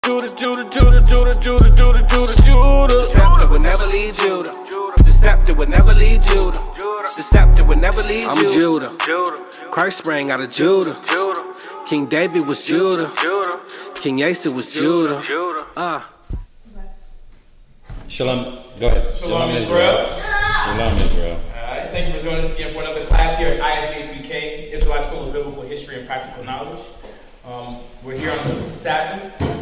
The step that would never lead Judah. The step that would never lead Judah. The step that would never lead Judah. I'm Judah. Christ sprang out of Judah. King David was Judah. King Asa was Judah. Shalom. Go ahead. Shalom Israel. Shalom Israel. Thank you for joining us again for another class here at ISBHBK, Israelite School of Biblical History and Practical Knowledge. We're here on the Sabbath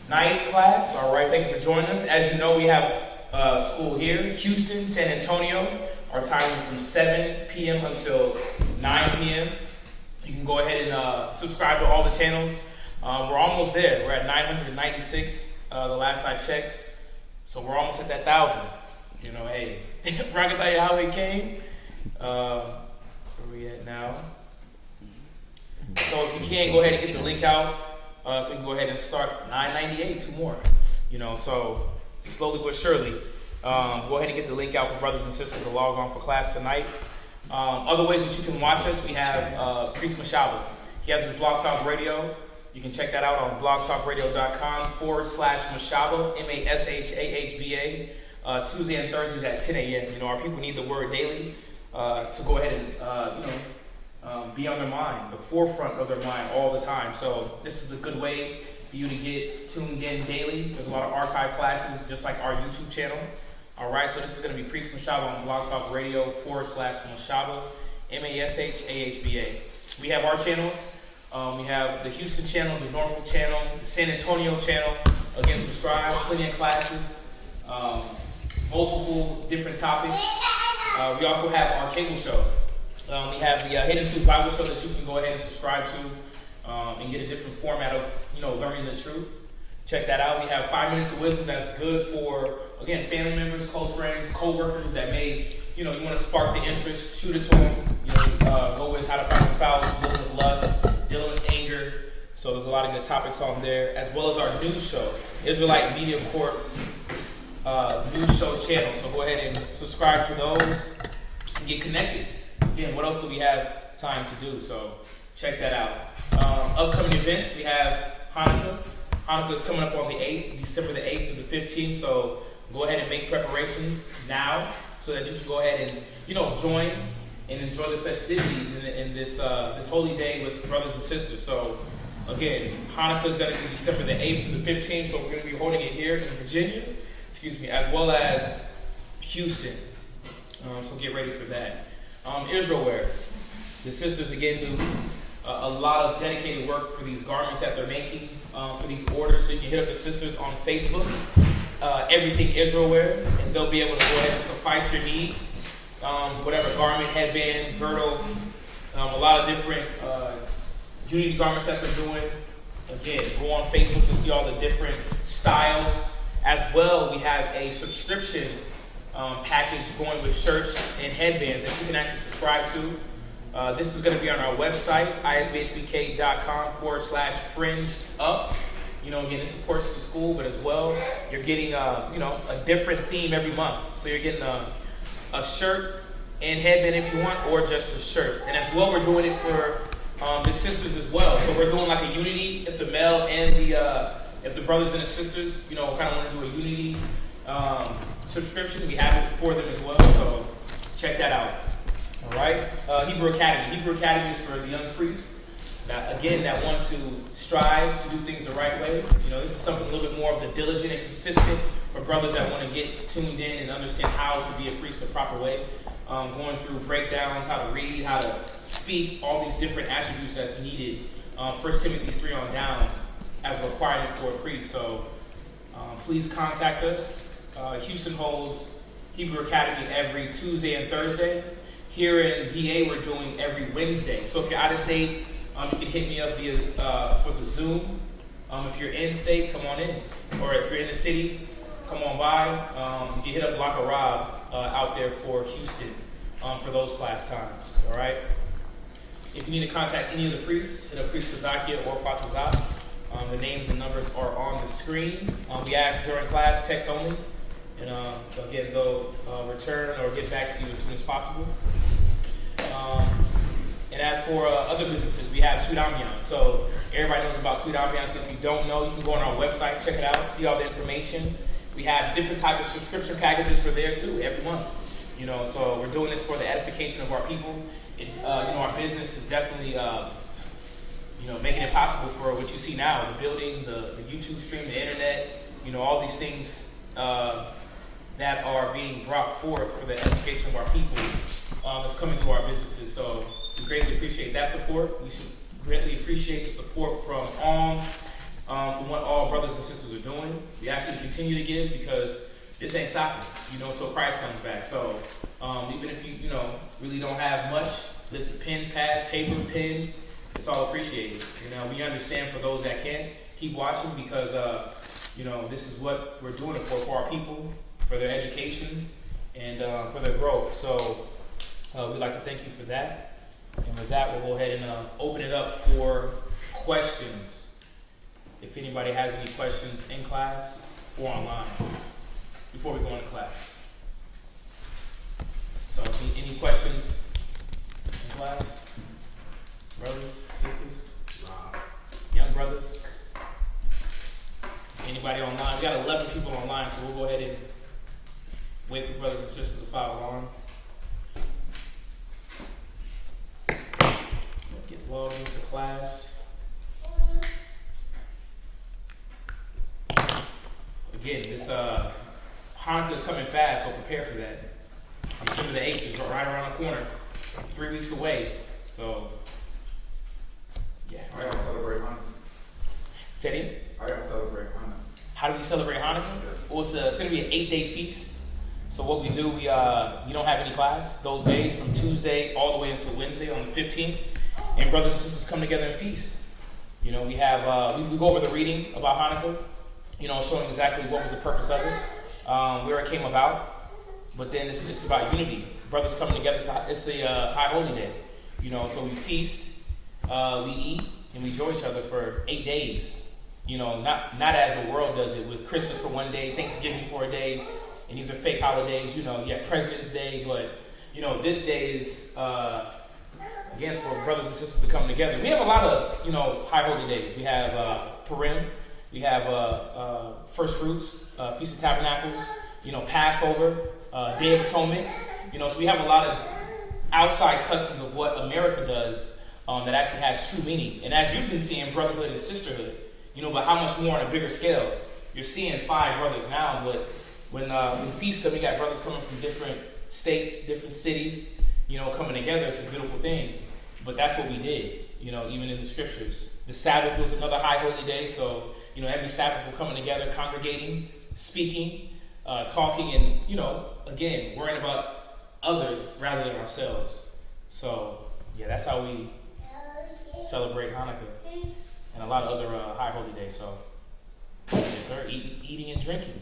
night class. All right, thank you for joining us. As you know, we have school here, Houston, San Antonio. Our time is from 7 p.m. until 9 p.m. You can go ahead and subscribe to all the channels. We're almost there. We're at 996 the last I checked. So we're almost at that 1,000. You know, hey, Rock can tell you how it came. Where we at now? So if you can, go ahead and get the link out. So you can go ahead and start 998, 2 more. You know, so slowly but surely. Go ahead and get the link out for brothers and sisters to log on for class tonight. Other ways that you can watch us, we have Priest Mashaba. He has his Blog Talk Radio. You can check that out on blogtalkradio.com/Mashaba, Mashahba. Tuesday and Thursdays at 10 a.m. You know, our people need the word daily to go ahead and, be on their mind, the forefront of their mind all the time. So this is a good way for you to get tuned in daily. There's a lot of archive classes, just like our YouTube channel. All right, so this is going to be Priest Mashaba on Blog Talk Radio /Mashaba, Mashahba. We have our channels. We have the Houston channel, the Norfolk channel, the San Antonio channel. Again, subscribe, plenty of classes. Multiple different topics. We also have our cable show. We have the Hidden Truth Bible show that you can go ahead and subscribe to and get a different format of, learning the truth. Check that out. We have 5 minutes of wisdom that's good for, again, family members, close friends, co-workers that may, you want to spark the interest, shoot it to them. Go with how to find a spouse, dealing with lust, dealing with anger. So there's a lot of good topics on there, as well as our news show, Israelite Media Corp. News show channel. So go ahead and subscribe to those and get connected. Again, what else do we have time to do? So check that out. Upcoming events, we have Hanukkah. Hanukkah is coming up on the 8th, December the 8th through the 15th. So go ahead and make preparations now so that you can go ahead and, join and enjoy the festivities in this holy day with brothers and sisters. So again, Hanukkah is going to be December the 8th through the 15th. So we're going to be holding it here in Virginia. As well as Houston. So get ready for that. Israel wear. The sisters again do a lot of dedicated work for these garments that they're making for these orders. So you can hit up the sisters on Facebook, Everything Israel wear, and they'll be able to go ahead and suffice your needs. Whatever garment, headband, girdle, a lot of different unity garments that they're doing. Again, go on Facebook to see all the different styles. As well, we have a subscription package going with shirts and headbands that you can actually subscribe to. This is going to be on our website, isbhbk.com/fringed up. Again, it supports the school, but as well, you're getting a different theme every month. So you're getting a shirt and headband if you want, or just a shirt. And as well, we're doing it for the sisters as well. So we're doing like a unity if the male and if the brothers and the sisters, kind of want to do a unity subscription, we have it for them as well. So check that out. All right. Hebrew Academy. Hebrew Academy is for the young priests that want to strive to do things the right way. This is something a little bit more of the diligent and consistent for brothers that want to get tuned in and understand how to be a priest the proper way. Going through breakdowns, how to read, how to speak, all these different attributes that's needed. 1 Timothy 3 on down as a requirement for a priest. So please contact us. Houston holds Hebrew Academy every Tuesday and Thursday. Here in VA, we're doing every Wednesday. So if you're out of state, you can hit me up via for the Zoom. If you're in state, come on in. Or if you're in the city, come on by. You can hit up Laka Rob out there for Houston for those class times. All right. If you need to contact any of the priests, hit up Priest Kazakia or Patazat. The names and numbers are on the screen. We ask during class, text only. And again, they'll return or get back to you as soon as possible. And as for other businesses, we have Sweet Ambiance. So everybody knows about Sweet Ambiance. If you don't know, you can go on our website, check it out, see all the information. We have different types of subscription packages for there too every month. You know, so we're doing this for the edification of our people. Our business is definitely, making it possible for what you see now, the building, the YouTube stream, the internet, all these things that are being brought forth for the edification of our people is coming through our businesses. So we greatly appreciate that support. We should greatly appreciate the support from what all brothers and sisters are doing. We actually continue to give because this ain't stopping, until Christ comes back. So even if you, really don't have much, list of pens, pads, paper, pens, it's all appreciated. We understand for those that can't, keep watching because, this is what we're doing it for our people, for their education, and for their growth. So we'd like to thank you for that. And with that, we'll go ahead and open it up for questions. If anybody has any questions in class or online before we go into class. So any questions in class? Brothers, sisters, young brothers? Anybody online? We got 11 people online, so we'll go ahead and wait for brothers and sisters to follow on. Get logged into class. Again, this Hanukkah is coming fast, so prepare for that. December the 8th is right around the corner, 3 weeks away. So, yeah. I gotta celebrate Hanukkah. Say it again? I gotta celebrate Hanukkah. How do we celebrate Hanukkah? Well, it's going to be an 8-day feast. So what we do, we don't have any class those days from Tuesday all the way until Wednesday on the 15th. And brothers and sisters come together and feast. We have we go over the reading about Hanukkah, showing exactly what was the purpose of it, where it came about. But then it's about unity. Brothers coming together. It's a high holy day. So we feast, we eat, and we enjoy each other for 8 days. Not as the world does it with Christmas for 1 day, Thanksgiving for a day, and these are fake holidays. You have President's Day, but this day is again for brothers and sisters to come together. We have a lot of high holy days. We have Purim, we have First Fruits, Feast of Tabernacles, Passover, Day of Atonement. So we have a lot of outside customs of what America does that actually has true meaning. And as you can see in brotherhood and sisterhood, but how much more on a bigger scale. You're seeing 5 brothers now, but when feast come, you got brothers coming from different states, different cities, coming together. It's a beautiful thing. But that's what we did, even in the scriptures. The Sabbath was another high holy day, so every Sabbath we're coming together, congregating, speaking, talking, and again, worrying about others rather than ourselves. So yeah, that's how we celebrate Hanukkah. And a lot of other high holy days. So, yes, sir. Eating and drinking,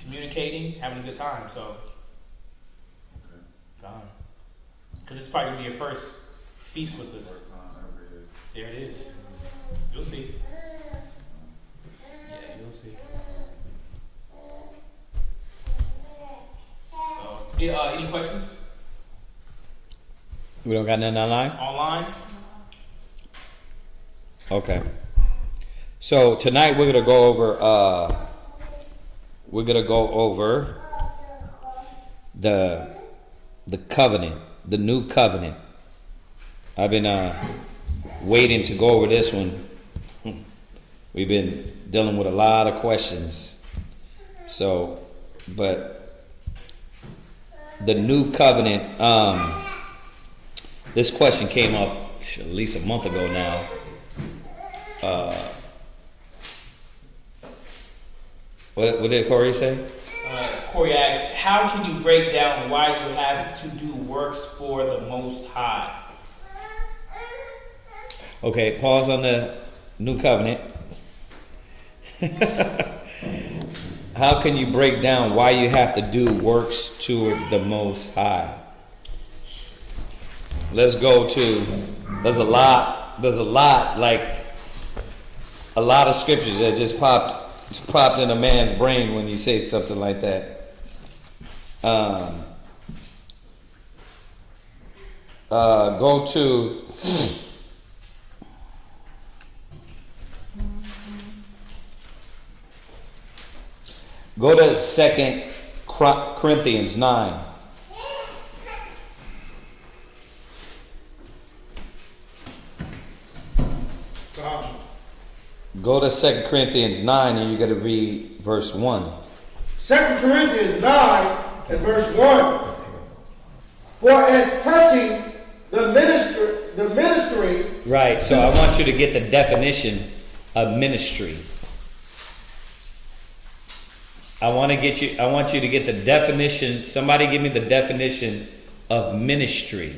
communicating, having a good time. So, gone. Because it's probably gonna be your first feast with us. There it is. You'll see. Yeah, you'll see. So, any questions? We don't got nothing online? Online? Okay. So tonight we're gonna go over the covenant, the new covenant. I've been waiting to go over this one. We've been dealing with a lot of questions. So, but the new covenant, this question came up at least a month ago now. What did Corey say? Corey asked, how can you break down why you have to do works for the Most High? Okay, pause on the new covenant. How can you break down why you have to do works toward the Most High? Let's go to, there's a lot, like a lot of scriptures that just popped in a man's brain when you say something like that. Go to go to 2 Corinthians 9. Go to 2 Corinthians 9 and you got to read verse 1. 2 Corinthians 9 and verse 1. For as touching the ministry. Right, so I want you to get the definition of ministry. I want you to get the definition. Somebody give me the definition of ministry.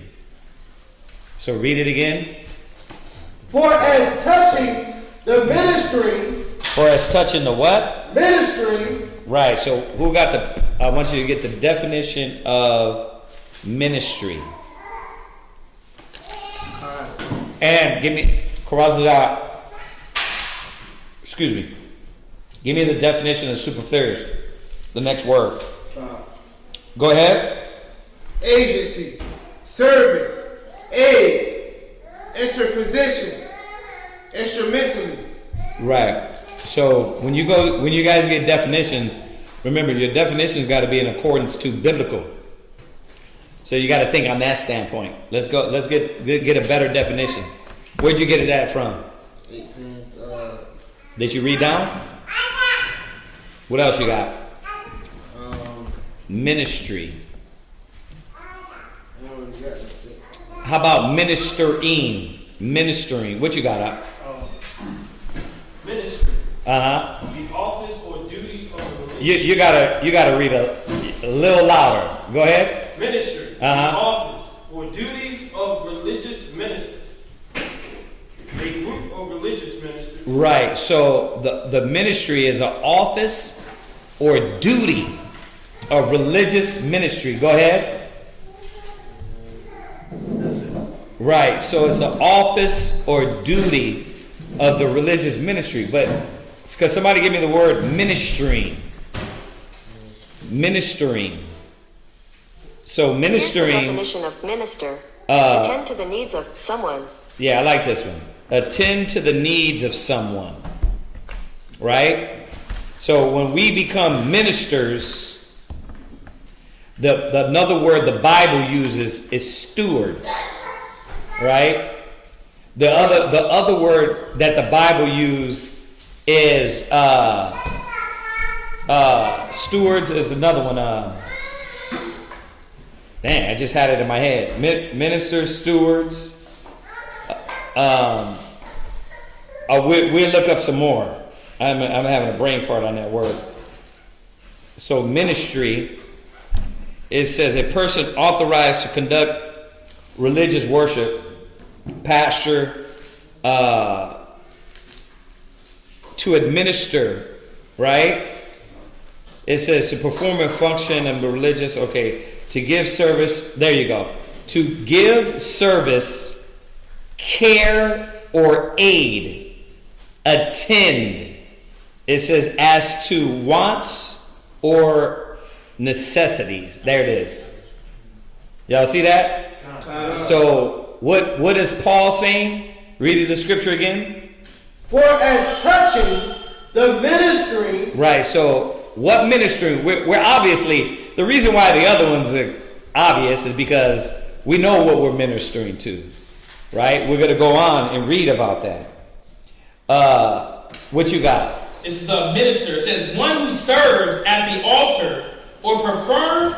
So read it again. For as touching the ministry. For as touching the what? Ministry. Right, so who got the, I want you to get the definition of ministry. And give me, excuse me. Give me the definition of superfluous. The next word. Go ahead. Agency, service, aid, interposition, instrumentally. Right. So when you guys get definitions, remember your definitions got to be in accordance to biblical. So you got to think on that standpoint. Let's go. Let's get a better definition. Where'd you get that from? 18. Did you read down? What else you got? Ministry. How about ministering? Ministering. What you got up? Ministry. Uh-huh. The office or duty of religious. You gotta read a little louder. Go ahead. Ministry. Uh-huh. The office or duties of religious ministry. A group of religious ministers. Right. So the ministry is an office or duty of religious ministry. Go ahead. That's it. Right. So it's an office or duty of the religious ministry. But it's because somebody give me the word ministering. Ministering. So ministering. Here's the definition of minister. Attend to the needs of someone. Yeah, I like this one. Attend to the needs of someone. Right? So when we become ministers, another word the Bible uses is stewards. Right? The other word that the Bible uses is stewards is another one. I just had it in my head. Ministers, stewards. We'll look up some more. I'm having a brain fart on that word. So ministry, it says a person authorized to conduct religious worship, pastor, to administer, right? It says to perform a function of the religious, to give service, there you go. To give service, care, or aid, attend. It says as to wants or necessities. There it is. Y'all see that? So what is Paul saying? Read the scripture again. For as touching the ministry. Right, so what ministry? We're obviously, the reason why the other ones are obvious is because we know what we're ministering to. Right? We're going to go on and read about that. What you got? This is a minister. It says one who serves at the altar or performs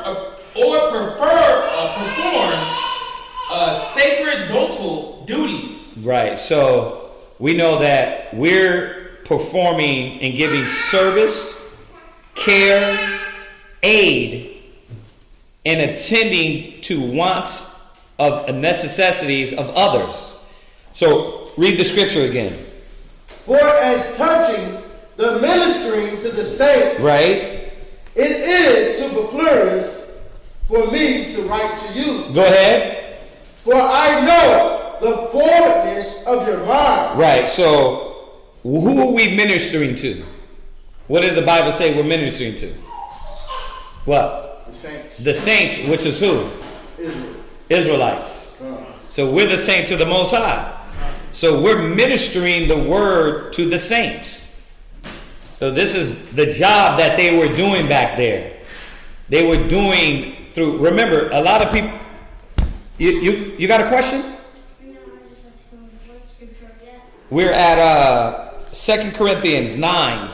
sacerdotal duties. Right. So we know that we're performing and giving service, care, aid, and attending to wants of necessities of others. So read the scripture again. For as touching the ministering to the saints, right? It is superfluous for me to write to you. Go ahead. For I know the forwardness of your mind. Right. So who are we ministering to? What did the Bible say we're ministering to? What? The saints. The saints, which is who? Israel. Israelites. So we're the saints of the Most High. So we're ministering the word to the saints. So this is the job that they were doing back there. They were doing through, remember, a lot of people, you got a question? No, I just have to go with what scripture are you at? We're at 2 Corinthians 9,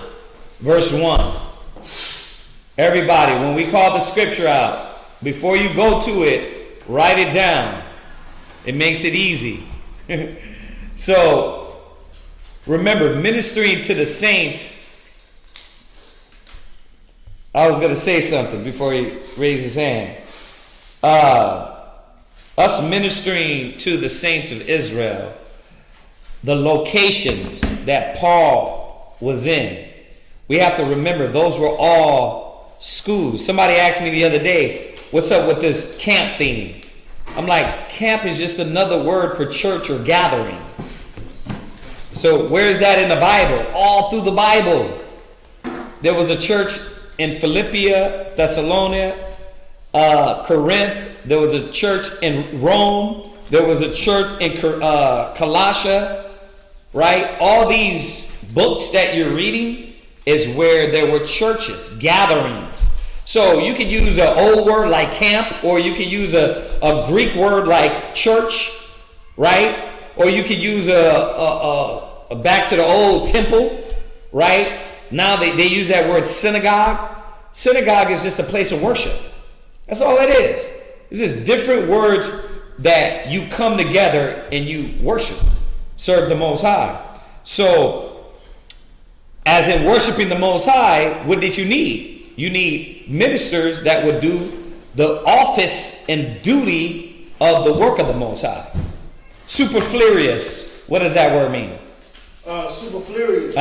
verse 1. Everybody, when we call the scripture out, before you go to it, write it down. It makes it easy. So, remember, ministering to the saints. I was going to say something before he raised his hand. Us ministering to the saints of Israel, the locations that Paul was in, we have to remember those were all schools. Somebody asked me the other day, what's up with this camp theme? I'm like, camp is just another word for church or gathering. So where is that in the Bible? All through the Bible. There was a church in Philippians, Thessalonica, Corinth. There was a church in Rome. There was a church in Colossia. Right? All these books that you're reading is where there were churches, gatherings. So you could use an old word like camp, or you could use a Greek word like church, right? Or you could use a back to the old temple, right? Now they use that word synagogue. Synagogue is just a place of worship. That's all it is. It's just different words that you come together and you worship, serve the Most High. So, as in worshiping the Most High, what did you need? You need ministers that would do the office and duty of the work of the Most High. Superfluous. What does that word mean? Superfluous.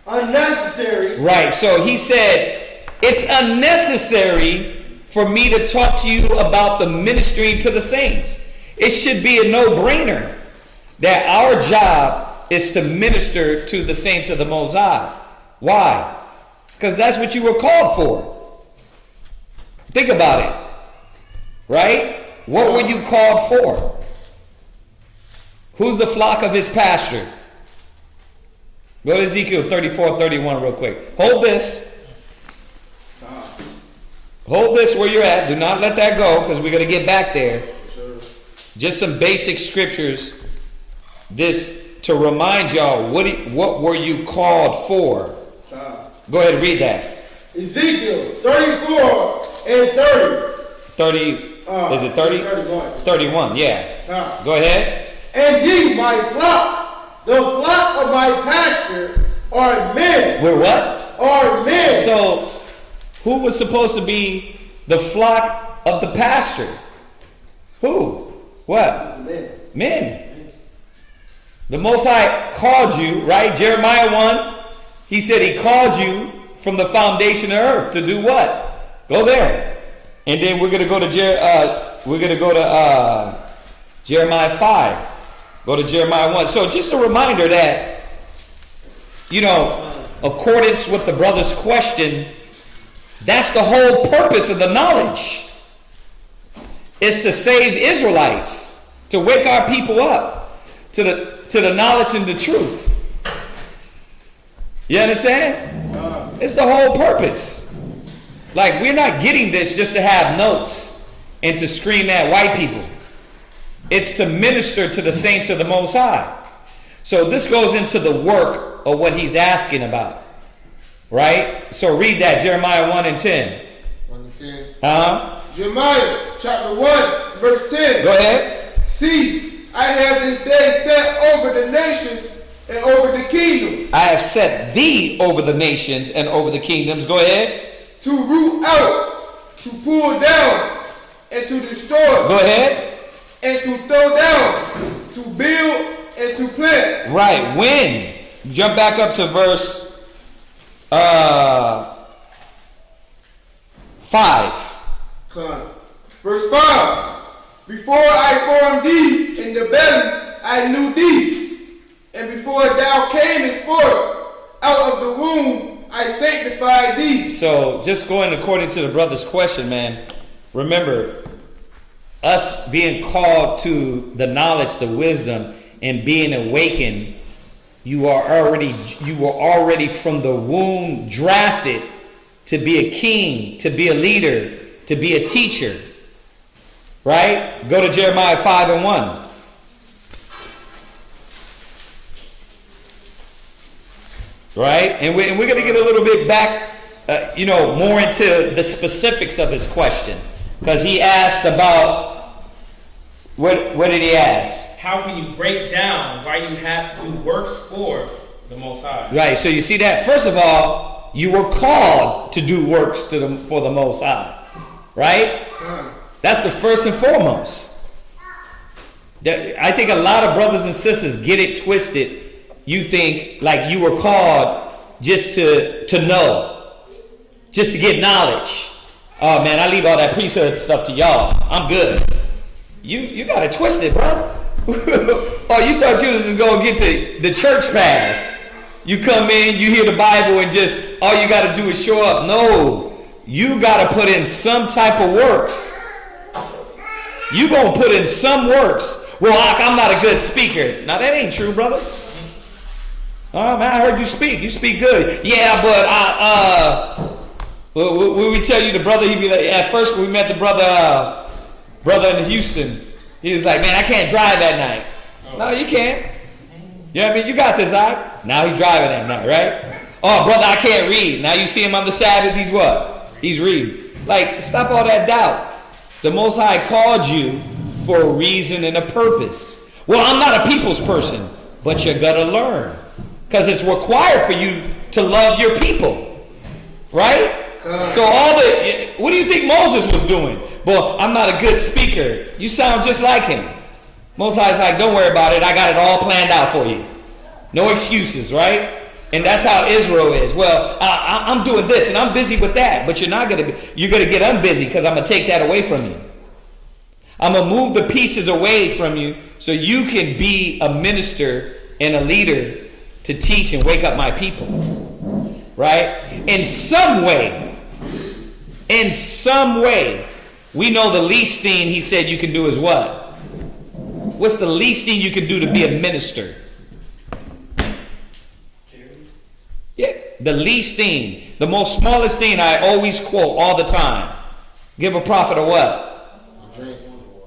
Unnecessary. Right. So he said, it's unnecessary for me to talk to you about the ministering to the saints. It should be a no-brainer that our job is to minister to the saints of the Most High. Why? Because that's what you were called for. Think about it. Right? What were you called for? Who's the flock of his pasture? Go to Ezekiel 34:31 real quick. Hold this. Hold this where you're at. Do not let that go, because we're going to get back there. Just some basic scriptures. This to remind y'all what were you called for. Go ahead and read that. Ezekiel 34 and 30. 30. Is it 30? 31. 31. Yeah. Go ahead. And ye, my flock, the flock of my pasture, are men. We're what? Are men. So, who was supposed to be the flock of the pasture? Who? What? Men. Men. The Most High called you, right? Jeremiah 1, he said he called you from the foundation of earth to do what? Go there. And then we're going to go to Jeremiah 5. Go to Jeremiah 1. So just a reminder that, accordance with the brother's question, that's the whole purpose of the knowledge. Is to save Israelites, to wake our people up to the knowledge and the truth. You understand? It's the whole purpose. Like, we're not getting this just to have notes and to scream at white people. It's to minister to the saints of the Most High. So this goes into the work of what he's asking about. Right? So read that, Jeremiah 1 and 10. 1 and 10. Jeremiah chapter 1, verse 10. Go ahead. See, I have this day set over the nations and over the kingdoms. I have set thee over the nations and over the kingdoms. Go ahead. To root out, to pull down, and to destroy. Go ahead. And to throw down, to build, and to plant. Right. When? Jump back up to verse 5. Verse 5. Before I formed thee in the belly, I knew thee. And before thou camest forth out of the womb, I sanctified thee. So, just going according to the brother's question, man, remember, us being called to the knowledge, the wisdom, and being awakened, you were already from the womb drafted to be a king, to be a leader, to be a teacher. Right? Go to Jeremiah 5:1. Right? And we're going to get a little bit back, more into the specifics of his question. Because he asked about, what did he ask? How can you break down why you have to do works for the Most High? Right, so you see that. First of all, you were called to do works for the Most High. Right? That's the first and foremost. I think a lot of brothers and sisters get it twisted. You think like you were called just to know, just to get knowledge. Oh man, I leave all that priesthood stuff to y'all. I'm good. You got it twisted, bro. Oh, you thought you was just gonna get the church pass. You come in, you hear the Bible, and just all you got to do is show up. No, you got to put in some type of works. You gonna put in some works. Well, I'm not a good speaker. Now that ain't true, brother. Oh man, I heard you speak. You speak good. Yeah, but when we tell you the brother, he be like, at first when we met the brother in Houston, he was like, man, I can't drive that night. Oh. No, you can't. You know what I mean? You got this, eye. Now he's driving that night, right? Oh, brother, I can't read. Now you see him on the Sabbath, he's what? He's reading. Like, stop all that doubt. The Most High called you for a reason and a purpose. Well, I'm not a people's person, but you're going to learn. Because it's required for you to love your people. Right? So what do you think Moses was doing? Well, I'm not a good speaker. You sound just like him. Most High's like, don't worry about it. I got it all planned out for you. No excuses, right? And that's how Israel is. Well, I'm doing this and I'm busy with that. But you're going to get unbusy because I'm going to take that away from you. I'm going to move the pieces away from you so you can be a minister and a leader to teach and wake up my people. Right? In some way, we know the least thing he said you can do is what? What's the least thing you can do to be a minister? Yeah, the least thing. The most smallest thing I always quote all the time. Give a prophet a what?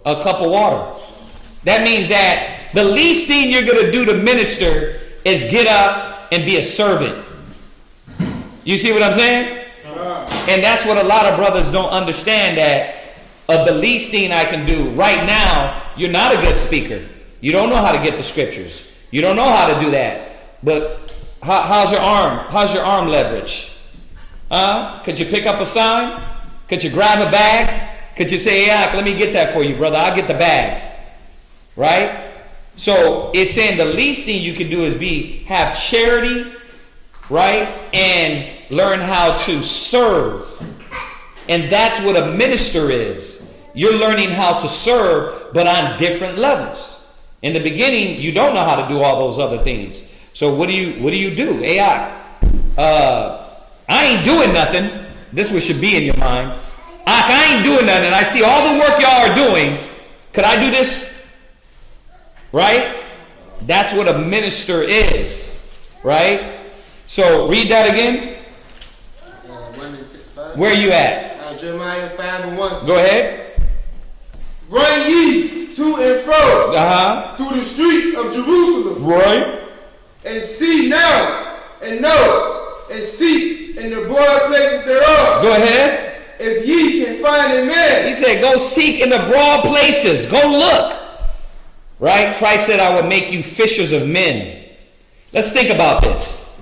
A cup of water. That means that the least thing you're going to do to minister is get up and be a servant. You see what I'm saying? And that's what a lot of brothers don't understand, that of the least thing I can do right now, you're not a good speaker. You don't know how to get the scriptures. You don't know how to do that. But how's your arm? How's your arm leverage? Could you pick up a sign? Could you grab a bag? Could you say, yeah, let me get that for you, brother. I'll get the bags. Right? So it's saying the least thing you can do is have charity, right? And learn how to serve. And that's what a minister is. You're learning how to serve, but on different levels. In the beginning, you don't know how to do all those other things. So what do you do? AI. I ain't doing nothing. This one should be in your mind. I ain't doing nothing. I see all the work y'all are doing. Could I do this? Right? That's what a minister is. Right? So read that again. Where are you at? Jeremiah 5:1. Go ahead. Run ye to and fro through the streets of Jerusalem. Right. And see now, and know, and seek in the broad places thereof. Go ahead. If ye can find a man. He said, go seek in the broad places. Go look. Right? Christ said, I will make you fishers of men. Let's think about this.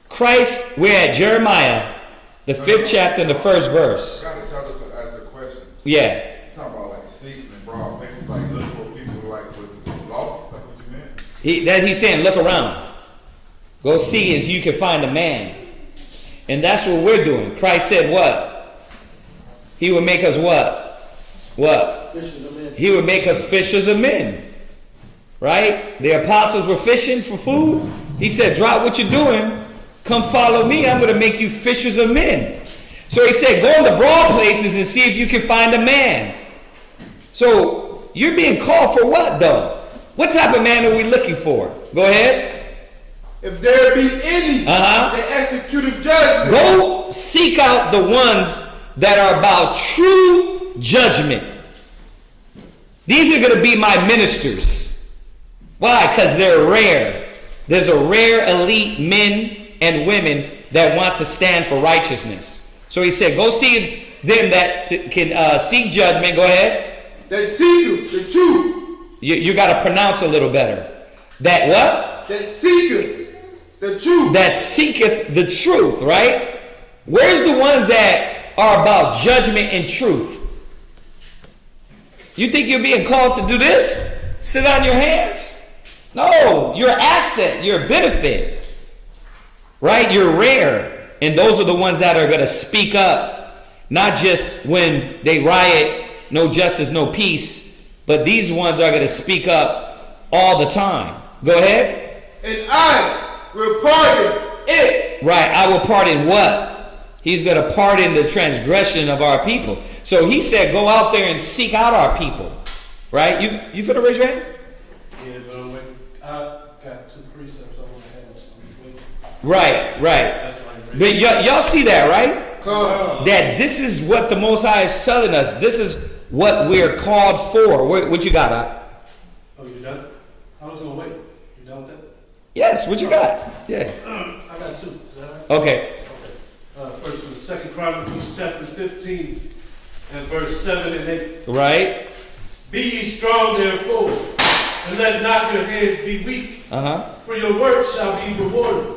Christ, we're at Jeremiah, the 5th chapter and the 1st verse. I got to ask a question. Yeah. It's talking about like seeking and broad places, like look for people like with lost. That's what you meant? He's saying, look around. Go see as you can find a man. And that's what we're doing. Christ said what? He would make us what? What? Fishers of men. He would make us fishers of men. Right? The apostles were fishing for food. He said, drop what you're doing. Come follow me. I'm going to make you fishers of men. So he said, go in the broad places and see if you can find a man. So you're being called for what though? What type of man are we looking for? Go ahead. If there be any that executive judgment. Go seek out the ones that are about true judgment. These are going to be my ministers. Why? Because they're rare. There's a rare elite men and women that want to stand for righteousness. So he said, go see them that can seek judgment. Go ahead. That seeketh the truth. You got to pronounce a little better. That what? That seeketh the truth. That seeketh the truth, right? Where's the ones that are about judgment and truth? You think you're being called to do this? Sit on your hands? No, you're an asset, you're a benefit. Right? You're rare. And those are the ones that are going to speak up, not just when they riot, no justice, no peace, but these ones are going to speak up all the time. Go ahead. And I will pardon it. Right, I will pardon what? He's going to pardon the transgression of our people. So he said, go out there and seek out our people. Right? You finna raise your hand? Yeah, but I got 2 precepts I want to have. So Right. that's why I But y'all see that, right? Come. That this is what the Most High is telling us. This is what we're called for. What you got, Oh, you done? I was going to wait. You done with that? Yes, what you got? Yeah. I got 2. Is that right? Okay. First from the 2nd Chronicles chapter 15 and verse 7 and 8. Right. Be ye strong therefore, and let not your hands be weak, for your work shall be rewarded.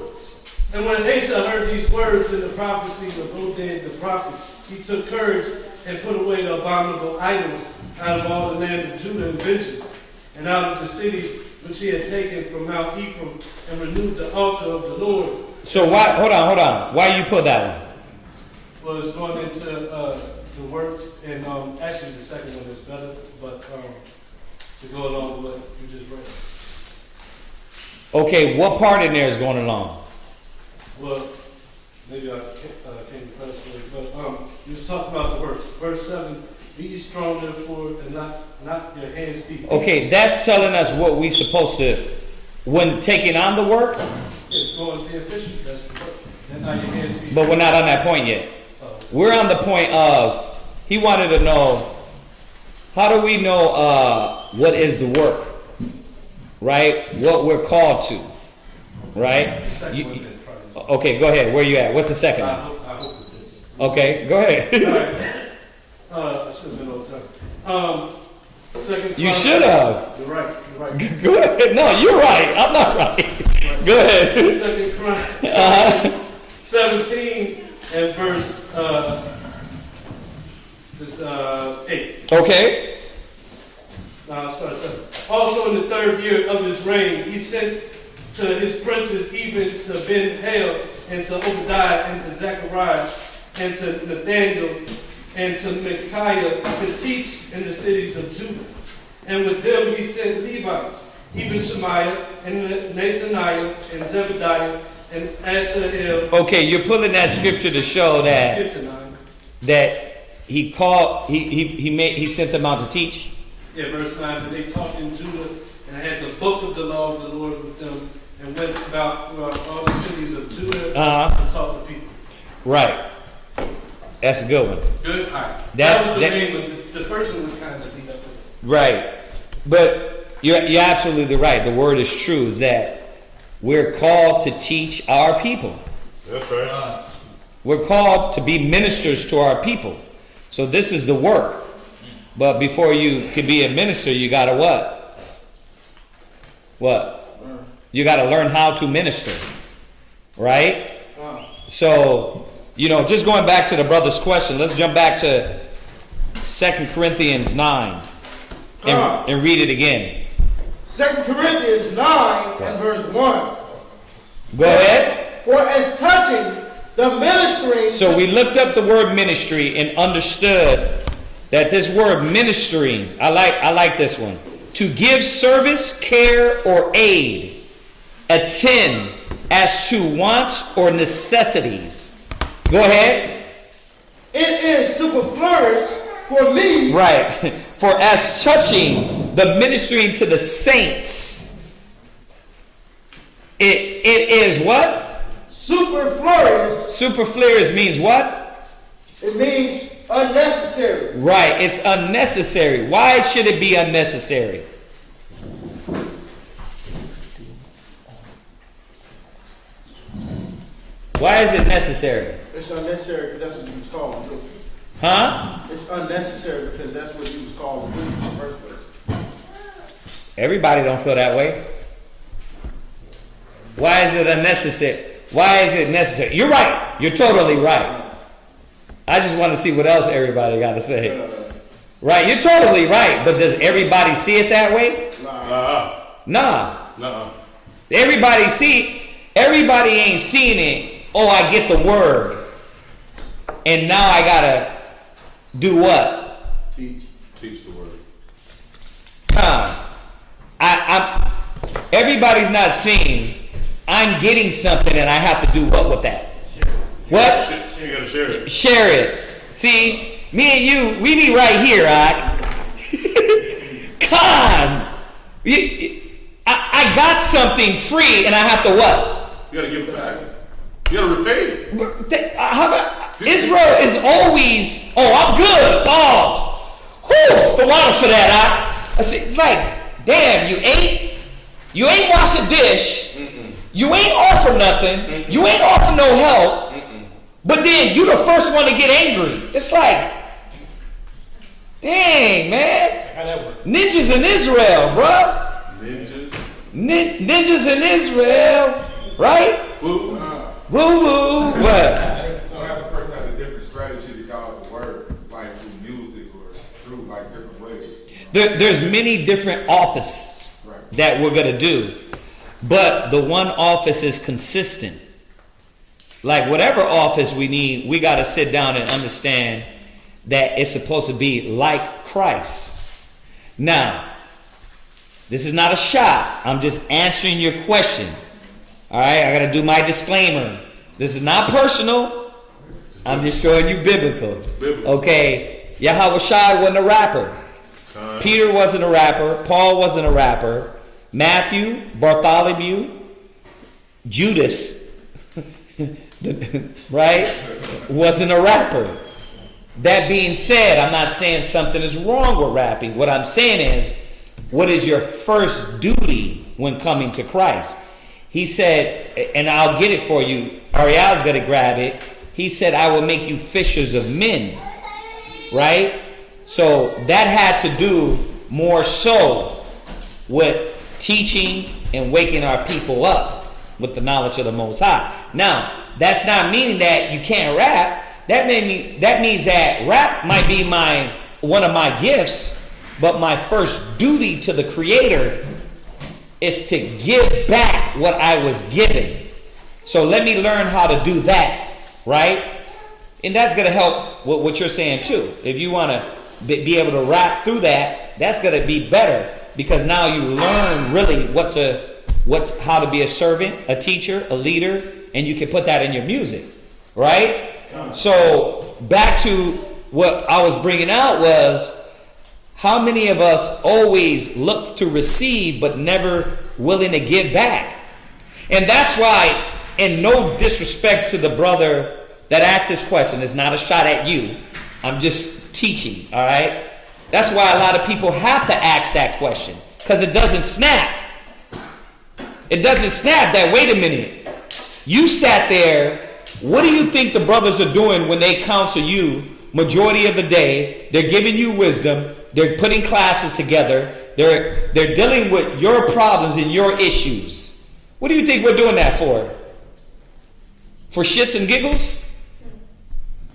And when Asa heard these words in the prophecies of Oded the prophet, he took courage and put away the abominable idols out of all the land of Judah and Benjamin, and out of the cities which he had taken from Mount Ephraim, and renewed the altar of the Lord. So why? Hold on. Why you put that one? Well, it's going into the works, and actually the second one is better, but to go along with what you just read. Okay, what part in there is going along? Well, maybe I can't press it, but you was talking about the works. Verse 7, be ye strong therefore, and not your hands be weak. Okay, that's telling us what we supposed to, when taking on the work. It's going to be efficient, that's the work. And not your hands be But we're not on that point yet. We're on the point of, he wanted to know, how do we know what is the work? Right? What we're called to. Right? Okay, go ahead. Where you at? What's the second one? I hope it is. Okay, go ahead. All right. I should have been on time. Second You should have. You're right. Go ahead. No, you're right. I'm not right. Go ahead. Second Chronicles 17 and verse 8. Okay. I'll start at 7. Also in the 3rd year of his reign, he sent to his princes, even to Ben-Hail, and to Obadiah, and to Zechariah, and to Nathaniel, and to Micaiah, to teach in the cities of Judah. And with them he sent Levites, even Shemaiah, and Nathaniah, and Zebediah, and Asahel. Okay, you're pulling that scripture to show Get to 9. that he called, he sent them out to teach. Yeah, verse 9. But they taught in Judah, and had the book of the law of the Lord with them, and went about throughout all the cities of Judah and taught the people. Right. That's a good one. Good. All right. That's That was the main one. The first one was kind of beat up. Right. But you're absolutely right. The word is true, is that we're called to teach our people. That's right. We're called to be ministers to our people. So this is the work. But before you can be a minister, you got to what? What? You got to learn how to minister. Right? So, just going back to the brother's question, let's jump back to 2 Corinthians 9 and read it again. 2 Corinthians 9 and verse 1. Go ahead. For as touching the ministering. So we looked up the word ministry and understood that this word ministering, I like this one. To give service, care, or aid, attend as to wants or necessities. Go ahead. It is superfluous For me. Right. For as touching the ministering to the saints, it is what? Superfluous. Superfluous means what? It means unnecessary. Right. It's unnecessary. Why should it be unnecessary? Why is it necessary? It's unnecessary because that's what you was called to do. Huh? It's unnecessary because that's what you was called to do in the first place. Everybody don't feel that way. Why is it unnecessary? Why is it necessary? You're right. You're totally right. I just want to see what else everybody got to say. Right, you're totally right. But does everybody see it that way? Nah. Everybody ain't seeing it. Oh, I get the word. And now I gotta do what? Teach the word. Everybody's not seeing. I'm getting something and I have to do what with that? What? You gotta share it. Share it. See, me and you, we be right here, Con. I got something free and I have to what? You gotta give it back. You gotta repay it. How about Israel is always, I'm good. The water for that, It's like, damn, you ain't wash a dish. Mm-mm. You ain't offer nothing. Mm-mm. You ain't offer no help. Mm-mm. But then you the first one to get angry. It's like, dang, man. How that work? Ninjas in Israel, bruh. Ninjas in Israel, right? Woo. Woo. What? So have a person have a different strategy to God the word, like through music or through like different ways. There's many different offices that we're gonna do, but the one office is consistent. Like whatever office we need, we gotta sit down and understand that it's supposed to be like Christ. Now, this is not a shot. I'm just answering your question. All right, I gotta do my disclaimer. This is not personal. I'm just showing you biblical. Okay, Yahweh Shai wasn't a rapper. Peter wasn't a rapper. Paul wasn't a rapper. Matthew, Bartholomew, Judas, right, wasn't a rapper. That being said, I'm not saying something is wrong with rapping. What I'm saying is, what is your first duty when coming to Christ? He said, and I'll get it for you. Ariel's going to grab it. He said, I will make you fishers of men. Right? So that had to do more so with teaching and waking our people up with the knowledge of the Most High. Now, that's not meaning that you can't rap. That means that rap might be one of my gifts, but my first duty to the Creator is to give back what I was given. So let me learn how to do that, right? And that's going to help with what you're saying too. If you want to be able to rap through that, that's going to be better, because now you learn really how to be a servant, a teacher, a leader, and you can put that in your music, right? So back to what I was bringing out was, how many of us always look to receive but never willing to give back? And that's why, and no disrespect to the brother that asked this question, it's not a shot at you. I'm just teaching, all right? That's why a lot of people have to ask that question, because it doesn't snap. It doesn't snap that, wait a minute. You sat there, what do you think the brothers are doing when they counsel you majority of the day? They're giving you wisdom. They're putting classes together. They're dealing with your problems and your issues. What do you think we're doing that for? For shits and giggles?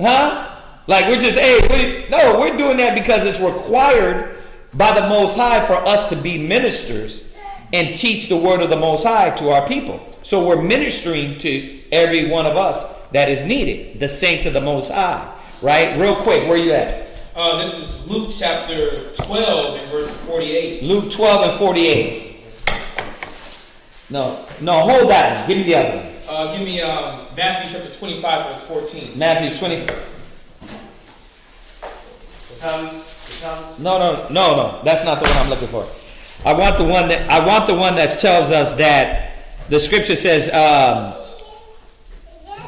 Huh? Like we're just, no, we're doing that because it's required by the Most High for us to be ministers and teach the word of the Most High to our people. So we're ministering to every one of us that is needed, the saints of the Most High. Right? Real quick, where you at? This is Luke chapter 12 and verse 48. Luke 12 and 48. No, hold that one. Give me the other one. Give me Matthew chapter 25 verse 14. Matthew 25. No. That's not the one I'm looking for. I want the one that tells us that the scripture says,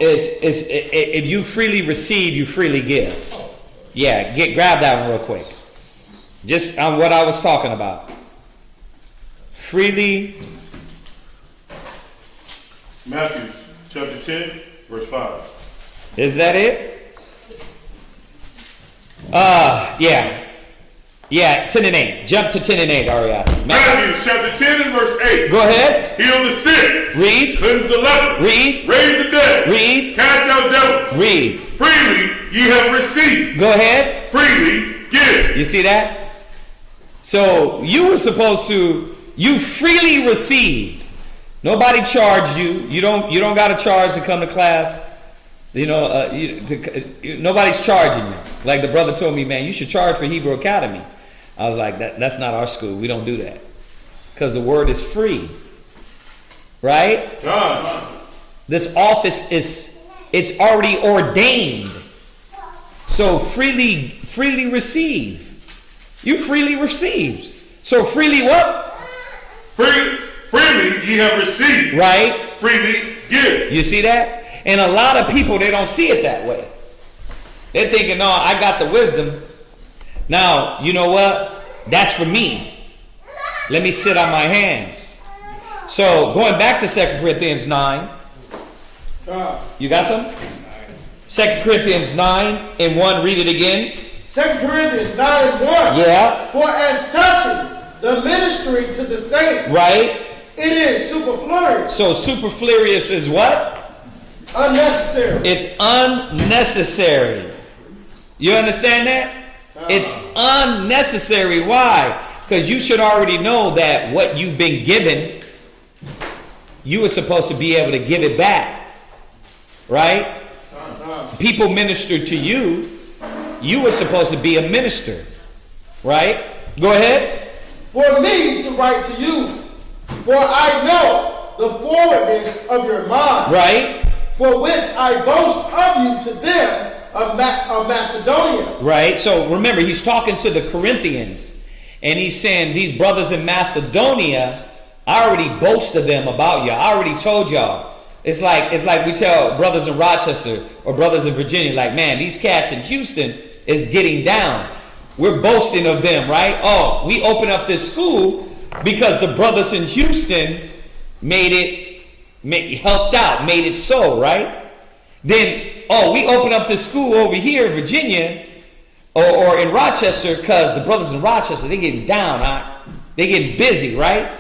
if you freely receive, you freely give. Yeah, grab that one real quick. Just on what I was talking about. Freely. Matthew chapter 10, verse 5. Is that it? Yeah, 10 and 8. Jump to 10 and 8, Ariana. Matthew chapter 10 and verse 8. Go ahead. Heal the sick. Read. Cleanse the leper. Read. Raise the dead. Read. Cast out devils. Read. Freely ye have received. Go ahead. Freely give. You see that? So you freely received. Nobody charged you. You don't got a charge to come to class. Nobody's charging you. Like the brother told me, man, you should charge for Hebrew Academy. I was like, that's not our school. We don't do that. Because the word is free. Right? God. This office it's already ordained. So freely receive. You freely received. So freely what? Freely ye have received. Right? Freely give. You see that? And a lot of people, they don't see it that way. They're thinking, no, I got the wisdom. Now, you know what? That's for me. Let me sit on my hands. So, going back to 2 Corinthians 9. You got some? 2 Corinthians 9 and 1. Read it again. 2 Corinthians 9 and 1. Yeah. For as touching the ministry to the saints, right, it is superfluous. So superfluous is what? Unnecessary. It's unnecessary. You understand that? It's unnecessary. Why? Because you should already know that what you've been given, you were supposed to be able to give it back. Right? People ministered to you. You were supposed to be a minister. Right? Go ahead. For me to write to you, for I know the forwardness of your mind. Right. For which I boast of you to them of Macedonia. Right. So remember, he's talking to the Corinthians, and he's saying, these brothers in Macedonia, I already boasted them about you. I already told y'all. It's like we tell brothers in Rochester or brothers in Virginia, like, man, these cats in Houston is getting down. We're boasting of them, right? Oh, we opened up this school because the brothers in Houston helped out, made it so, right? Then, we open up this school over here in Virginia or in Rochester because the brothers in Rochester, they getting down, they getting busy, right?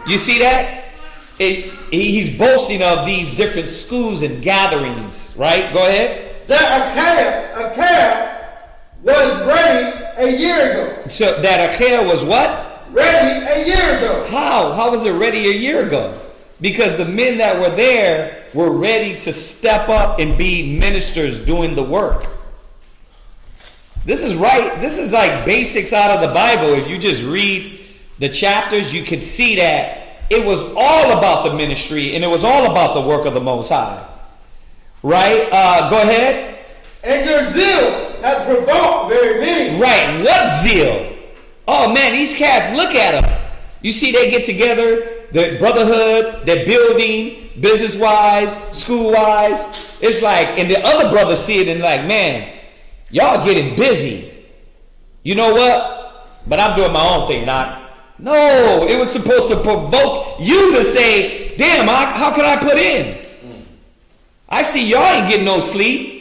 You see that? He's boasting of these different schools and gatherings, right? Go ahead. That Achaia was ready a year ago. So that Achaia was what? Ready a year ago. How? How was it ready a year ago? Because the men that were there were ready to step up and be ministers doing the work. This is right. This is like basics out of the Bible. If you just read the chapters, you can see that it was all about the ministry and it was all about the work of the Most High. Right? Go ahead. And your zeal has provoked very many. Right. What zeal? Oh man, these cats, look at them. You see they get together, the brotherhood, they're building, business-wise, school-wise. It's like, and the other brothers see it and like, man, y'all getting busy. You know what? But I'm doing my own thing. No, it was supposed to provoke you to say, damn, how can I put in? I see y'all ain't getting no sleep.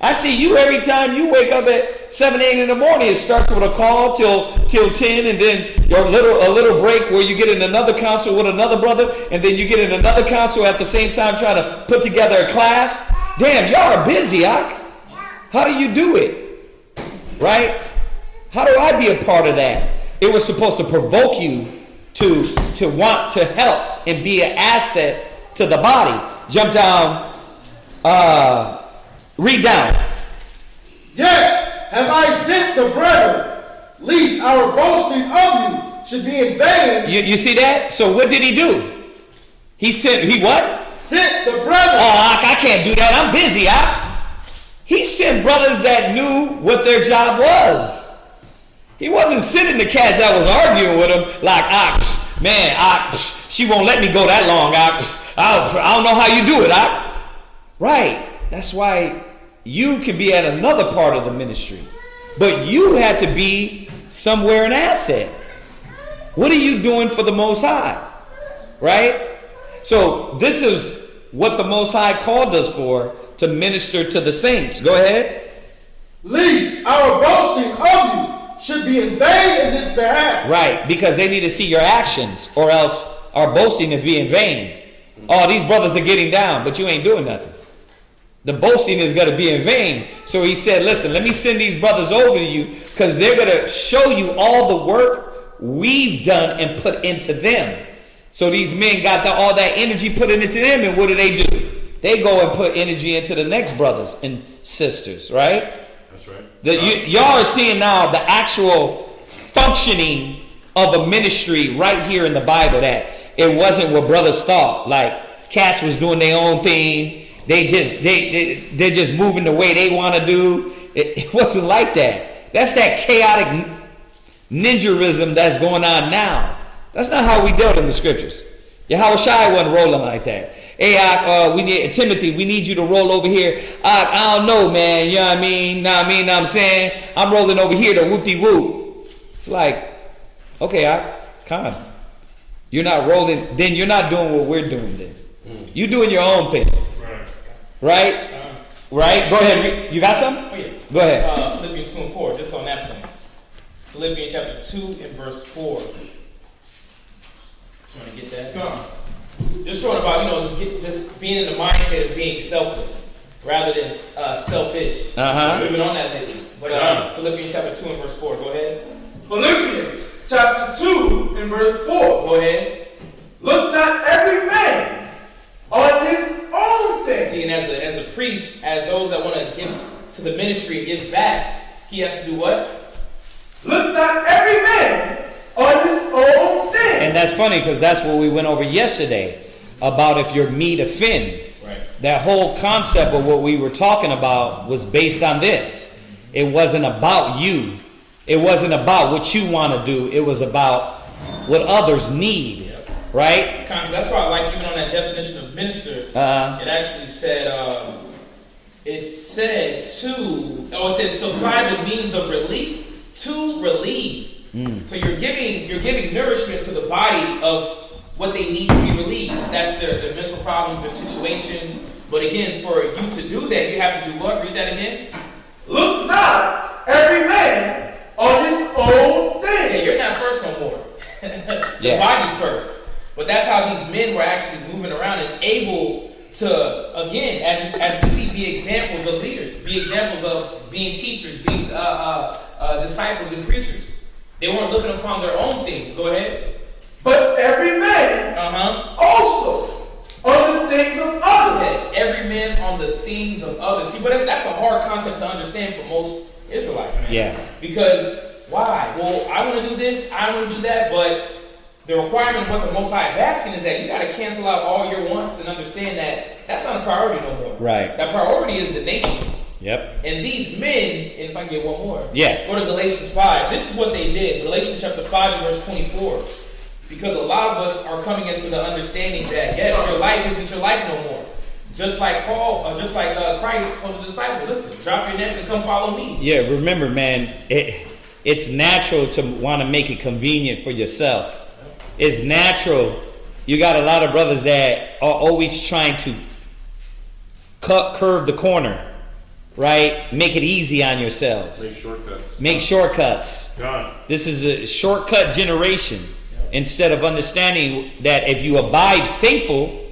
I see you every time you wake up at 7, 8 in the morning. It starts with a call till 10, and then a little break where you get in another council with another brother, and then you get in another council at the same time trying to put together a class. Damn, y'all are busy, How do you do it? Right? How do I be a part of that? It was supposed to provoke you to want to help and be an asset to the body. Jump down. Read down. Yet have I sent the brethren, lest our boasting of you should be in vain. You see that? So what did he do? He what? Sent the brethren. Oh, I can't do that. I'm busy. He sent brothers that knew what their job was. He wasn't sending the cats that was arguing with him like, she won't let me go that long. I don't know how you do it. Right. That's why you can be at another part of the ministry. But you had to be somewhere an asset. What are you doing for the Most High? Right? So this is what the Most High called us for, to minister to the saints. Go ahead. Least our boasting of you should be in vain in this behalf. Right, because they need to see your actions, or else our boasting is be in vain. Oh, these brothers are getting down, but you ain't doing nothing. The boasting is going to be in vain. So he said, listen, let me send these brothers over to you, because they're going to show you all the work we've done and put into them. So these men got all that energy put into them, and what do? They go and put energy into the next brothers and sisters, right? That's right. Y'all are seeing now the actual functioning of a ministry right here in the Bible, that it wasn't what brothers thought. Like cats was doing their own thing. They're just moving the way they want to do. It wasn't like that. That's that chaotic ninjarism that's going on now. That's not how we dealt in the scriptures. Yahweh Shai wasn't rolling like that. Hey, we need Timothy. We need you to roll over here. I don't know, man. You know what I mean? Know what I'm saying? I'm rolling over here to whoop-de-whoop. It's like, okay, come on. You're not rolling. Then you're not doing what we're doing. Then you're doing your own thing. Right? Right? Go ahead. You got something? Oh, yeah. Go ahead. Philippians 2 and 4, just on that point. Philippians chapter 2 and verse 4. Just want to get that. No. Just short about, just being in the mindset of being selfless rather than selfish. We've been on that lately. But Philippians chapter 2 and verse 4. Go ahead. Philippians chapter 2 and verse 4. Go ahead. Look not every man on his own thing. See, and as a priest, as those that want to give to the ministry and give back, he has to do what? Look not every man on his own thing. And that's funny, because that's what we went over yesterday about if your meat offend. Right. That whole concept of what we were talking about was based on this. It wasn't about you. It wasn't about what you want to do. It was about what others need. Yep. Right? That's why I like, even on that definition of minister, it actually said, it said supply the means of relief to relieve. So you're giving nourishment to the body of what they need to be relieved. That's their mental problems, their situations. But again, for you to do that, you have to do what? Read that again. Look not every man on his own thing. Yeah, you're not first no more. The body's first. But that's how these men were actually moving around and able to, again, as we see, be examples of leaders, be examples of being teachers, being disciples and preachers. They weren't looking upon their own things. Go ahead. But every man also on the things of others. Yeah, every man on the things of others. See, but that's a hard concept to understand for most Israelites, man. Yeah. Because why? Well, I want to do this, I want to do that, but the requirement of what the Most High is asking is that you got to cancel out all your wants and understand that that's not a priority no more. Right. That priority is the nation. Yep. And these men, and if I can get one more. Yeah. Go to Galatians 5. This is what they did. Galatians chapter 5 and verse 24. Because a lot of us are coming into the understanding that, yes, your life isn't your life no more. Just like Paul, Christ told the disciples, listen, drop your nets and come follow me. Yeah, remember, man, it's natural to want to make it convenient for yourself. It's natural. You got a lot of brothers that are always trying to curve the corner, right? Make it easy on yourselves. Make shortcuts. God. This is a shortcut generation. Instead of understanding that if you abide faithful,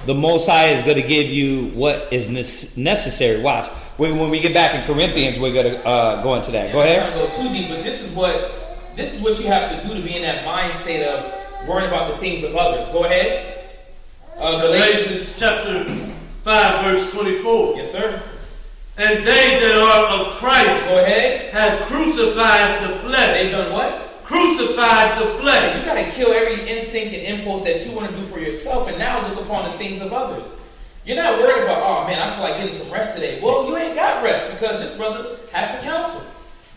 the Most High is going to give you what is necessary. Watch. When we get back in Corinthians, we're going to go into that. Go ahead. I'm not going to go too deep, but this is what you have to do to be in that mind state of worrying about the things of others. Go ahead. Galatians chapter 5, verse 24. Yes, sir. And they that are of Christ, go ahead, have crucified the flesh. They've done what? Crucified the flesh. You got to kill every instinct and impulse that you want to do for yourself and now look upon the things of others. You're not worried about, oh man, I feel like getting some rest today. Well, you ain't got rest because this brother has to counsel.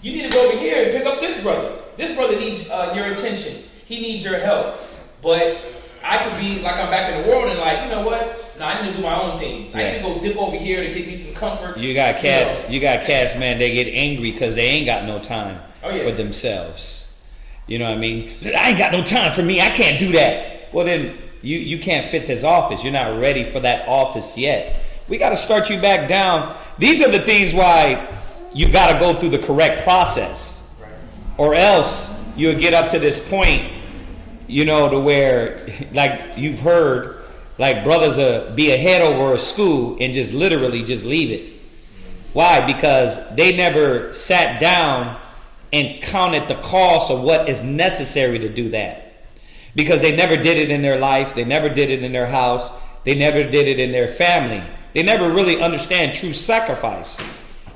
You need to go over here and pick up this brother. this brother needs your attention. He needs your help. But I could be like I'm back in the world and like, you know what? No, I need to do my own things. I need to go dip over here to get me some comfort. You got cats, man, they get angry because they ain't got no time for themselves. You know what I mean? I ain't got no time for me. I can't do that. Well, then you can't fit this office. You're not ready for that office yet. We got to start you back down. These are the things why you got to go through the correct process. Or else you'll get up to this point, you know, to where, like you've heard, like brothers be a head over a school and just literally just leave it. Why? Because they never sat down and counted the cost of what is necessary to do that. Because they never did it in their life. They never did it in their house. They never did it in their family. They never really understand true sacrifice.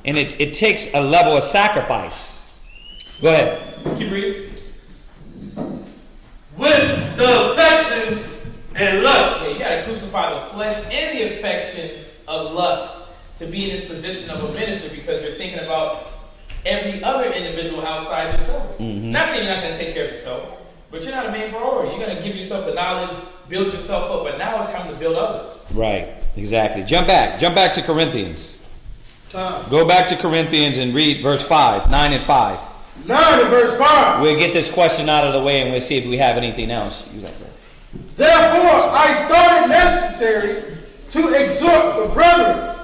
And it takes a level of sacrifice. Go ahead. Keep reading. With the affections and lust. Yeah, you got to crucify the flesh and the affections of lust to be in this position of a minister, because you're thinking about every other individual outside yourself. Mm-hmm. Not saying you're not going to take care of yourself, but you're not a main priority. You're going to give yourself the knowledge, build yourself up, but now it's time to build others. Right, exactly. Jump back to Corinthians. Go back to Corinthians and read verse 5, 9 and 5. 9 and verse 5. We'll get this question out of the way and we'll see if we have anything else. Therefore, I thought it necessary to exhort the brethren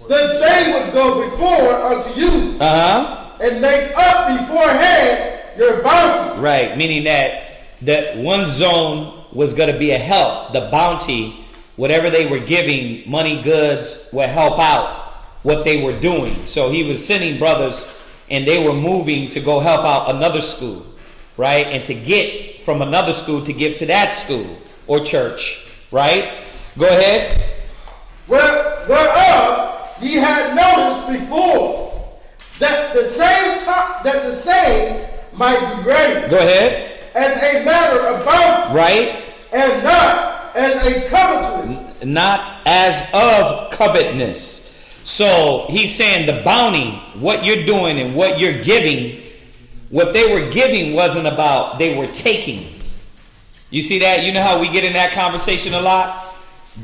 that they would go before unto you and make up beforehand your bounty. Right, meaning that one zone was going to be a help. The bounty, whatever they were giving, money, goods, would help out what they were doing. So he was sending brothers and they were moving to go help out another school, right? And to get from another school to give to that school or church, right? Go ahead. Whereof ye had noticed before that the same might be ready. Go ahead. As a matter of bounty. Right. And not as a covetousness. Not as of covetousness. So he's saying the bounty, what you're doing and what you're giving, what they were giving wasn't about, they were taking. You see that? You know how we get in that conversation a lot?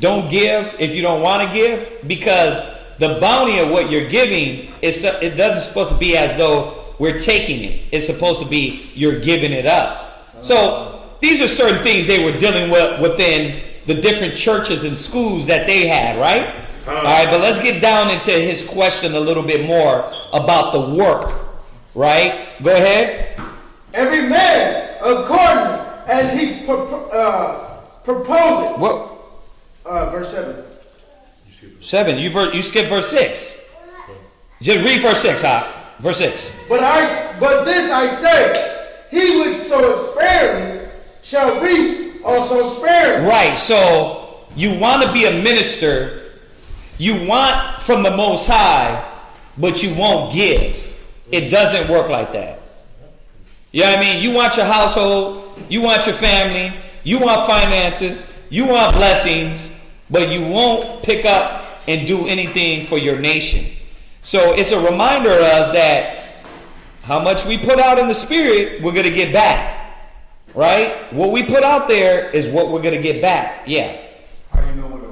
Don't give if you don't want to give, because the bounty of what you're giving, it doesn't supposed to be as though we're taking it. It's supposed to be you're giving it up. So these are certain things they were dealing with within the different churches and schools that they had, right? All right, but let's get down into his question a little bit more about the work, right? Go ahead. Every man according as he proposed. What? Verse 7. 7. You skipped verse 6. Just read verse 6, verse 6. But this I say, he which soweth sparingly shall reap also sparingly. Right, so you want to be a minister. You want from the Most High, but you won't give. It doesn't work like that. You know what I mean? You want your household, you want your family, you want finances, you want blessings, but you won't pick up and do anything for your nation. So it's a reminder to us that how much we put out in the spirit, we're going to get back. Right? What we put out there is what we're going to get back. Yeah. How do you know when a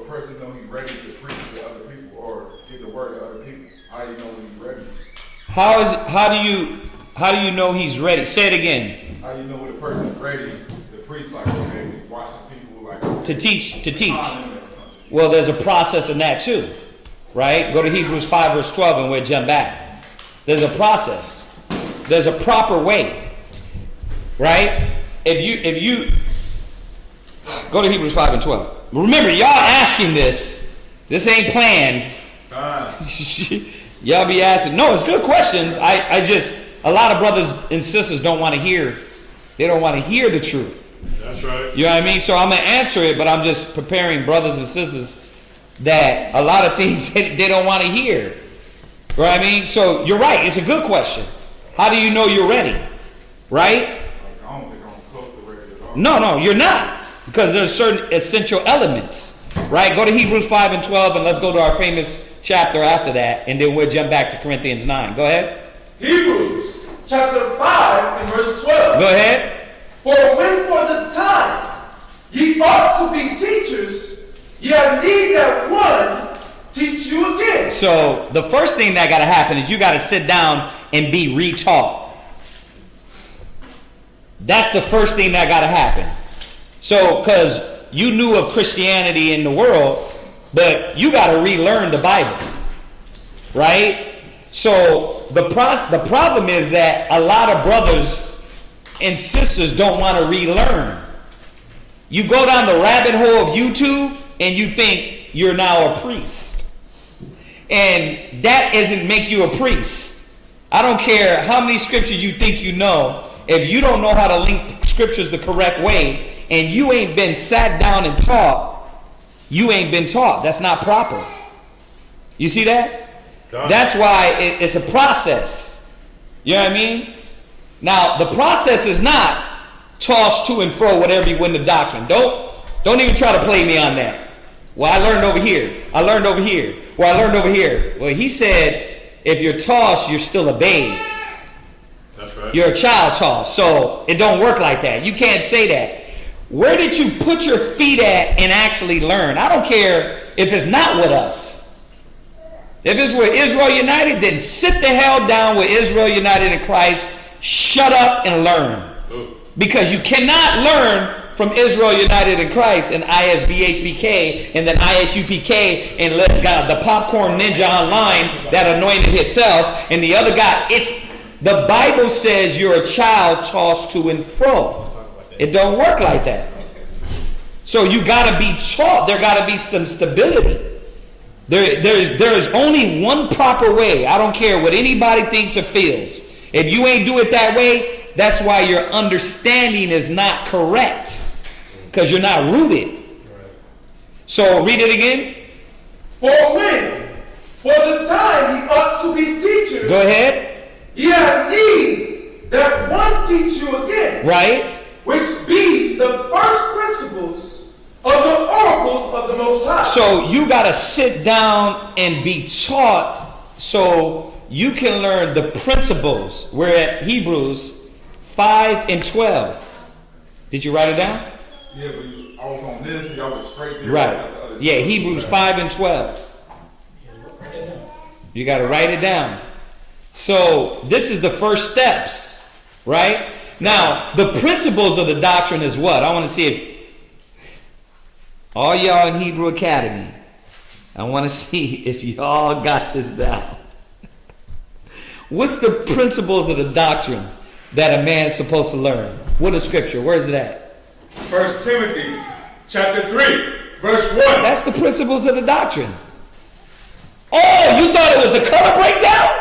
person know he's ready to preach to other people or give the word to other people? How do you know when he's ready? How do you know he's ready? Say it again. How do you know when a person's ready to preach, like okay, watching people like to teach? Well, there's a process in that too, right? Go to Hebrews 5 verse 12 and we'll jump back. There's a process. There's a proper way, right? If you go to Hebrews 5 and 12. Remember, y'all asking this. This ain't planned. Y'all be asking. No, it's good questions. I just, a lot of brothers and sisters don't want to hear. They don't want to hear the truth. That's right. You know what I mean? So I'm going to answer it, but I'm just preparing brothers and sisters that a lot of things they don't want to hear. You know what I mean? So you're right. It's a good question. How do you know you're ready? Right? I don't think I'm close to ready at all. No, you're not. Because there's certain essential elements. Right? Go to Hebrews 5 and 12 and let's go to our famous chapter after that. And then we'll jump back to Corinthians 9. Go ahead. Hebrews chapter 5. 5 and verse 12. Go ahead. For when for the time ye ought to be teachers, ye have need that one teach you again. So the first thing that got to happen is you got to sit down and be retaught. That's the first thing that got to happen. So, because you knew of Christianity in the world, but you got to relearn the Bible, right? So the problem is that a lot of brothers and sisters don't want to relearn. You go down the rabbit hole of YouTube and you think you're now a priest. And that doesn't make you a priest. I don't care how many scriptures you think you know. If you don't know how to link scriptures the correct way and you ain't been sat down and taught, you ain't been taught. That's not proper. You see that? That's why it's a process. You know what I mean? Now, the process is not toss to and fro whatever you win the doctrine. Don't even try to play me on that. Well, I learned over here. I learned over here. Well, I learned over here. Well, he said if you're tossed, you're still a babe. That's right. You're a child tossed. So it don't work like that. You can't say that. Where did you put your feet at and actually learn? I don't care if it's not with us. If it's with Israel United, then sit the hell down with Israel United in Christ. Shut up and learn. Because you cannot learn from Israel United in Christ and ISBHBK and then ISUPK and let God, the popcorn ninja online that anointed himself and the other guy. It's the Bible says you're a child tossed to and fro. It don't work like that. So you got to be taught. There got to be some stability. There is only one proper way. I don't care what anybody thinks or feels. If you ain't do it that way, that's why your understanding is not correct. Because you're not rooted. So read it again. For when, for the time ye ought to be teachers. Go ahead. Ye have need that one teach you again. Right. Which be the first principles of the oracles of the Most High. So you got to sit down and be taught so you can learn the principles. We're at Hebrews 5 and 12. Did you write it down? Yeah, but I was on this and y'all was straight there. Right. Yeah, Hebrews 5 and 12. You got to write it down. So this is the first steps, right? Now, the principles of the doctrine is what? I want to see if all y'all in Hebrew Academy, I want to see if y'all got this down. What's the principles of the doctrine that a man's supposed to learn? What is scripture? Where is it at? 1 Timothy chapter 3, verse 1. That's the principles of the doctrine. Oh, you thought it was the color breakdown?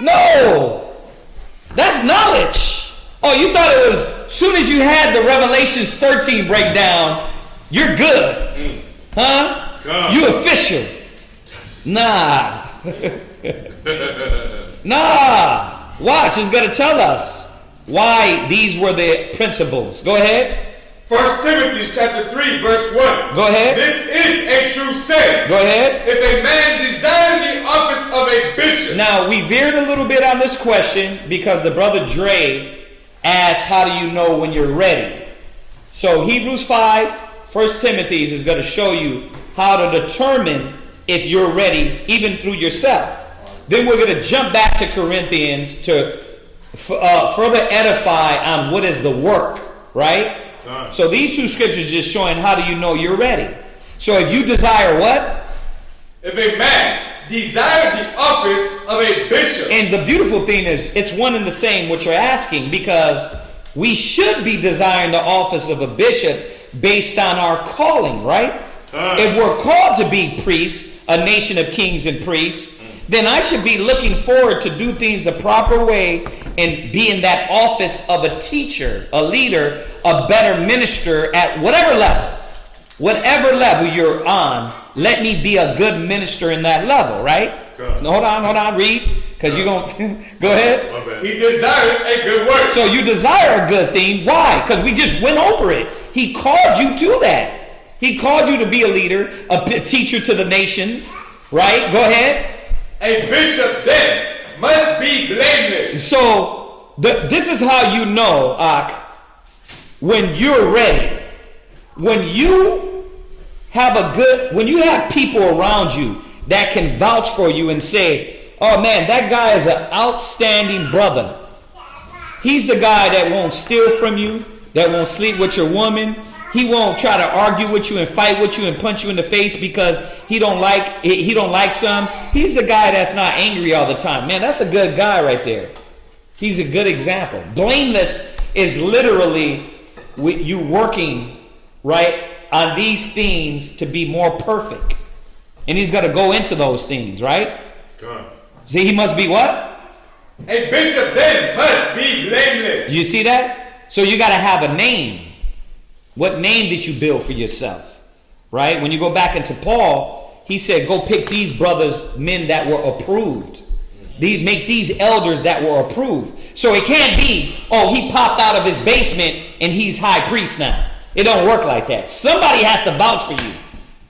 No. That's knowledge. Oh, you thought it was as soon as you had the Revelations 13 breakdown, you're good. Huh? God. You official. Nah. Nah. Watch, it's going to tell us why these were the principles. Go ahead. 1 Timothy chapter 3, verse 1. Go ahead. This is a true saying. Go ahead. If a man desire the office of a bishop. Now, we veered a little bit on this question because the brother Dre asked, how do you know when you're ready? So Hebrews 5, 1 Timothy is going to show you how to determine if you're ready, even through yourself. Then we're going to jump back to Corinthians to further edify on what is the work, right? So these two scriptures just showing how do you know you're ready. So if you desire what? If a man desire the office of a bishop. And the beautiful thing is it's one and the same what you're asking, because we should be desiring the office of a bishop based on our calling, right? If we're called to be priests, a nation of kings and priests, then I should be looking forward to do things the proper way and be in that office of a teacher, a leader, a better minister at whatever level. Whatever level you're on, let me be a good minister in that level, right? Hold on, read. Because you're going to... Go ahead. He desires a good work. So you desire a good thing. Why? Because we just went over it. He called you to that. He called you to be a leader, a teacher to the nations, right? Go ahead. A bishop then must be blameless. So this is how you know, when you're ready. When you have people around you that can vouch for you and say, oh man, that guy is an outstanding brother. He's the guy that won't steal from you, that won't sleep with your woman. He won't try to argue with you and fight with you and punch you in the face because he don't like some. He's the guy that's not angry all the time. Man, that's a good guy right there. He's a good example. Blameless is literally you working right on these things to be more perfect. And he's got to go into those things, right? God. See, he must be what? A bishop then must be blameless. You see that? So you got to have a name. What name did you build for yourself? Right? When you go back into Paul, he said, go pick these brothers, men that were approved. Make these elders that were approved. So it can't be, oh, he popped out of his basement and he's high priest now. It don't work like that. Somebody has to vouch for you.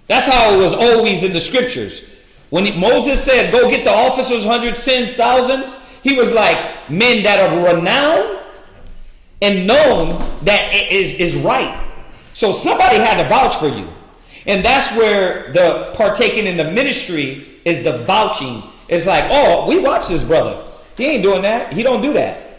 That's how it was always in the scriptures. When Moses said, go get the officers, hundreds, tens, thousands, he was like men that are renowned and known that it is right. So somebody had to vouch for you. And that's where the partaking in the ministry is the vouching. It's like, oh, we watch this brother. He ain't doing that. He don't do that.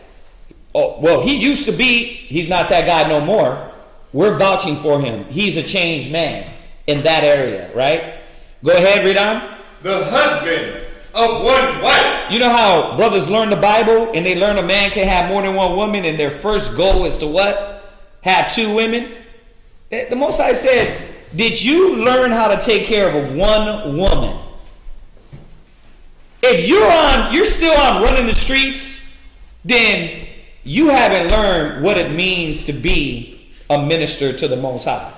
Oh, well, he used to be. He's not that guy no more. We're vouching for him. He's a changed man in that area, right? Go ahead, read on. The husband of one wife. You know how brothers learn the Bible and they learn a man can have more than one woman and their first goal is to what? Have two women? The Most High said, did you learn how to take care of one woman? If you're still on running the streets, then you haven't learned what it means to be a minister to the Most High,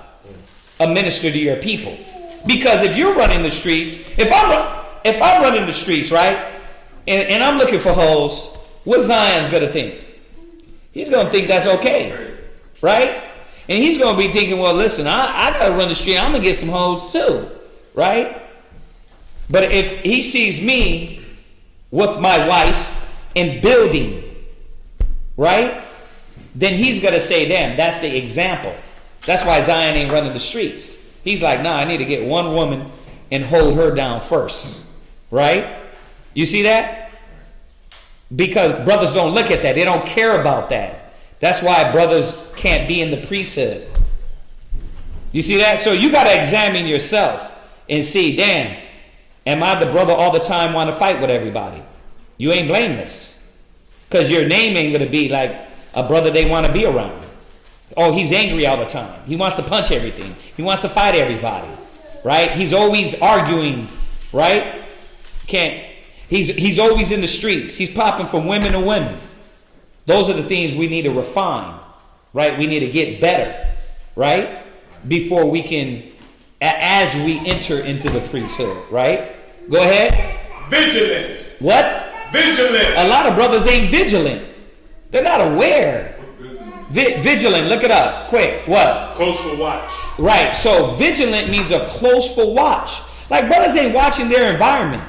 a minister to your people. Because if you're running the streets, if I'm running the streets, right, and I'm looking for hoes, what Zion's gonna think? He's gonna think that's okay, right? And he's gonna be thinking, well, listen, I gotta run the street. I'm gonna get some hoes too, right? But if he sees me with my wife and building, right, then he's going to say, damn, that's the example. That's why Zion ain't running the streets. He's like, nah, I need to get one woman and hold her down first, right? You see that? Because brothers don't look at that. They don't care about that. That's why brothers can't be in the priesthood. You see that? So you got to examine yourself and see, damn, am I the brother all the time want to fight with everybody? You ain't blameless. Because your name ain't going to be like a brother they want to be around. Oh, he's angry all the time. He wants to punch everything. He wants to fight everybody. Right? He's always arguing. Right? He's always in the streets. He's popping from women to women. Those are the things we need to refine. Right? We need to get better. Right? Before we can, as we enter into the priesthood. Right? Go ahead. Vigilance. What? Vigilant. A lot of brothers ain't vigilant. They're not aware. Vigilant, look it up, quick. What? Close for watch. Right, so vigilant means a close for watch. Like brothers ain't watching their environment.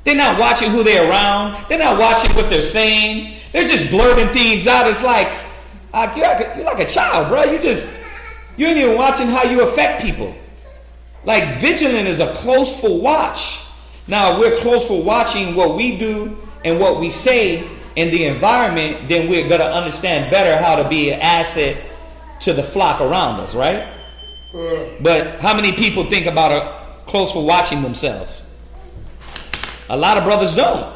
They're not watching who they're around. They're not watching what they're saying. They're just blurting things out. It's like, you're like a child, bro. You ain't even watching how you affect people. Like vigilant is a close for watch. Now, we're close for watching what we do and what we say in the environment, then we're going to understand better how to be an asset to the flock around us, right? But how many people think about a close for watching themselves? A lot of brothers don't.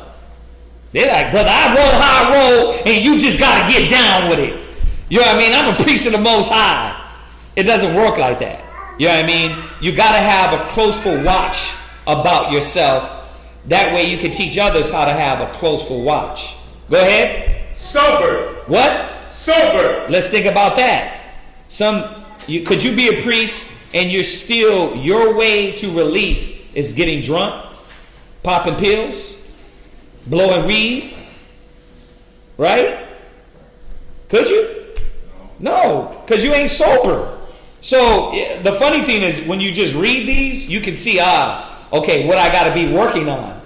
They're like, brother, I roll how I roll, and you just got to get down with it. You know what I mean? I'm a priest of the Most High. It doesn't work like that. You know what I mean? You got to have a close for watch about yourself. That way you can teach others how to have a close for watch. Go ahead. Sober. What? Sober. Let's think about that. Could you be a priest and you're still, your way to release is getting drunk, popping pills, blowing weed, right? Could you? No, because you ain't sober. So the funny thing is when you just read these, you can see, okay, what I got to be working on.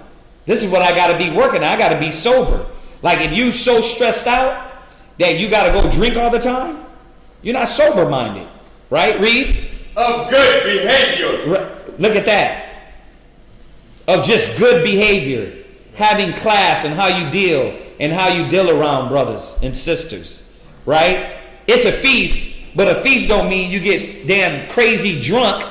This is what I got to be working on. I got to be sober. Like if you so stressed out that you got to go drink all the time, you're not sober-minded. Right? Read. Of good behavior. Look at that. Of just good behavior. Having class and how you deal around brothers and sisters. Right? It's a feast, but a feast don't mean you get damn crazy drunk.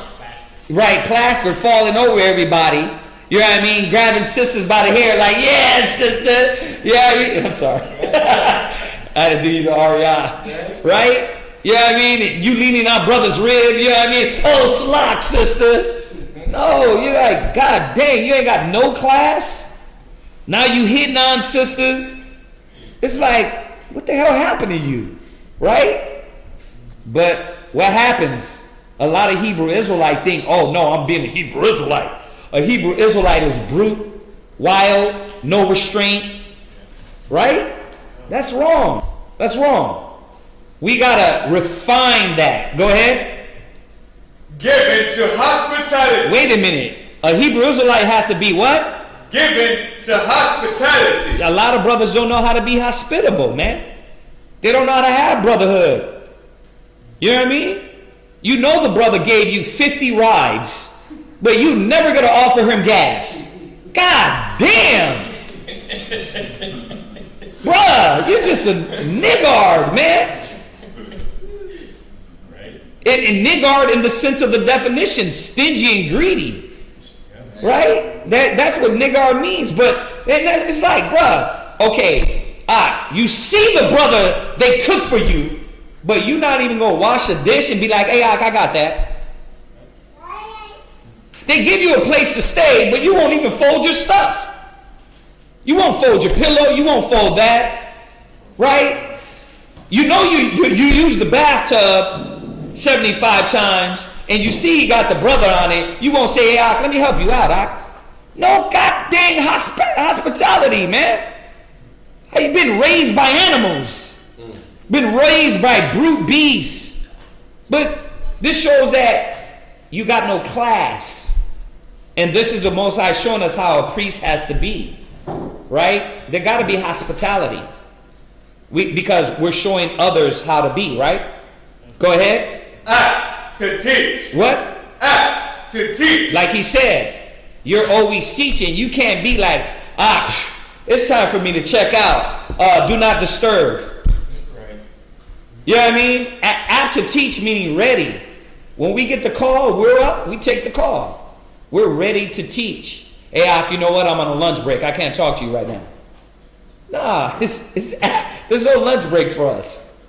Right? Plaster falling over everybody. You know what I mean? Grabbing sisters by the hair like, yes, sister. Yeah, I'm sorry. I had to do you to Ariana. Right? You know what I mean? You leaning on brother's rib. You know what I mean? Oh, Sarach, sister. No, you're like, God dang, you ain't got no class. Now you hitting on sisters. It's like, what the hell happened to you? Right? But what happens? A lot of Hebrew Israelites think, oh no, I'm being a Hebrew Israelite. A Hebrew Israelite is brute, wild, no restraint. Right? That's wrong. That's wrong. We gotta refine that. Go ahead. Given to hospitality. Wait a minute. A Hebrew Israelite has to be what? Given to hospitality. A lot of brothers don't know how to be hospitable, man. They don't know how to have brotherhood. You know what I mean? You know the brother gave you 50 rides, but you never gonna offer him gas. God damn. Bruh, you're just a niggard, man. And niggard in the sense of the definition, stingy and greedy. Right? That's what niggard means. But it's like, bruh, okay, you see the brother, they cook for you, but you not even going to wash a dish and be like, hey, I got that. They give you a place to stay, but you won't even fold your stuff. You won't fold your pillow. You won't fold that. Right? You know you use the bathtub 75 times, and you see you got the brother on it, you won't say, hey, Ak, let me help you out, Ak. No god dang hospitality, man. How you been raised by animals? Been raised by brute beasts. But this shows that you got no class. And this is the Most High showing us how a priest has to be. Right? There got to be hospitality. Because we're showing others how to be, right? Go ahead. Act to teach. What? Act to teach. Like he said, you're always teaching. You can't be like, it's time for me to check out. Do not disturb. Right. You know what I mean? Apt to teach meaning ready. When we get the call, we're up, we take the call. We're ready to teach. Hey, Ak, you know what? I'm on a lunch break. I can't talk to you right now. Nah, there's no lunch break for us.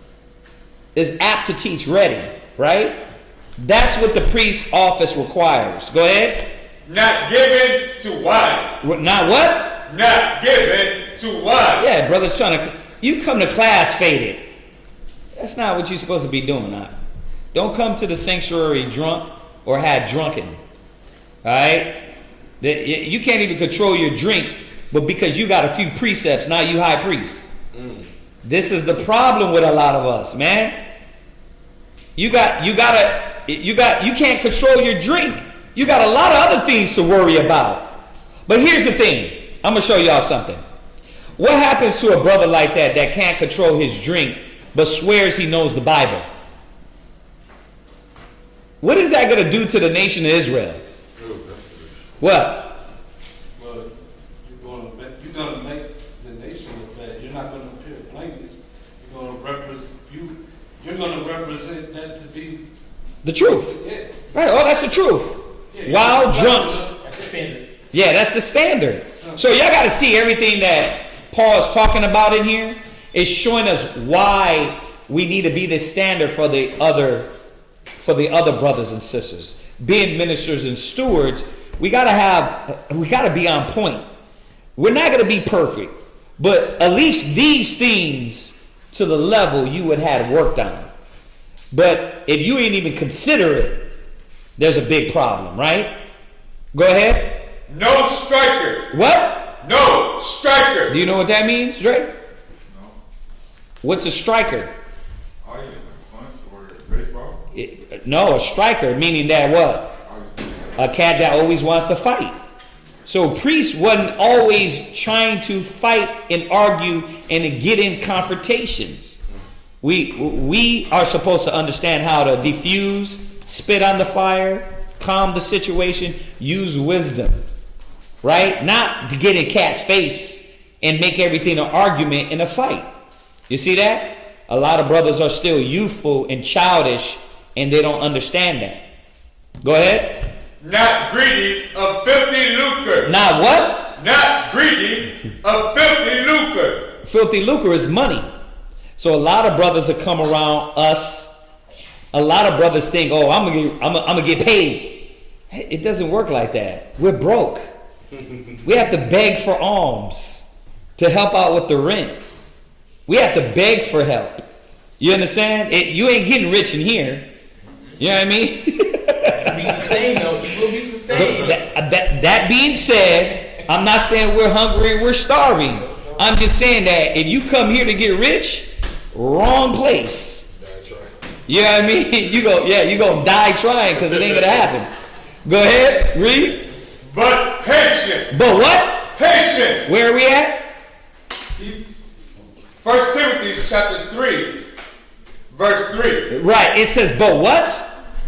It's apt to teach, ready, right? That's what the priest's office requires. Go ahead. Not given to wine. Not what? Not given to wine. Yeah, brother's trying to. You come to class faded. That's not what you're supposed to be doing. Not. Don't come to the sanctuary drunk or had drunken. All right? You can't even control your drink, but because you got a few precepts, now you high priest. This is the problem with a lot of us, man. You can't control your drink. You got a lot of other things to worry about. But here's the thing. I'm going to show y'all something. What happens to a brother like that can't control his drink but swears he knows the Bible? What is that going to do to the nation of Israel? What? Well, you're going to make the nation look bad. You're not going to appear blameless. You're going to represent that to be the truth. Yeah. Right. Oh, that's the truth. Yeah, Wild drunks. That's the standard. Yeah, that's the standard. So y'all got to see everything that Paul is talking about in here is showing us why we need to be the standard for the other brothers and sisters. Being ministers and stewards, we gotta be on point. We're not gonna be perfect, but at least these things to the level you would have worked on. But if you ain't even consider it, there's a big problem, right? Go ahead. No striker. What? No striker. Do you know what that means, Dre? No. What's a striker? Oh, yeah, punch or baseball. No, a striker, meaning that what? A cat that always wants to fight. So priests wasn't always trying to fight and argue and to get in confrontations. We are supposed to understand how to diffuse, spit on the fire, calm the situation, use wisdom, right? Not to get in cat's face and make everything an argument and a fight. You see that? A lot of brothers are still youthful and childish, and they don't understand that. Go ahead. Not greedy of filthy lucre. Not what? Not greedy of filthy lucre. Filthy lucre is money. So a lot of brothers that come around us, a lot of brothers think, oh, I'm gonna get paid. It doesn't work like that. We're broke. We have to beg for alms to help out with the rent. We have to beg for help. You understand? You ain't getting rich in here. You know what I mean? Be sustained, though. You will be sustained. That being said, I'm not saying we're hungry and we're starving. I'm just saying that if you come here to get rich, wrong place. That's right. You know what I mean? You gonna die trying because it ain't gonna happen. Go ahead, read. But patient. But what? Patient. Where are we at? 1 Timothy chapter 3, verse 3. Right, it says, but what?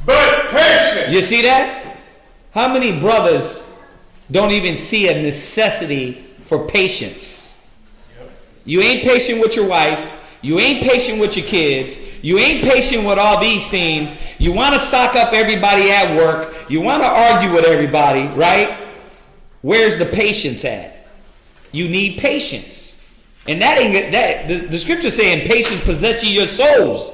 But patient. You see that? How many brothers don't even see a necessity for patience? You ain't patient with your wife. You ain't patient with your kids. You ain't patient with all these things. You want to sock up everybody at work. You want to argue with everybody, right? Where's the patience at? You need patience. And that ain't that the scripture saying patience possess ye your souls.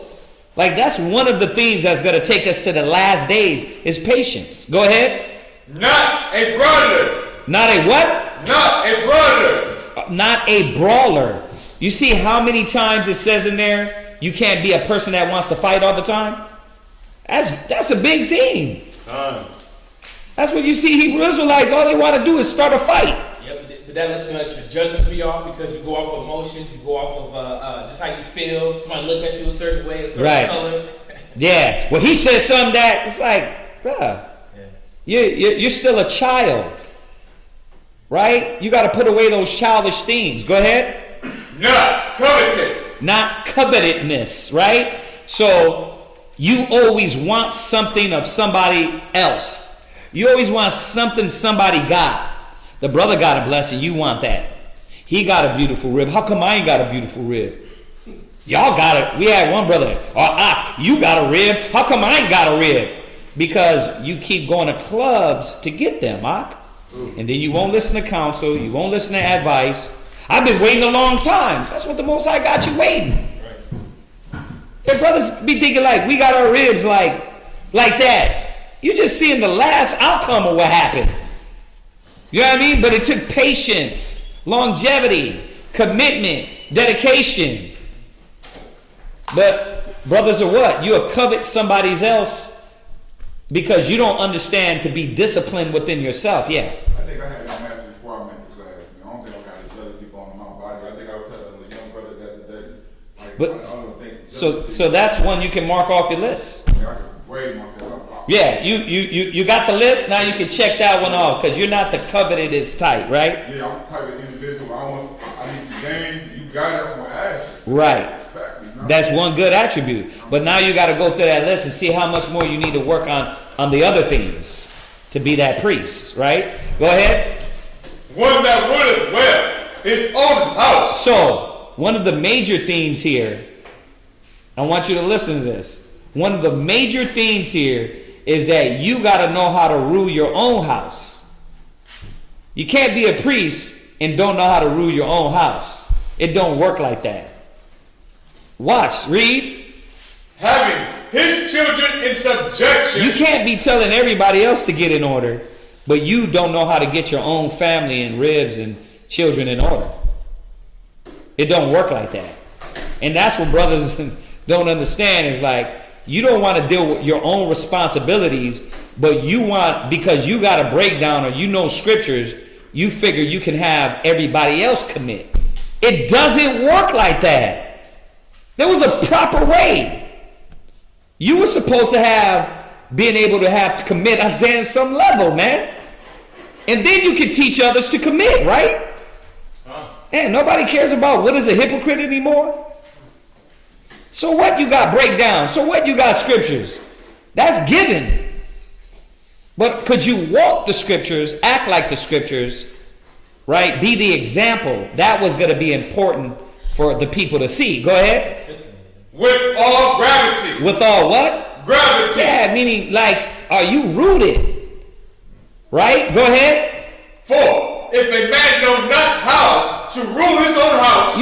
Like that's one of the things that's going to take us to the last days is patience. Go ahead. Not a brawler. Not a what? Not a brawler. Not a brawler. You see how many times it says in there you can't be a person that wants to fight all the time? That's a big thing. That's what you see Hebrew Israelites, all they want to do is start a fight. But that lets you know that your judgment be off because you go off of emotions, you go off of just how you feel. Somebody look at you a certain way, a certain color. Yeah. Well, he said something that it's like, bruh, you're still a child, right? You got to put away those childish things. Go ahead. Not covetous. Not covetedness, right? So you always want something of somebody else. You always want something somebody got. The brother got a blessing. You want that. He got a beautiful rib. How come I ain't got a beautiful rib? Y'all got it. We had one brother. You got a rib. How come I ain't got a rib? Because you keep going to clubs to get them, Ak. And then you won't listen to counsel. You won't listen to advice. I've been waiting a long time. That's what the Most High got you waiting. Your brothers be thinking like we got our ribs like that. You're just seeing the last outcome of what happened. You know what I mean? But it took patience, longevity, commitment, dedication. But brothers are what? You'll covet somebody else because you don't understand to be disciplined within yourself. Yeah. I think I had that message before I went to class. I don't think I got a jealousy on my body. I think I was telling the young brother that today. Like, But I don't think so that's one you can mark off your list. I could way mark that off. Yeah, you got the list. Now you can check that one off because you're not the coveted is tight, right? Yeah, I'm the type of individual. I need some game. You got it. I'm gonna ask. Right. That's one good attribute. But now you got to go through that list and see how much more you need to work on the other things to be that priest, right? Go ahead. One that ruleth well his own house. So, one of the major things here, I want you to listen to this. One of the major things here is that you got to know how to rule your own house. You can't be a priest and don't know how to rule your own house. It don't work like that. Watch, read. Having his children in subjection. You can't be telling everybody else to get in order, but you don't know how to get your own family and ribs and children in order. It don't work like that. And that's what brothers don't understand is like, you don't want to deal with your own responsibilities, but you want, because you got a breakdown or you know scriptures, you figure you can have everybody else commit. It doesn't work like that. There was a proper way. You were supposed to have been able to have to commit on damn some level, man. And then you can teach others to commit, right? And nobody cares about what is a hypocrite anymore. So what you got breakdown? So what you got scriptures? That's given. But could you walk the scriptures, act like the scriptures, right? Be the example. That was going to be important for the people to see. Go ahead. With all gravity. With all what? Gravity. Yeah, meaning like, are you rooted? Right? Go ahead. For if a man know not how to rule his own house,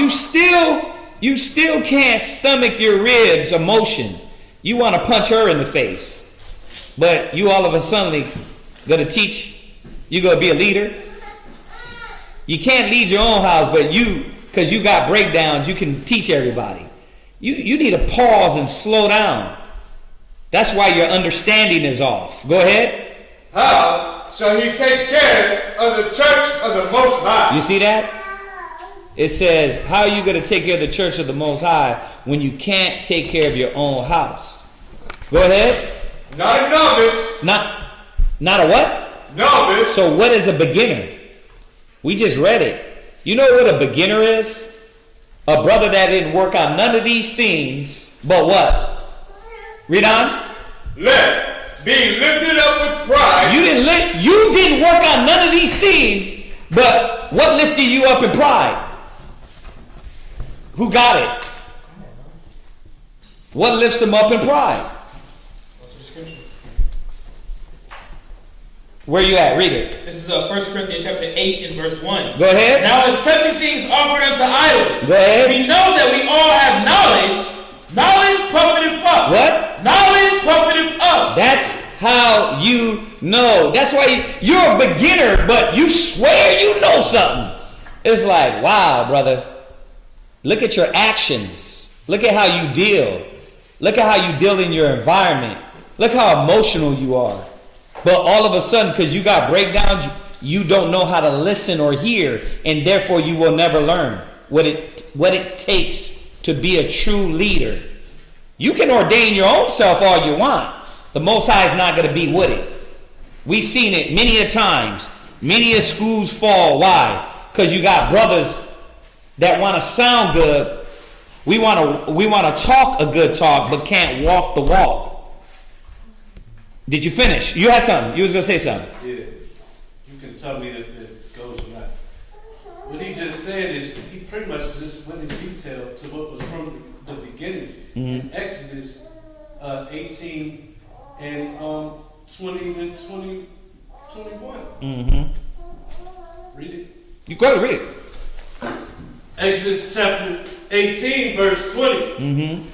you still can't stomach your ribs emotion. You want to punch her in the face. But you all of a sudden going to teach, you going to be a leader. You can't lead your own house, but because you got breakdowns, you can teach everybody. You need to pause and slow down. That's why your understanding is off. Go ahead. How shall he take care of the church of the Most High? You see that? It says, how are you going to take care of the church of the Most High when you can't take care of your own house? Go ahead. Not a novice. Not a what? Novice. So what is a beginner? We just read it. You know what a beginner is? A brother that didn't work on none of these things, but what? Read on. Lest being lifted up with pride. You didn't work on none of these things, but what lifted you up in pride? Who got it? What lifts them up in pride? Where you at? Read it. This is 1 Corinthians chapter 8 and verse 1. Go ahead. Now as touching things offered unto idols, go ahead. We know that we all have knowledge. Knowledge puffeth up. What? Knowledge puffeth up. That's how you know. That's why you're a beginner, but you swear you know something. It's like, wow, brother. Look at your actions. Look at how you deal. Look at how you deal in your environment. Look how emotional you are. But all of a sudden, because you got breakdowns, you don't know how to listen or hear, and therefore you will never learn what it takes to be a true leader. You can ordain your own self all you want. The Most High is not going to be with it. We've seen it many a times. Many a schools fall. Why? Because you got brothers that want to sound good. We want to talk a good talk, but can't walk the walk. Did you finish? You had something. You was going to say something. Yeah. You can tell me if it goes or not. What he just said is he pretty much just went in detail to what was from the beginning. In Exodus 18 and 20 and 21. Read it. You go ahead, read it. Exodus chapter 18, verse 20.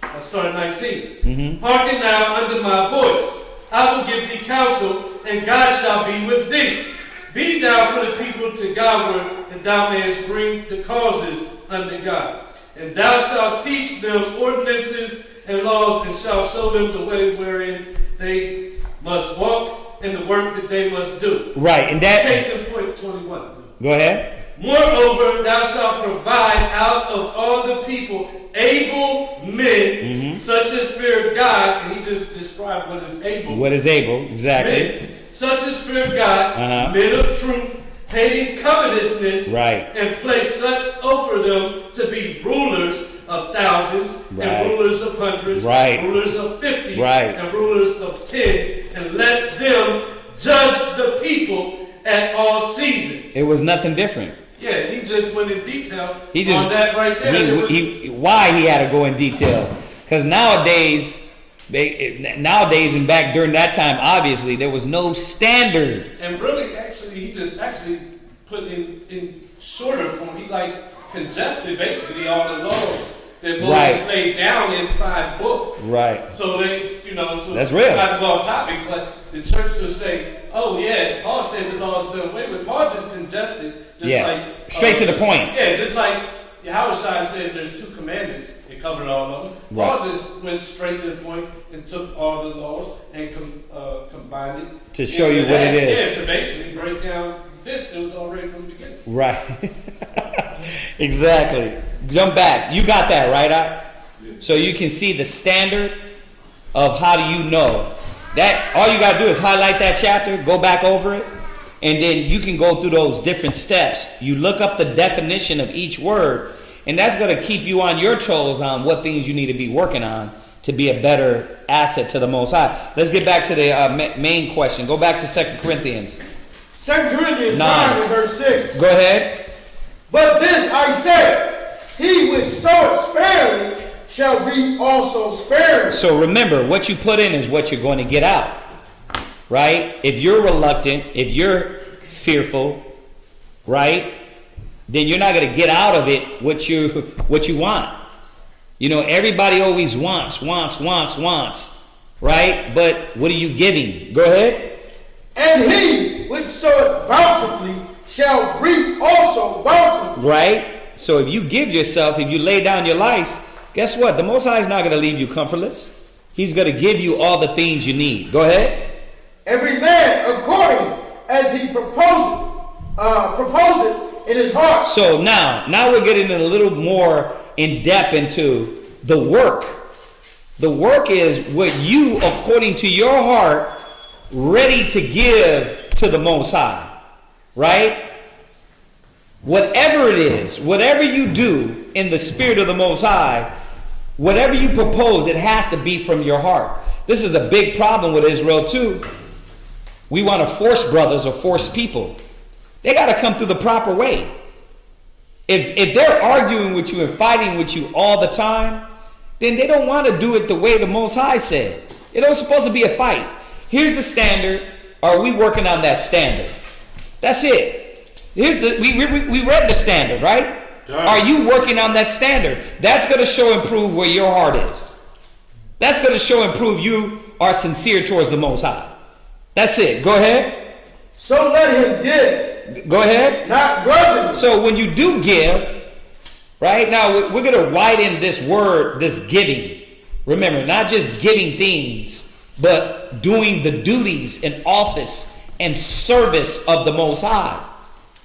I'll start at 19. Hearken now unto my voice. I will give thee counsel, and God shall be with thee. Be thou for the people to Godward, that thou mayest bring the causes unto God. And thou shalt teach them ordinances and laws, and shalt show them the way wherein they must walk, and the work that they must do. Right, and that... Case in point 21. Go ahead. Moreover, thou shalt provide out of all the people able men, such as fear God, and he just described what is able. What is able, exactly. Men, such as fear God, men of truth, hating covetousness, right, and place such over them to be rulers of thousands, and rulers of hundreds, rulers of 50s, and rulers of tens, and let them judge the people at all seasons. It was nothing different. Yeah, he just went in detail on that right there. Why he had to go in detail? Because nowadays and back during that time, obviously, there was no standard. And really, he just put in shorter form. He congested basically all the laws that Moses laid down in 5 books. Right. So so that's real. Not the law topic, but the church will say, "Oh yeah, Paul said the law is done away with." Paul just congested, straight to the point. Yeah, just like Howard said, there's 2 commandments. It covered all of them. Right. Paul just went straight to the point and took all the laws and combined it to show you what it is. Yeah, to basically break down this that was already from the beginning. Right. Exactly. Jump back. You got that right, So you can see the standard of how do you know. That all you gotta do is highlight that chapter, go back over it, And then you can go through those different steps. You look up the definition of each word, and that's going to keep you on your toes on what things you need to be working on to be a better asset to the Most High. Let's get back to the main question. Go back to 2 Corinthians. 2 Corinthians 9 and verse 6. Go ahead. But this I say, he which soweth sparingly shall reap also sparingly. So remember, what you put in is what you're going to get out. Right? If you're reluctant, if you're fearful, right, then you're not going to get out of it what you want. You know, everybody always wants, right? But what are you giving? Go ahead. And he which soweth bountifully shall reap also bountifully. Right? So if you give yourself, if you lay down your life, guess what? The Most High is not going to leave you comfortless. He's going to give you all the things you need. Go ahead. Every man according as he proposeth in his heart. So now we're getting a little more in depth into the work. The work is what you, according to your heart, ready to give to the Most High. Right? Whatever it is, whatever you do in the spirit of the Most High, whatever you propose, it has to be from your heart. This is a big problem with Israel too. We want to force brothers or force people. They got to come through the proper way. If they're arguing with you and fighting with you all the time, then they don't want to do it the way the Most High said. It don't supposed to be a fight. Here's the standard. Are we working on that standard? That's it. We read the standard, right? Are you working on that standard? That's going to show and prove where your heart is. That's going to show and prove you are sincere towards the Most High. That's it. Go ahead. So let him give. Go ahead. Not grudgingly. So when you do give, right now we're going to widen this word, this giving. Remember, not just giving things, but doing the duties and office and service of the Most High.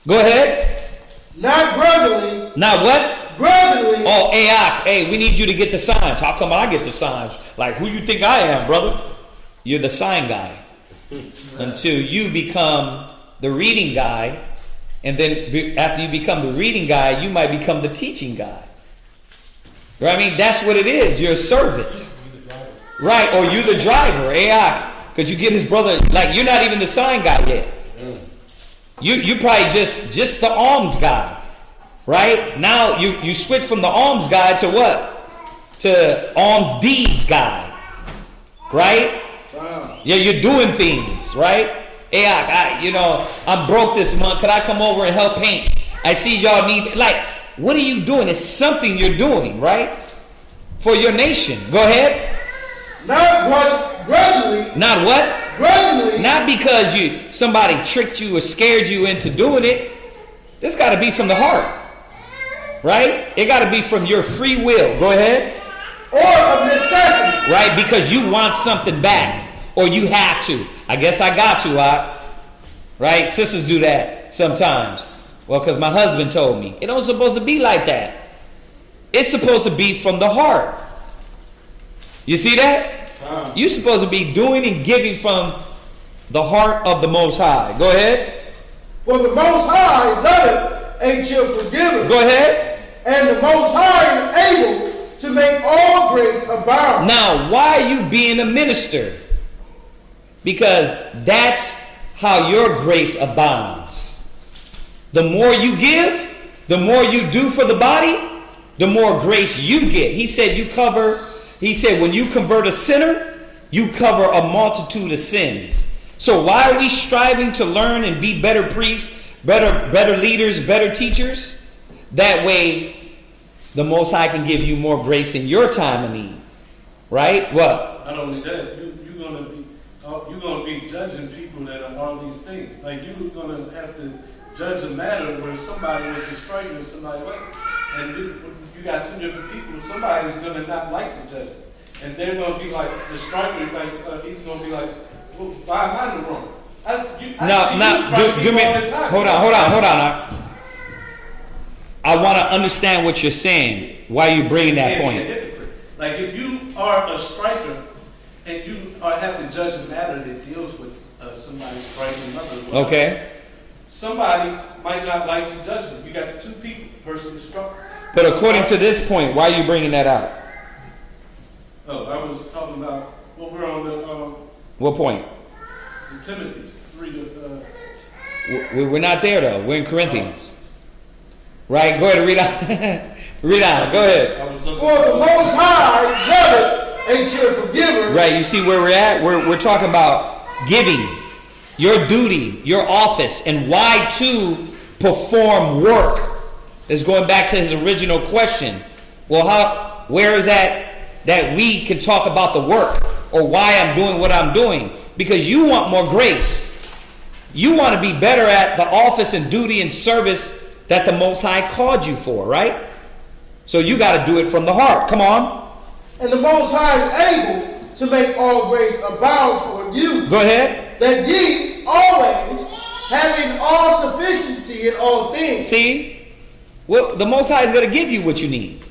Go ahead. Not grudgingly. Not what? Grudgingly. Oh, hey, we need you to get the signs. How come I get the signs? Like, who you think I am, brother? You're the sign guy. Until you become the reading guy, and then after you become the reading guy, you might become the teaching guy. Right? I mean, that's what it is. You're a servant. Right? Or you're the driver. Because you get his brother, like, you're not even the sign guy yet. You probably just the alms guy. Right? Now you switch from the alms guy to what? To alms deeds guy. Right? Yeah, you're doing things, right? Hey, I'm broke this month. Could I come over and help paint? I see y'all need, like, what are you doing? It's something you're doing, right? For your nation. Go ahead. Not grudgingly. Not what? Grudgingly. Not because somebody tricked you or scared you into doing it. This got to be from the heart, right? It got to be from your free will. Go ahead. Or of necessity. Right? Because you want something back. Or you have to. I guess I got to, right? Sisters do that sometimes. Well, because my husband told me. It don't supposed to be like that. It's supposed to be from the heart. You see that? You're supposed to be doing and giving from the heart of the Most High. Go ahead. For the Most High loveth and shall forgive. Go ahead. And the Most High is able to make all grace abound. Now, why are you being a minister? Because that's how your grace abounds. The more you give, the more you do for the body, the more grace you get. He said when you convert a sinner, you cover a multitude of sins. So why are we striving to learn and be better priests, better leaders, better teachers? That way, the Most High can give you more grace in your time of need. Right? What? Not only that, you're going to be judging people that are all these things. Like, you're going to have to judge a matter where somebody was a striker and somebody wasn't. And you got two different people. Somebody's going to not like the judgment. And they're going to be like, the striker, he's going to be like, well, why am I in the wrong? Hold on. I want to understand what you're saying. Why are you bringing that point? Like, if you are a striker, and you have to judge a matter that deals with somebody striking another. Okay. somebody might not like the judgment. You got two people, the person is strong. But according to this point, why are you bringing that out? Oh, I was talking about, well, we're on the What point? Timothy. We're not there though. We're in Corinthians. Right? Go ahead and read on. Read on. Go ahead. For the Most High judgeth ain't your forgiver. Right. You see where we're at? We're talking about giving, your duty, your office, and why to perform work. It's going back to his original question. Well, where is that we can talk about the work or why I'm doing what I'm doing? Because you want more grace. You want to be better at the office and duty and service that the Most High called you for, right? So you got to do it from the heart. Come on. And the Most High is able to make all grace abound toward you. Go ahead. That ye always, having all sufficiency in all things. See? Well, the Most High is going to give you what you need.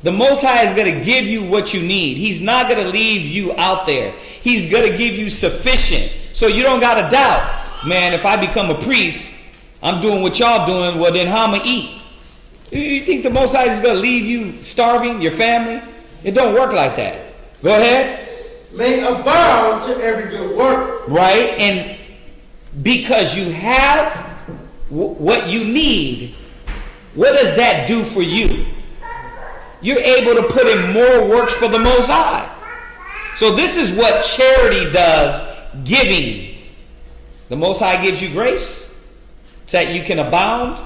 The Most High is going to give you what you need. He's not going to leave you out there. He's going to give you sufficient. So you don't got to doubt. Man, if I become a priest, I'm doing what y'all doing, well then how am I going to eat? You think the Most High is going to leave you starving, your family? It don't work like that. Go ahead. May abound to every good work. Right? And because you have what you need, what does that do for you? You're able to put in more works for the Most High. So this is what charity does, giving. The Most High gives you grace so that you can abound.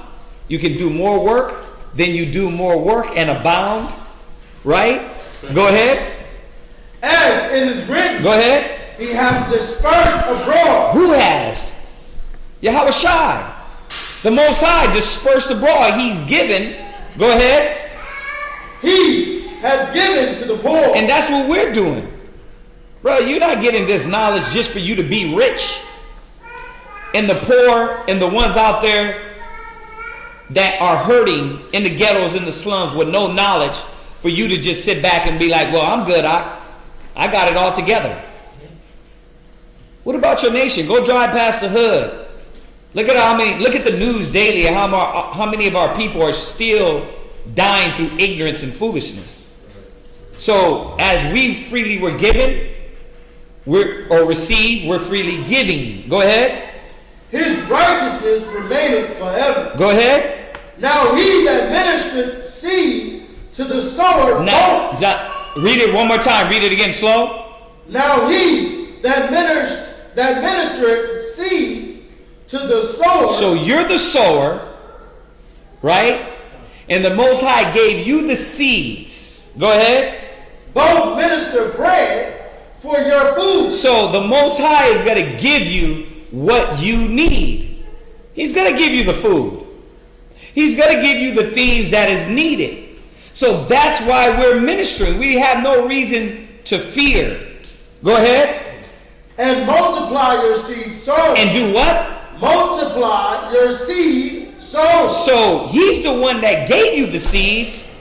You can do more work. Then you do more work and abound. Right? Go ahead. As it is written. Go ahead. He hath dispersed abroad. Who has? Yahweh Shai. The Most High dispersed abroad. He's given. Go ahead. He hath given to the poor. And that's what we're doing. Bro, you're not getting this knowledge just for you to be rich. And the poor and the ones out there that are hurting in the ghettos, in the slums with no knowledge, for you to just sit back and be like, well, I'm good. I got it all together. What about your nation? Go drive past the hood. Look at the news daily and how many of our people are still dying through ignorance and foolishness. So as we freely were given, we're freely giving. Go ahead. His righteousness remaineth forever. Go ahead. Now he that ministereth seed to the sower. Now, read it one more time. Read it again slow. Now he that ministereth seed to the sower. So you're the sower, right? And the Most High gave you the seeds. Go ahead. Both minister bread for your food. So the Most High is going to give you what you need. He's going to give you the food. He's going to give you the things that is needed. So that's why we're ministering. We have no reason to fear. Go ahead. And multiply your seed sown. And do what? Multiply your seed sown. So he's the one that gave you the seeds.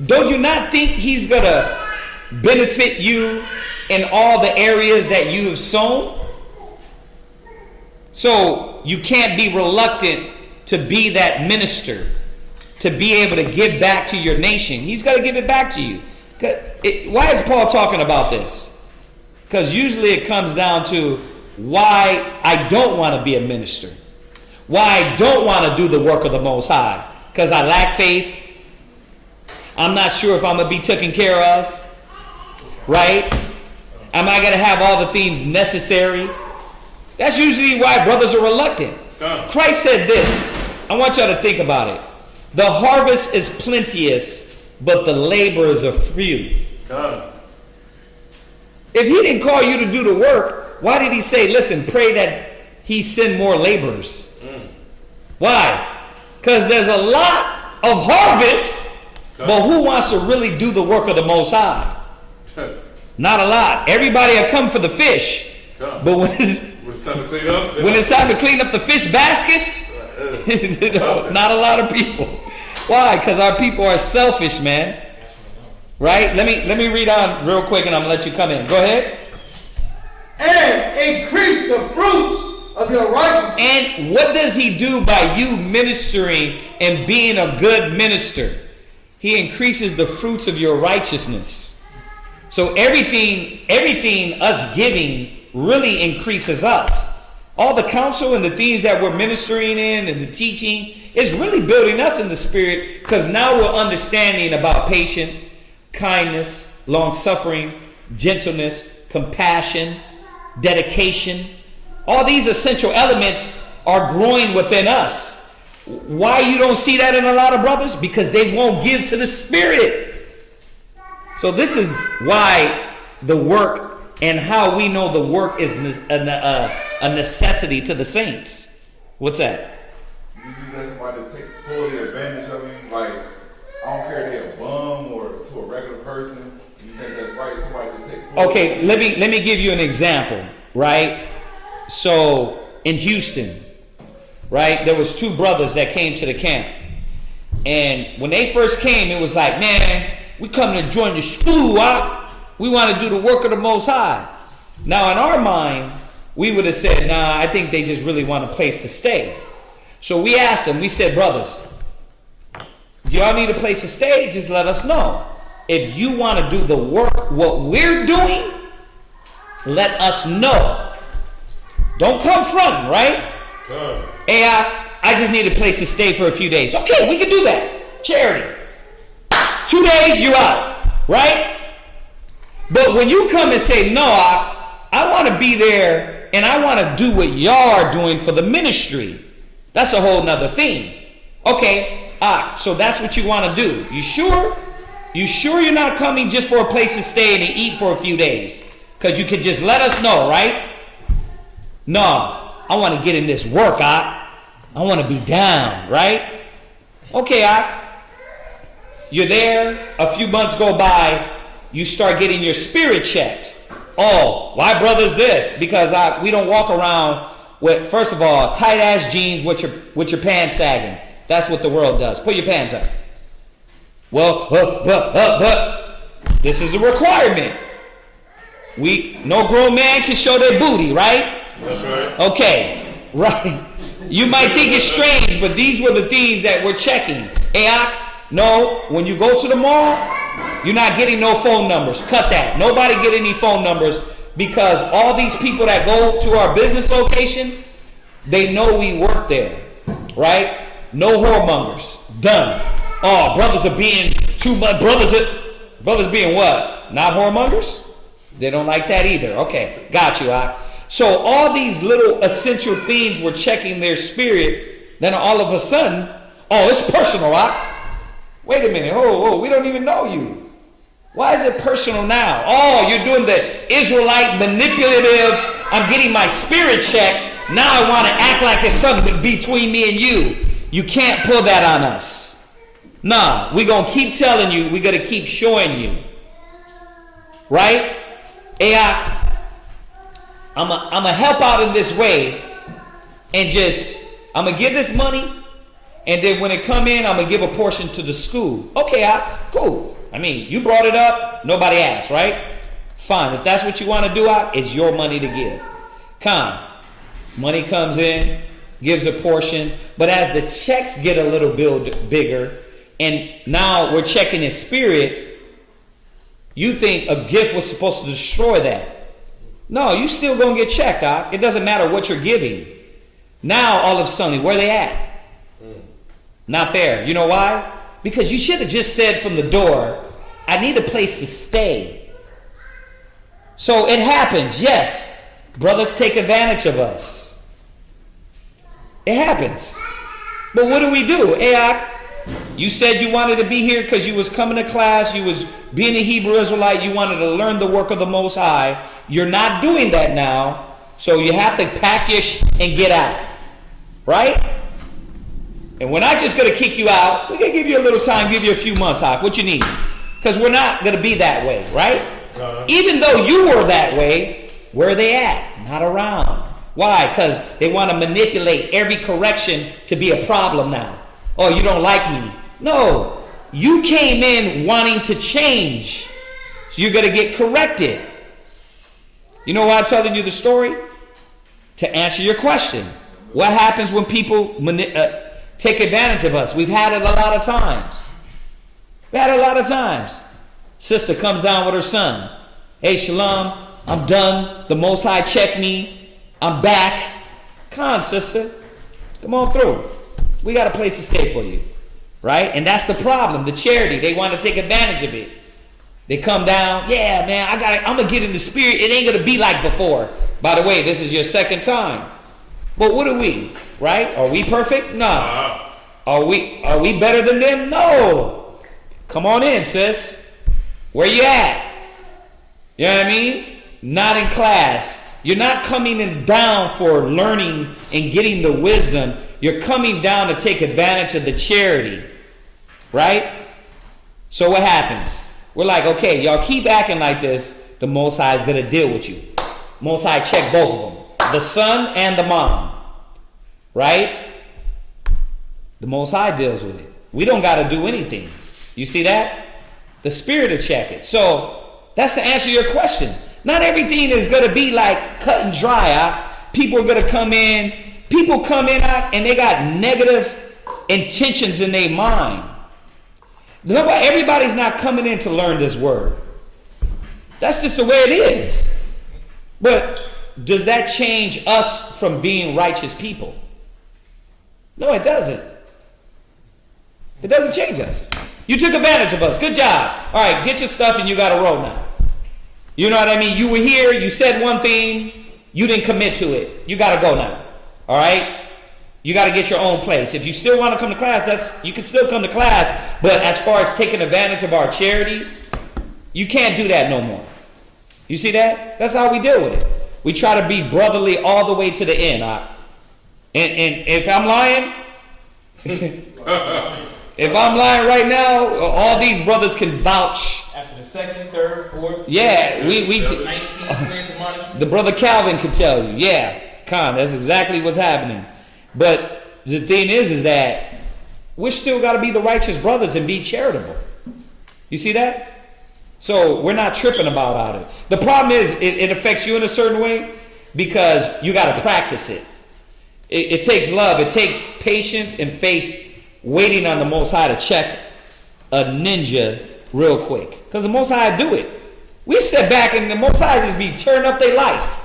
Don't you not think he's going to benefit you in all the areas that you have sown? So you can't be reluctant to be that minister, to be able to give back to your nation. He's got to give it back to you. Why is Paul talking about this? Because usually it comes down to why I don't want to be a minister. Why I don't want to do the work of the Most High. Because I lack faith. I'm not sure if I'm going to be taken care of. Right? Am I going to have all the things necessary? That's usually why brothers are reluctant. Christ said this. I want y'all to think about it. The harvest is plenteous, but the laborers are few. If he didn't call you to do the work, why did he say, listen, pray that he send more laborers? Why? Because there's a lot of harvest, but who wants to really do the work of the Most High? Not a lot. Everybody will come for the fish, but when it's time to clean up the fish baskets, not a lot of people. Why? Because our people are selfish, man. Right? Let me read on real quick and I'm going to let you come in. Go ahead. And increase the fruits of your righteousness. And what does he do by you ministering and being a good minister? He increases the fruits of your righteousness. So everything us giving really increases us. All the counsel and the things that we're ministering in and the teaching is really building us in the spirit, because now we're understanding about patience, kindness, long-suffering, gentleness, compassion, dedication. All these essential elements are growing within us. Why you don't see that in a lot of brothers? Because they won't give to the Spirit. So this is why the work and how we know the work is a necessity to the saints. What's that? You let somebody take full advantage of you, like, I don't care if they're a bum or to a regular person. You think that's right? Somebody to take full Okay, let me give you an example, right? So in Houston, right, there was two brothers that came to the camp. And when they first came, it was like, man, we come to join the school. We want to do the work of the Most High. Now, in our mind, we would have said, nah, I think they just really want a place to stay. So we asked them, we said, brothers, do y'all need a place to stay? Just let us know. If you want to do the work, what we're doing, let us know. Don't come fronting, right? Hey, I just need a place to stay for a few days. Okay, we can do that. Charity. 2 days, you're out, right? But when you come and say, no, I want to be there and I want to do what y'all are doing for the ministry, that's a whole nother thing. Okay, so that's what you want to do. You sure? You sure you're not coming just for a place to stay and to eat for a few days? Because you could just let us know, right? No, I want to get in this work, I want to be down, right? Okay, you're there, a few months go by, you start getting your spirit checked. Oh, why brother's this? Because we don't walk around with, first of all, tight ass jeans with your pants sagging. That's what the world does. Put your pants up. Well, but this is a requirement. No grown man can show their booty, right? That's right. Okay, right. You might think it's strange, but these were the things that we're checking. No, when you go to the mall, you're not getting no phone numbers. Cut that. Nobody get any phone numbers, because all these people that go to our business location, they know we work there, right? No whoremongers. Done. Oh, brothers are being too much. Brothers being what? Not whoremongers? They don't like that either. Okay, got you, So all these little essential things were checking their spirit. Then all of a sudden, oh, it's personal, Wait a minute. Oh, we don't even know you. Why is it personal now? Oh, you're doing the Israelite manipulative, I'm getting my spirit checked. Now I want to act like it's something between me and you. You can't pull that on us. Nah, we're going to keep telling you. We're going to keep showing you. Right? I'm going to help out in this way. And I'm going to give this money. And then when it come in, I'm going to give a portion to the school. Okay, cool. I mean, you brought it up. Nobody asked, right? Fine. If that's what you want to do, it's your money to give. Money comes in, gives a portion. But as the checks get a little bit bigger, and now we're checking his spirit, you think a gift was supposed to destroy that. No, you still going to get checked, It doesn't matter what you're giving. Now, all of a sudden, where they at? Not there. You know why? Because you should have just said from the door, I need a place to stay. So it happens, yes. Brothers take advantage of us. It happens. But what do? You said you wanted to be here because you was coming to class, you was being a Hebrew Israelite, you wanted to learn the work of the Most High. You're not doing that now, so you have to pack your and get out. Right? And we're not just going to kick you out. We're going to give you a little time, give you a few months, what you need. Because we're not going to be that way, right? Even though you were that way, where are they at? Not around. Why? Because they want to manipulate every correction to be a problem now. Oh, you don't like me. No, you came in wanting to change. So you're going to get corrected. You know why I'm telling you the story? to answer your question. What happens when people take advantage of us? We've had it a lot of times. Sister comes down with her son. Hey, Shalom, I'm done. The Most High checked me. I'm back. Come on, sister. Come on through. We got a place to stay for you. Right? And that's the problem. The charity, they want to take advantage of it. They come down. Yeah, man, I'm going to get in the spirit. It ain't going to be like before. By the way, this is your second time. But what are we? Right? Are we perfect? No. Are we better than them? No. Come on in, sis. Where you at? You know what I mean? Not in class. You're not coming in down for learning and getting the wisdom. You're coming down to take advantage of the charity. Right? So what happens? We're like, okay, y'all keep acting like this. The Most High is going to deal with you. Most High check both of them. The son and the mom. Right? The Most High deals with it. We don't got to do anything. You see that? The Spirit will check it. So that's to answer your question. Not everything is going to be like cut and dry. People are going to come in. People come in and they got negative intentions in their mind. Everybody's not coming in to learn this word. That's just the way it is. But does that change us from being righteous people? No, it doesn't. It doesn't change us. You took advantage of us. Good job. All right, get your stuff and you got to roll now. You know what I mean? You were here. You said one thing. You didn't commit to it. You got to go now. All right? You got to get your own place. If you still want to come to class, you can still come to class. But as far as taking advantage of our charity, you can't do that no more. You see that? That's how we deal with it. We try to be brotherly all the way to the end. And if I'm lying, if I'm lying right now, all these brothers can vouch. After the second, third, fourth, yeah, fifth, 19th, the brother Calvin can tell you. Yeah, that's exactly what's happening. But the thing is that we're still got to be the righteous brothers and be charitable. You see that? So we're not tripping about it. The problem is it affects you in a certain way because you got to practice it. It takes love. It takes patience and faith waiting on the Most High to check a ninja real quick. Because the Most High do it. We sit back and the Most High just be tearing up their life.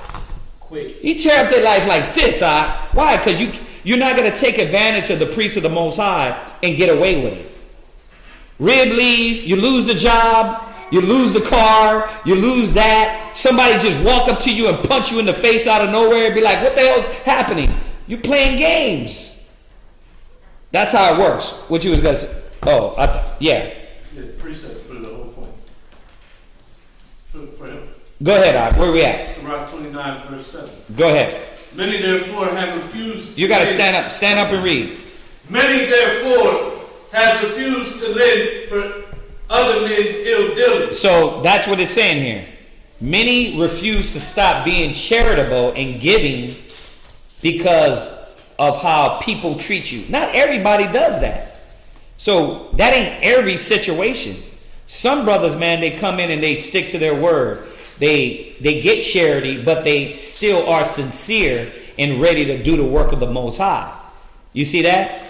Quick. He tear up their life like this. Why? Because you're not going to take advantage of the priest of the Most High and get away with it. Rib leave, you lose the job, you lose the car, you lose that. Somebody just walk up to you and punch you in the face out of nowhere and be like, what the hell's happening? You're playing games. That's how it works. What you was going to say? Oh, yeah. Yeah, precept for the whole point. For him. Go ahead, where are we at? Sarach 29, verse 7. Go ahead. Many therefore have refused. You got to stand up and read. Many therefore have refused to live for other men's ill dealing. So that's what it's saying here. Many refuse to stop being charitable and giving because of how people treat you. Not everybody does that. So that ain't every situation. Some brothers, man, they come in and they stick to their word. They get charity, but they still are sincere and ready to do the work of the Most High. You see that?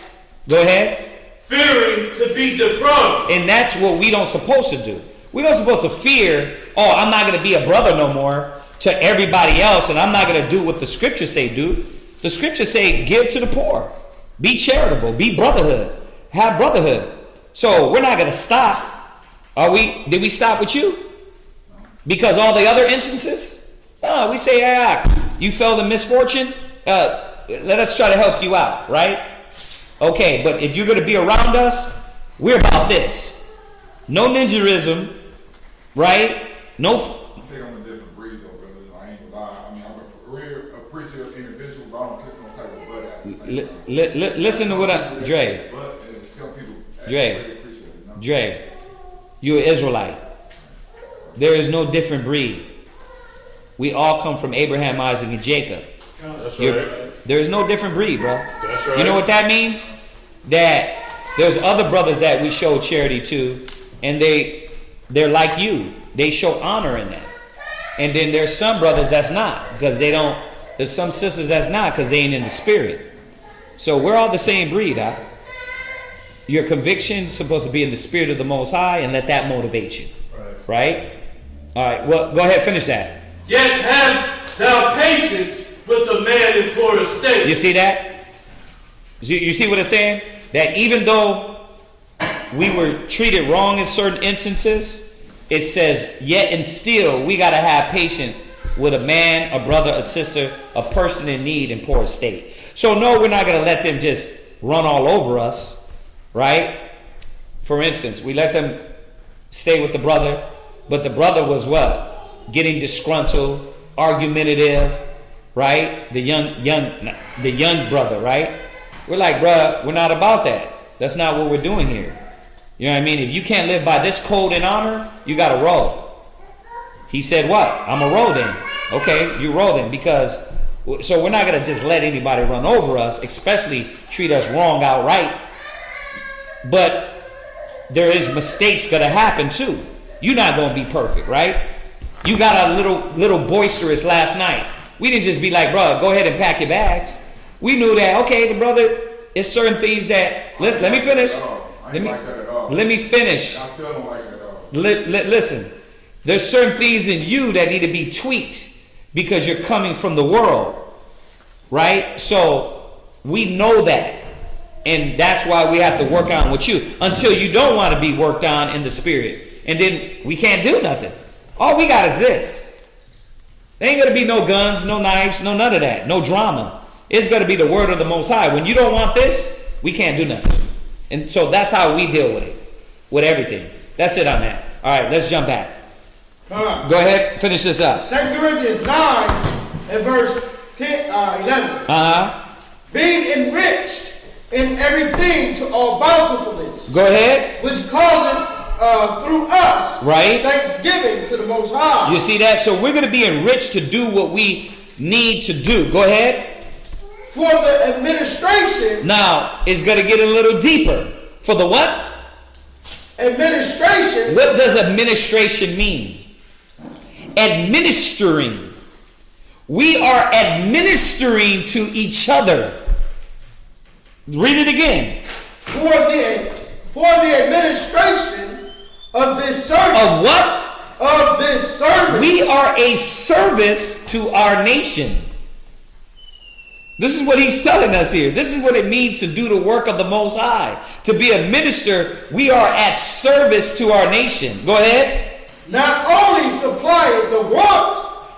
Go ahead. Fearing to be defrauded. And that's what we don't supposed to do. We don't supposed to fear, oh, I'm not going to be a brother no more to everybody else, and I'm not going to do what the scriptures say do. The scriptures say give to the poor. Be charitable. Be brotherhood. Have brotherhood. So we're not going to stop. Did we stop with you? Because all the other instances? No, we say, hey, you fell in misfortune. Let us try to help you out, right? Okay, but if you're going to be around us, we're about this. No ninjaism, right? No. I think I'm a different breed, though, brother. I ain't gonna lie. I mean, I'm a real appreciative individual, but I don't kiss no type of butt at the same time. Listen to what Dre, you're an Israelite. There is no different breed. We all come from Abraham, Isaac, and Jacob. That's right. There is no different breed, bro. That's right. You know what that means? That there's other brothers that we show charity to, and they're like you. They show honor in that. And then there's some brothers that's not, because they don't There's some sisters that's not because they ain't in the spirit. So we're all the same breed, huh? Your conviction is supposed to be in the spirit of the Most High and let that motivate you. Right? All right, well, go ahead, finish that. Yet have thou patience with the man in poor estate. You see that? You see what it's saying? That even though we were treated wrong in certain instances, it says, yet and still, we got to have patience with a man, a brother, a sister, a person in need and poor estate. So no, we're not going to let them just run all over us, right? For instance, we let them stay with the brother, but the brother was what? Getting disgruntled, argumentative, right? The young brother, right? We're like, bruh, we're not about that. That's not what we're doing here. You know what I mean? If you can't live by this code and honor, you got to roll. He said what? I'm a roll then. Okay, you roll then, because so we're not going to just let anybody run over us, especially treat us wrong outright. But there is mistakes going to happen too. You're not going to be perfect, right? You got a little boisterous last night. We didn't just be like, bro, go ahead and pack your bags. We knew that, okay, the brother, it's certain things that, let me finish. Let me finish. I still don't like it at all. Listen, there's certain things in you that need to be tweaked because you're coming from the world, right? So we know that. And that's why we have to work on with you until you don't want to be worked on in the spirit. And then we can't do nothing. All we got is this. There ain't going to be no guns, no knives, no none of that. No drama. It's going to be the word of the Most High. When you don't want this, we can't do nothing. And so that's how we deal with it. With everything. That's it on that. All right, let's jump back. Go ahead, finish this up. 2 Corinthians 9 and verse 11. Being enriched in everything to all bountifulness. Go ahead. Which causeth through us thanksgiving to the Most High. You see that? So we're going to be enriched to do what we need to do. Go ahead. For the administration. Now, it's going to get a little deeper. For the what? Administration. What does administration mean? Administering. We are administering to each other. Read it again. For the administration of this service. Of what? Of this service. We are a service to our nation. This is what he's telling us here. This is what it means to do the work of the Most High. To be a minister, we are at service to our nation. Go ahead. Not only supplying the want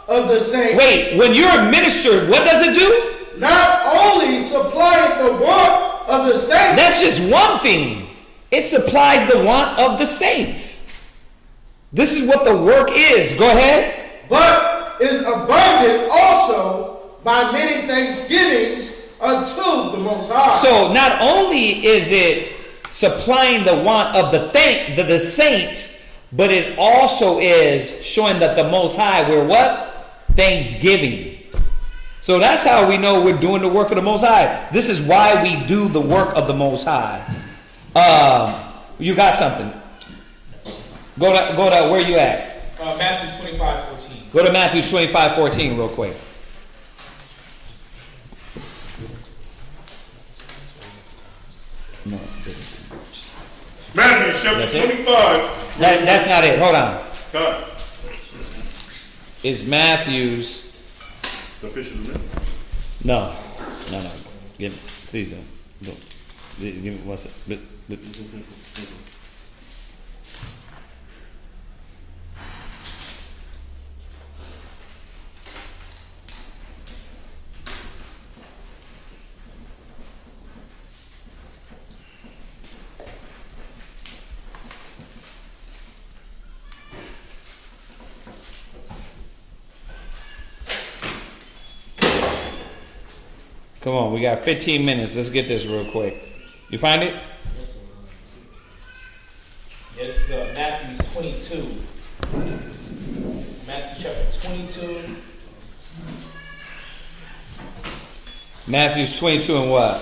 of the saints. Wait, when you're a minister, what does it do? Not only supplying the want of the saints. That's just one thing. It supplies the want of the saints. This is what the work is. Go ahead. But is abundant also by many thanksgivings unto the Most High. So not only is it supplying the want of the saints, but it also is showing that the Most High, we're what? Thanksgiving. So that's how we know we're doing the work of the Most High. This is why we do the work of the Most High. You got something? Go to where you at? Matthew 25:14. Go to Matthew 25:14 real quick. No. Matthew chapter 25. That's not it. Hold on. God. It's Matthew's. The official amendment? No. Please don't. Give me one second. Come on, we got 15 minutes. Let's get this real quick. You find it? Yes, Matthew 22. Matthew chapter 22. Matthew 22 and what?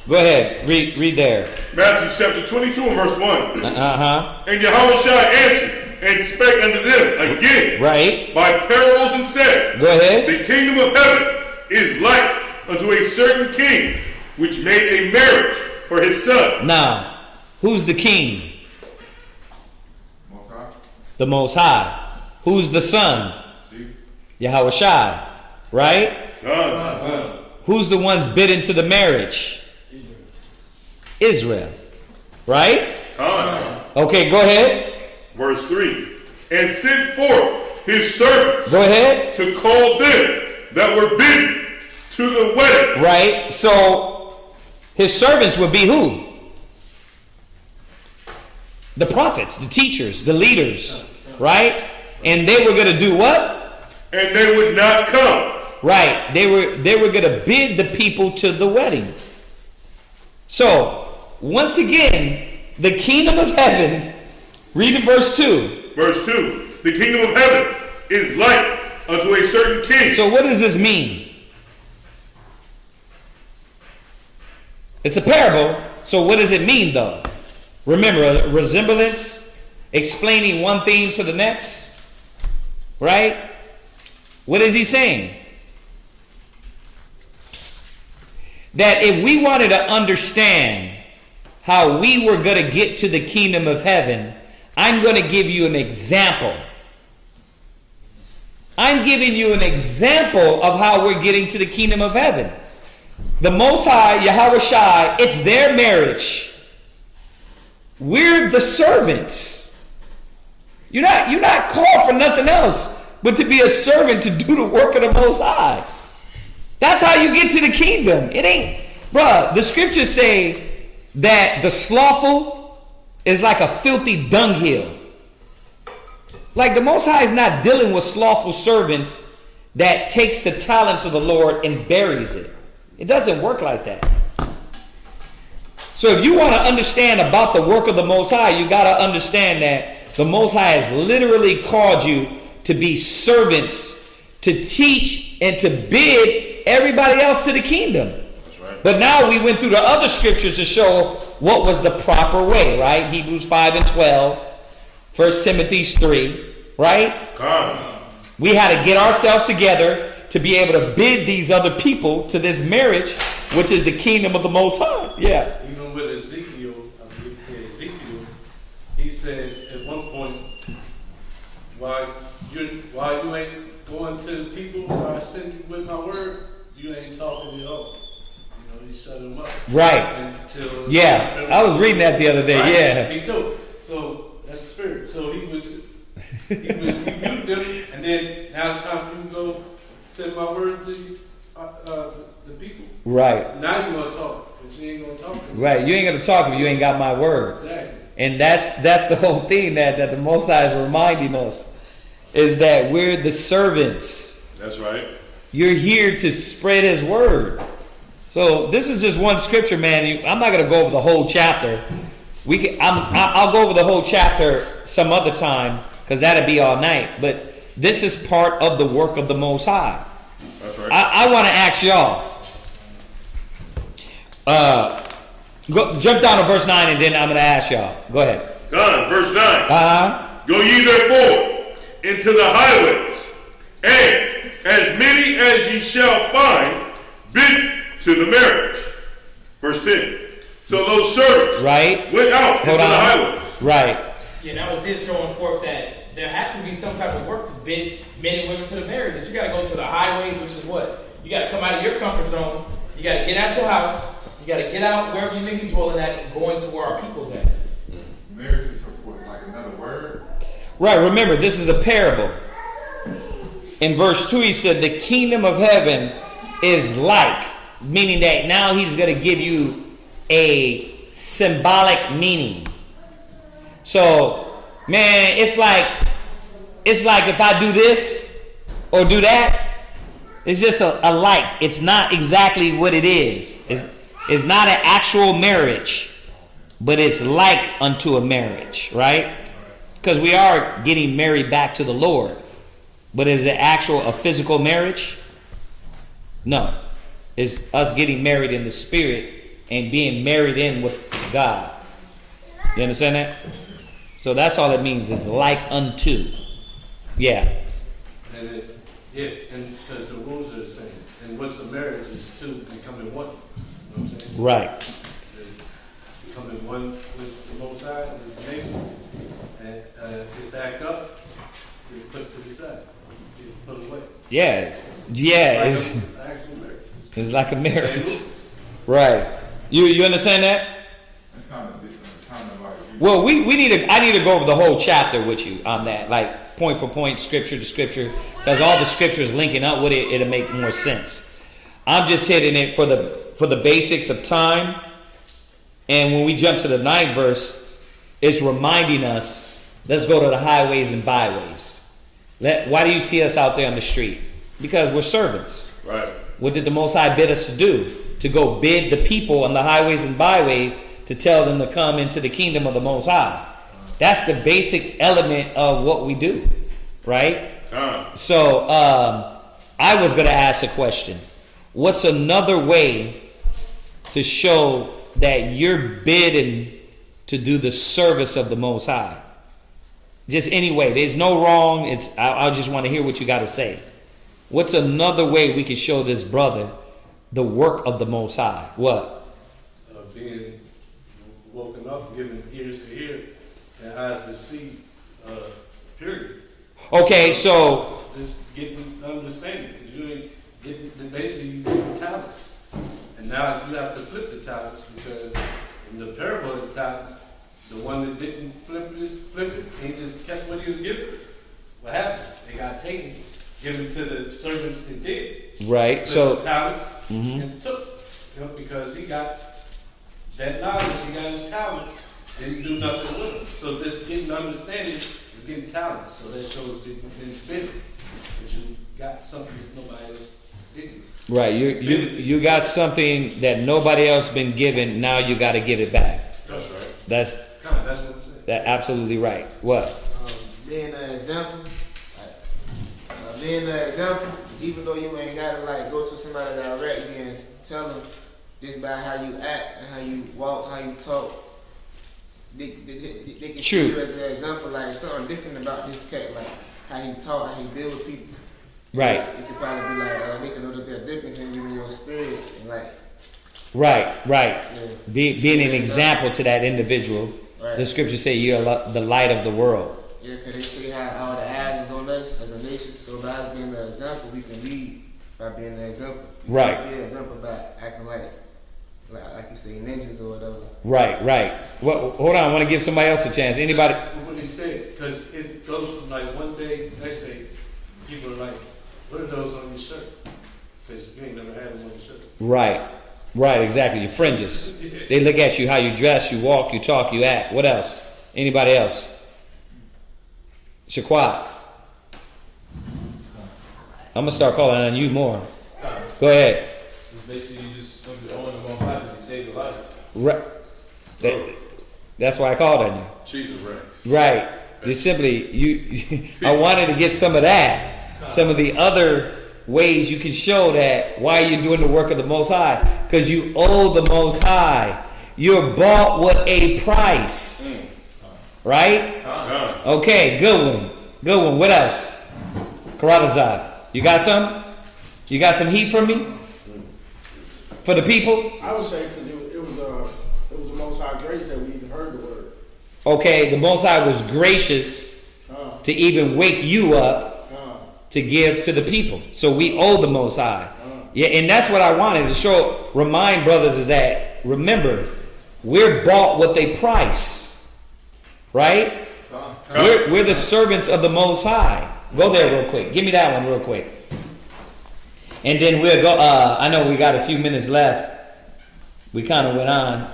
Go ahead, read there. Matthew chapter 22 and verse 1. And Yahushua answered, and spake unto them again Right. by parables and said, Go ahead. the kingdom of heaven is like unto a certain king, which made a marriage for his son. Now, who's the king? Most High. The Most High. Who's the son? Yahweh Shai. Right? God. Who's the ones bidden to the marriage? Israel. Right? God. Okay, go ahead. Verse 3. And sent forth his servants Go ahead. to call them that were bidden to the wedding. Right? So, his servants would be who? The prophets, the teachers, the leaders. Right? And they were going to do what? And they would not come. Right. They were going to bid the people to the wedding. So, once again, the kingdom of heaven, read in verse 2. Verse 2. The kingdom of heaven is like unto a certain king. So what does this mean? It's a parable. So what does it mean though? Remember, a resemblance, explaining one thing to the next. Right? What is he saying? That if we wanted to understand how we were going to get to the kingdom of heaven, I'm going to give you an example. I'm giving you an example of how we're getting to the kingdom of heaven. The Most High, Yahweh Shai, it's their marriage. We're the servants. You're not called for nothing else but to be a servant to do the work of the Most High. That's how you get to the kingdom. It ain't, bruh, the scriptures say that the slothful is like a filthy dunghill. Like the Most High is not dealing with slothful servants that takes the talents of the Lord and buries it. It doesn't work like that. So if you want to understand about the work of the Most High, you got to understand that the Most High has literally called you to be servants, to teach and to bid everybody else to the kingdom. That's right. But now we went through the other scriptures to show what was the proper way, right? Hebrews 5 and 12, 1 Timothy 3, right? God. We had to get ourselves together to be able to bid these other people to this marriage, which is the kingdom of the Most High. Yeah. Even with Ezekiel, he said at one point, why you ain't going to the people where I send you with my word, you ain't talking at all. You know, he shut them up. Right. Until Yeah. I was reading that the other day. right? Yeah. Me too. So that's the spirit. So he mute them, and then now it's time for you to go send my word to the people. Right. Now you're gonna talk, but you ain't gonna talk. Right. You ain't going to talk if you ain't got my word. Exactly. And that's the whole thing that the Most High is reminding us, is that we're the servants. That's right. You're here to spread his word. So this is just one scripture, man. I'm not going to go over the whole chapter. I'll go over the whole chapter some other time, because that'll be all night. But this is part of the work of the Most High. That's right. I want to ask y'all. Jump down to verse 9, and then I'm going to ask y'all. Go ahead. God, verse 9. Go ye therefore into the highways, and as many as ye shall find, bid to the marriage. Verse 10. So those servants went out into the highways. Right. Yeah, that was it, showing forth that there has to be some type of work to bid men and women to the marriage. That you got to go to the highways, which is what? You got to come out of your comfort zone. You got to get out your house. You got to get out wherever you may be dwelling at and going to where our people's at. Marriage is like another word. Right, remember, this is a parable. In verse 2, he said, the kingdom of heaven is like, meaning that now he's going to give you a symbolic meaning. So, man, it's like if I do this or do that, it's just a like. It's not exactly what it is. It's not an actual marriage, but it's like unto a marriage, right? Because we are getting married back to the Lord. But is it a physical marriage? No. It's us getting married in the spirit and being married in with God. You understand that? So that's all it means, is like unto. Yeah. And and because the rules are the same. And once a marriage is two becoming one. You know what I'm saying? Right. Becoming one with the Most High, with the neighbor. And if they act up, you put to the side. You put away. Yeah. Yeah. Like It's, an actual marriage. it's like a marriage. Right. You understand that? It's kind of different, kind of like. Well, I need to go over the whole chapter with you on that, like point for point, scripture to scripture, because all the scriptures linking up with it, it'll make more sense. I'm just hitting it for the basics of time, and when we jump to the 9th verse, it's reminding us, let's go to the highways and byways. Why do you see us out there on the street? Because we're servants. Right. What did the Most High bid us to do? To go bid the people on the highways and byways to tell them to come into the kingdom of the Most High. That's the basic element of what we do, right? So I was going to ask a question. What's another way to show that you're bidding to do the service of the Most High? Just any way. There's no wrong. I just want to hear what you got to say. What's another way we can show this brother the work of the Most High? What? Being woken up, giving ears to hear and eyes to see, period. Okay, so Just getting understanding. Because you ain't getting, basically you get talents. And now you have to flip the talents, because in the parable of the talents, the one that didn't flip it, he just kept what he was given. What happened? They got taken, given to the servants that did. right. Took So the talents and took, because he got that knowledge, he got his talents, didn't do nothing with them. So this getting understanding is getting talents. So that shows that you've been fitted, that you got something that nobody else didn't. right, you got something that nobody else been given. Now you got to give it back. That's right. That's That's what I'm saying. that absolutely right. What? Being an example, even though you ain't gotta like go to somebody directly and tell them this about how you act and how you walk, how you talk. They can True. see you as an example, like something different about this cat, like how he talk, how he deal with people. Right. It could probably be like they can know that there's a difference in you and your spirit, and like Right. yeah. Being an example to that individual. Right. The scriptures say you're the light of the world. Yeah, because they see how all the eyes is on us as a nation. So by us being an example, we can lead by being an example. We Right. can't be an example by acting like you say ninjas or whatever. Right. Well, hold on. I want to give somebody else a chance. Anybody? What he said, because it goes from like one day, next day, people are like, what are those on your shirt? Because you ain't never had them on your shirt. Right. Exactly. Your fringes. They look at you, how you dress, you walk, you talk, you act. What else? Anybody else? Shaquat. I'm gonna start calling on you more. Go ahead. It's basically you just simply owing the Most High because he saved your life. Right. That's why I called on you. Jesus Christ. Right. Just simply, I wanted to get some of that. Some of the other ways you can show that why you're doing the work of the Most High. Because you owe the Most High. You're bought with a price. Right? Okay, good one. What else? Karatazar. You got some? You got some heat from me? For the people? I would say because it was the Most High grace that we even heard the word. Okay, the Most High was gracious to even wake you up to give to the people. So we owe the Most High. Yeah, and that's what I wanted to remind brothers is that, remember, we're bought with a price. Right? We're the servants of the Most High. Go there real quick. Give me that one real quick. And then we'll go. I know we got a few minutes left. We kind of went on.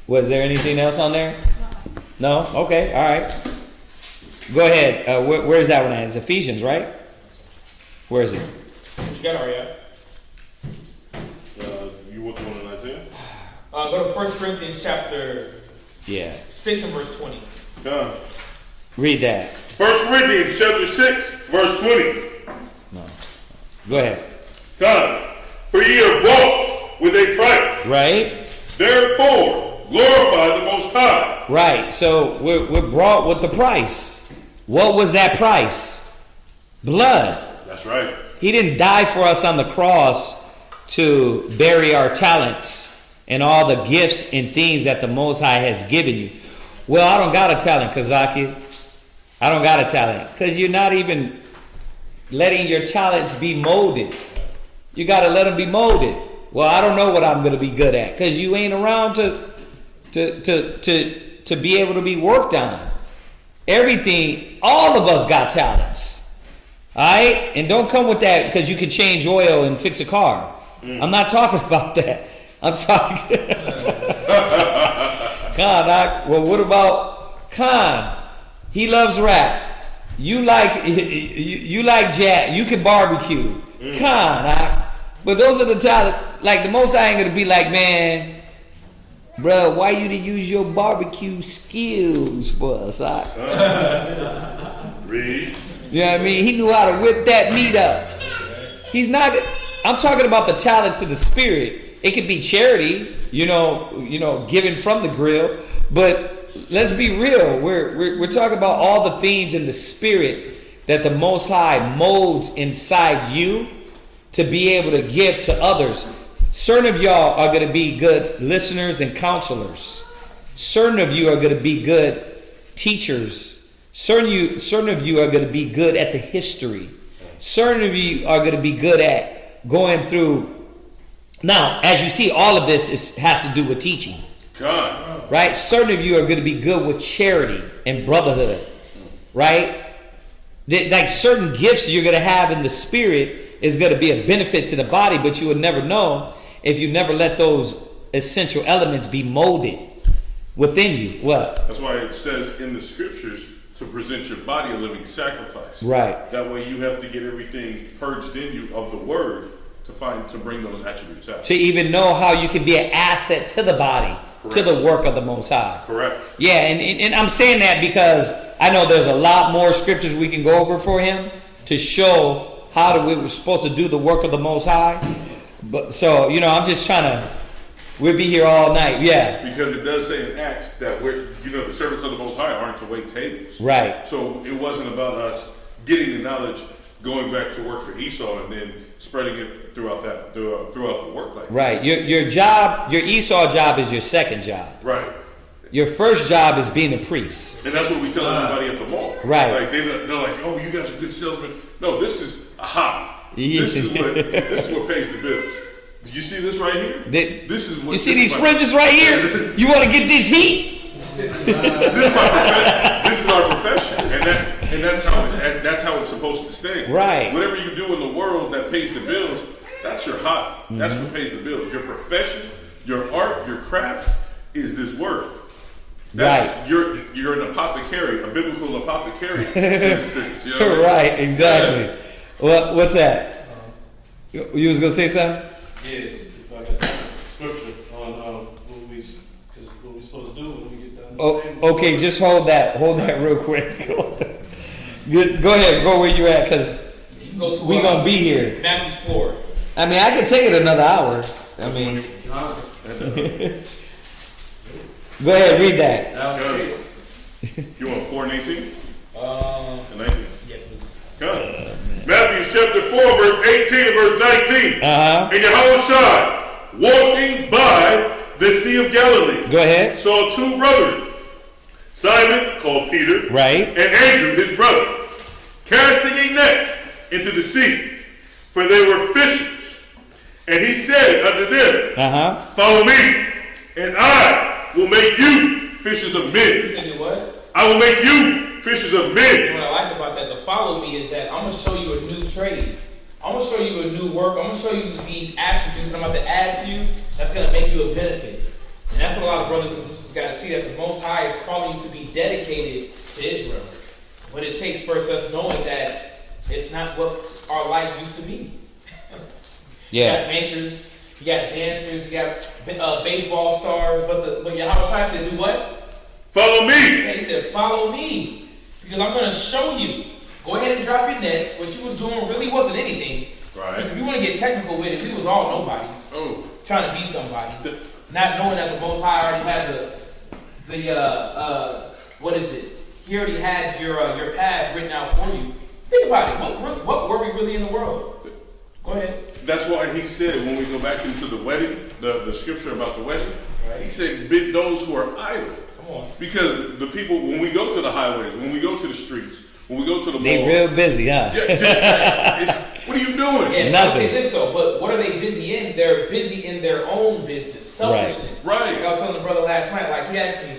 Was there anything else on there? No? Okay. All right. Go ahead. Where's that one at? It's Ephesians, right? Where is it? What you got, Ariel? You want the one in Isaiah? Go to 1 Corinthians chapter 6 and verse 20. Read that. 1 Corinthians chapter 6, verse 20. No. Go ahead. For ye are bought with a price. Right. Therefore, glorify the Most High Right. So we're brought with the price. What was that price? Blood. That's right. He didn't die for us on the cross to bury our talents and all the gifts and things that the Most High has given you. Well, I don't got a talent, Kazaki. I don't got a talent. Because you're not even letting your talents be molded. You got to let them be molded. Well, I don't know what I'm going to be good at. Because you ain't around to be able to be worked on. Everything, all of us got talents. All right? And don't come with that because you can change oil and fix a car. I'm not talking about that. I'm talking. Khan, well, what about Khan? He loves rap. You like jazz. You can barbecue. Khan, but those are the talents. Like the most I ain't gonna be like, man, bro, why you to use your barbecue skills for us? Read. You know what I mean? He knew how to whip that meat up. He's not. I'm talking about the talents of the spirit. It could be charity, you know, given from the grill. But let's be real. We're talking about all the things in the spirit that the Most High molds inside you to be able to give to others. Certain of y'all are going to be good listeners and counselors. Certain of you are going to be good teachers. Certain of you are going to be good at the history. Certain of you are going to be good at going through. Now, as you see, all of this has to do with teaching. God. Right? Certain of you are going to be good with charity and brotherhood. Right? Like certain gifts you're going to have in the spirit is going to be a benefit to the body, but you would never know if you never let those essential elements be molded within you. What? That's why it says in the scriptures to present your body a living sacrifice. Right. That way you have to get everything purged in you of the word to bring those attributes out. To even know how you can be an asset to the body, correct, to the work of the Most High. Correct. Yeah, and I'm saying that because I know there's a lot more scriptures we can go over for him to show how we were supposed to do the work of the Most High. But so, I'm just trying to, we'll be here all night. Yeah. Because it does say in Acts that the servants of the Most High aren't to wait tables. Right. So it wasn't about us getting the knowledge, going back to work for Esau, and then spreading it throughout the work life. Right. Your job, your Esau job is your second job. Right. Your first job is being a priest. And that's what we tell everybody at the mall. Right. Like they're like, oh, you guys are good salesmen. No, this is a hobby. This is what pays the bills. Did you see this right here? This is what you see these fringes right here? You want to get this heat? This is our profession, and that's how it's supposed to stay. Right. Whatever you do in the world that pays the bills, that's your hobby. Mm-hmm. That's what pays the bills. Your profession, your art, your craft is this word. Right. You're an apothecary, a biblical apothecary. In a sense, you know? Right. Exactly. What's that? You was gonna say something? Yeah. If I got scripture on what we supposed to do when we get done. Oh, okay. Just hold that real quick. Go ahead. Go where you're at, because we gonna be here. Matthew 4. I mean, I could take it another hour. I mean, go ahead, read that. You want 4 and 18? And 19. Yeah, please. Come. Matthew chapter 4, verse 18 and verse 19. And Yahushua, walking by the Sea of Galilee, go ahead, saw 2 brethren, Simon, called Peter, right, and Andrew, his brother, casting a net into the sea, for they were fishers. And he said unto them, follow me, and I will make you fishers of men. He said, what? I will make you fishers of men. And what I like about that, the follow me, is that I'm going to show you a new trade. I'm going to show you a new work. I'm going to show you these attributes that I'm about to add to you that's going to make you a benefit. And that's what a lot of brothers and sisters got to see, that the Most High is calling you to be dedicated to Israel. But it takes first us knowing that it's not what our life used to be. You got makers, you got dancers, you got baseball stars, but Yahweh said, do what? Follow me. Yeah, he said, follow me, because I'm going to show you. Go ahead and drop your nets. What you was doing really wasn't anything. Right. If you want to get technical with it, we was all nobodies. Oh. Trying to be somebody. Not knowing that the Most High already had what is it? He already has your path written out for you. Think about it. What were we really in the world? Go ahead. That's why he said, when we go back into the wedding, the scripture about the wedding, Right. he said, bid those who are idle. Come on. Because the people, when we go to the highways, when we go to the streets, when we go to the They malls, real busy, huh? what are you doing? Yeah, Nothing. I say this though, but what are they busy in? They're busy in their own business, selfishness. Right. Like I was telling the brother last night, like he asked me,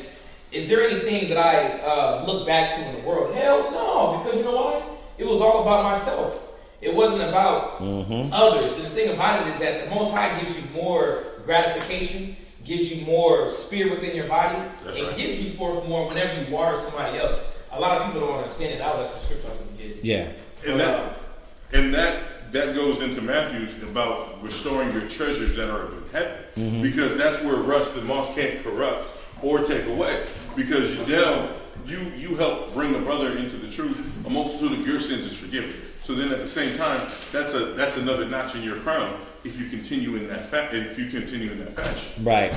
is there anything that I look back to in the world? Hell no, because you know why? It was all about myself. It wasn't about others. And the thing about it is that the Most High gives you more gratification, gives you more spirit within your body, and gives you forth more whenever you water somebody else. A lot of people don't understand it. That was the scripture I was going to get. Yeah. And that goes into Matthew's about restoring your treasures that are in heaven, because that's where rust and moth can't corrupt or take away. Because now you help bring a brother into the truth. A multitude of your sins is forgiven. So then at the same time, that's another notch in your crown if you continue in that fashion. Right.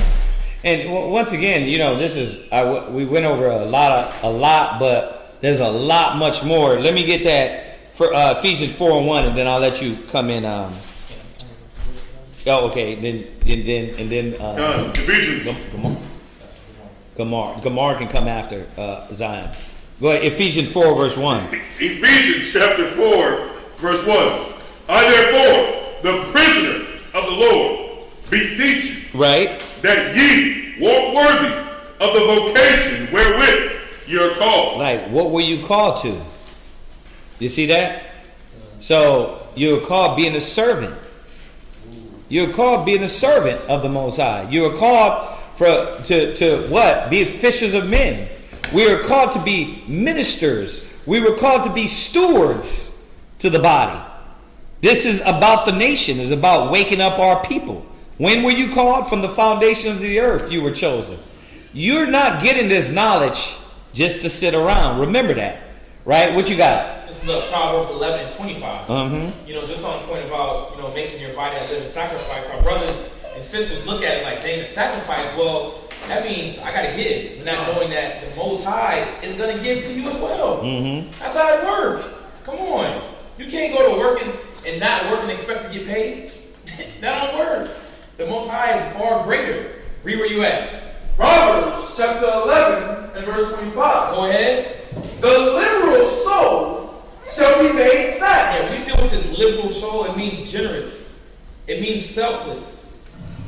And once again, this is we went over a lot, but there's a lot much more. Let me get that for Ephesians 4:1, and then I'll let you come in. Okay. Then Ephesians. Gamar can come after Zion. Go ahead. Ephesians 4 verse 1. Ephesians chapter 4 verse 1. I therefore, the prisoner of the Lord, beseech you, right, that ye walk worthy of the vocation wherewith you're called. Like, what were you called to? You see that? So you're called being a servant. You're called being a servant of the Most High. You are called to what? Be fishers of men. We are called to be ministers. We were called to be stewards to the body. This is about the nation. It's about waking up our people. When were you called? From the foundations of the earth you were chosen. You're not getting this knowledge just to sit around. Remember that. Right? What you got? This is Proverbs 11 and 25. Mm-hmm. Just on point about, making your body a living sacrifice. Our brothers and sisters look at it like, dang, the sacrifice, well, that means I got to give. Not knowing that the Most High is going to give to you as well. Mm-hmm. That's how it works. Come on. You can't go to work and not work and expect to get paid. That don't work. The Most High is far greater. Read where you at. Proverbs chapter 11 and verse 25. Go ahead. The liberal soul shall be made fat. Yeah, we deal with this liberal soul. It means generous. It means selfless.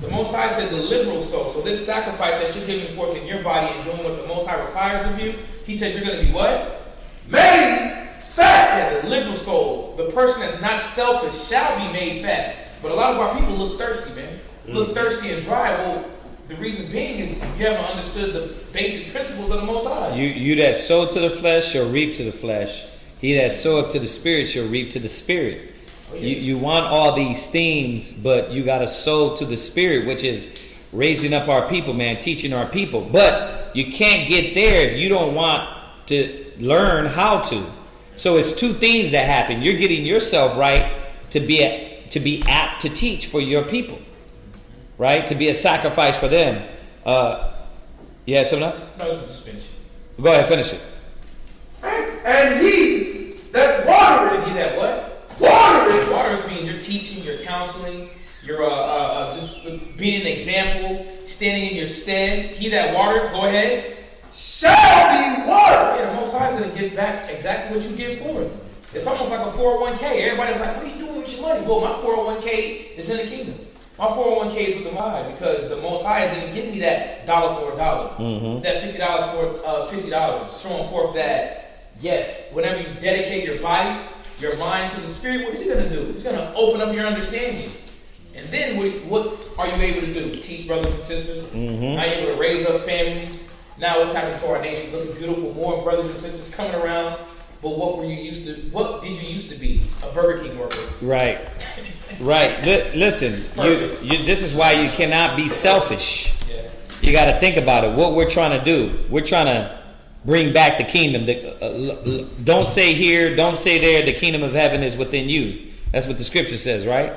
The Most High said the liberal soul. So this sacrifice that you're giving forth in your body and doing what the Most High requires of you, he said you're going to be what? Made fat. Yeah, the liberal soul. The person that's not selfish shall be made fat. But a lot of our people look thirsty, man. Look thirsty and dry. Well, the reason being is you haven't understood the basic principles of the Most High. You that sow to the flesh shall reap to the flesh. He that soweth to the spirit shall reap to the spirit. Oh, yeah. You want all these things, but you got to sow to the spirit, which is raising up our people, man, teaching our people. But you can't get there if you don't want to learn how to. So it's two things that happen. You're getting yourself right to be apt to teach for your people. Right? To be a sacrifice for them. Yeah, something else? No, just finish it. Go ahead, finish it. And he that watereth. He that what? Watereth. Watereth means you're teaching, you're counseling, you're just being an example, standing in your stead. He that watereth, go ahead. Shall be watered. Yeah, the Most High is going to give back exactly what you give forth. It's almost like a 401k. Everybody's like, what are you doing with your money? Well, my 401k is in the kingdom. My 401k is with the Most High because the Most High is going to give me that dollar for a dollar. Mm-hmm. That $50 for $50. Showing forth that, yes, whenever you dedicate your body, your mind to the Spirit, what is He going to do? He's going to open up your understanding. And then what are you able to do? Teach brothers and sisters. Mm-hmm. Now you're able to raise up families. Now what's happening to our nation? Looking beautiful, more brothers and sisters coming around. But what did you used to be? A Burger King worker. Right. Right. Listen, this is why you cannot be selfish. Yeah. You got to think about it. What we're trying to do, we're trying to bring back the kingdom. Don't say here, don't say there, the kingdom of heaven is within you. That's what the scripture says, right?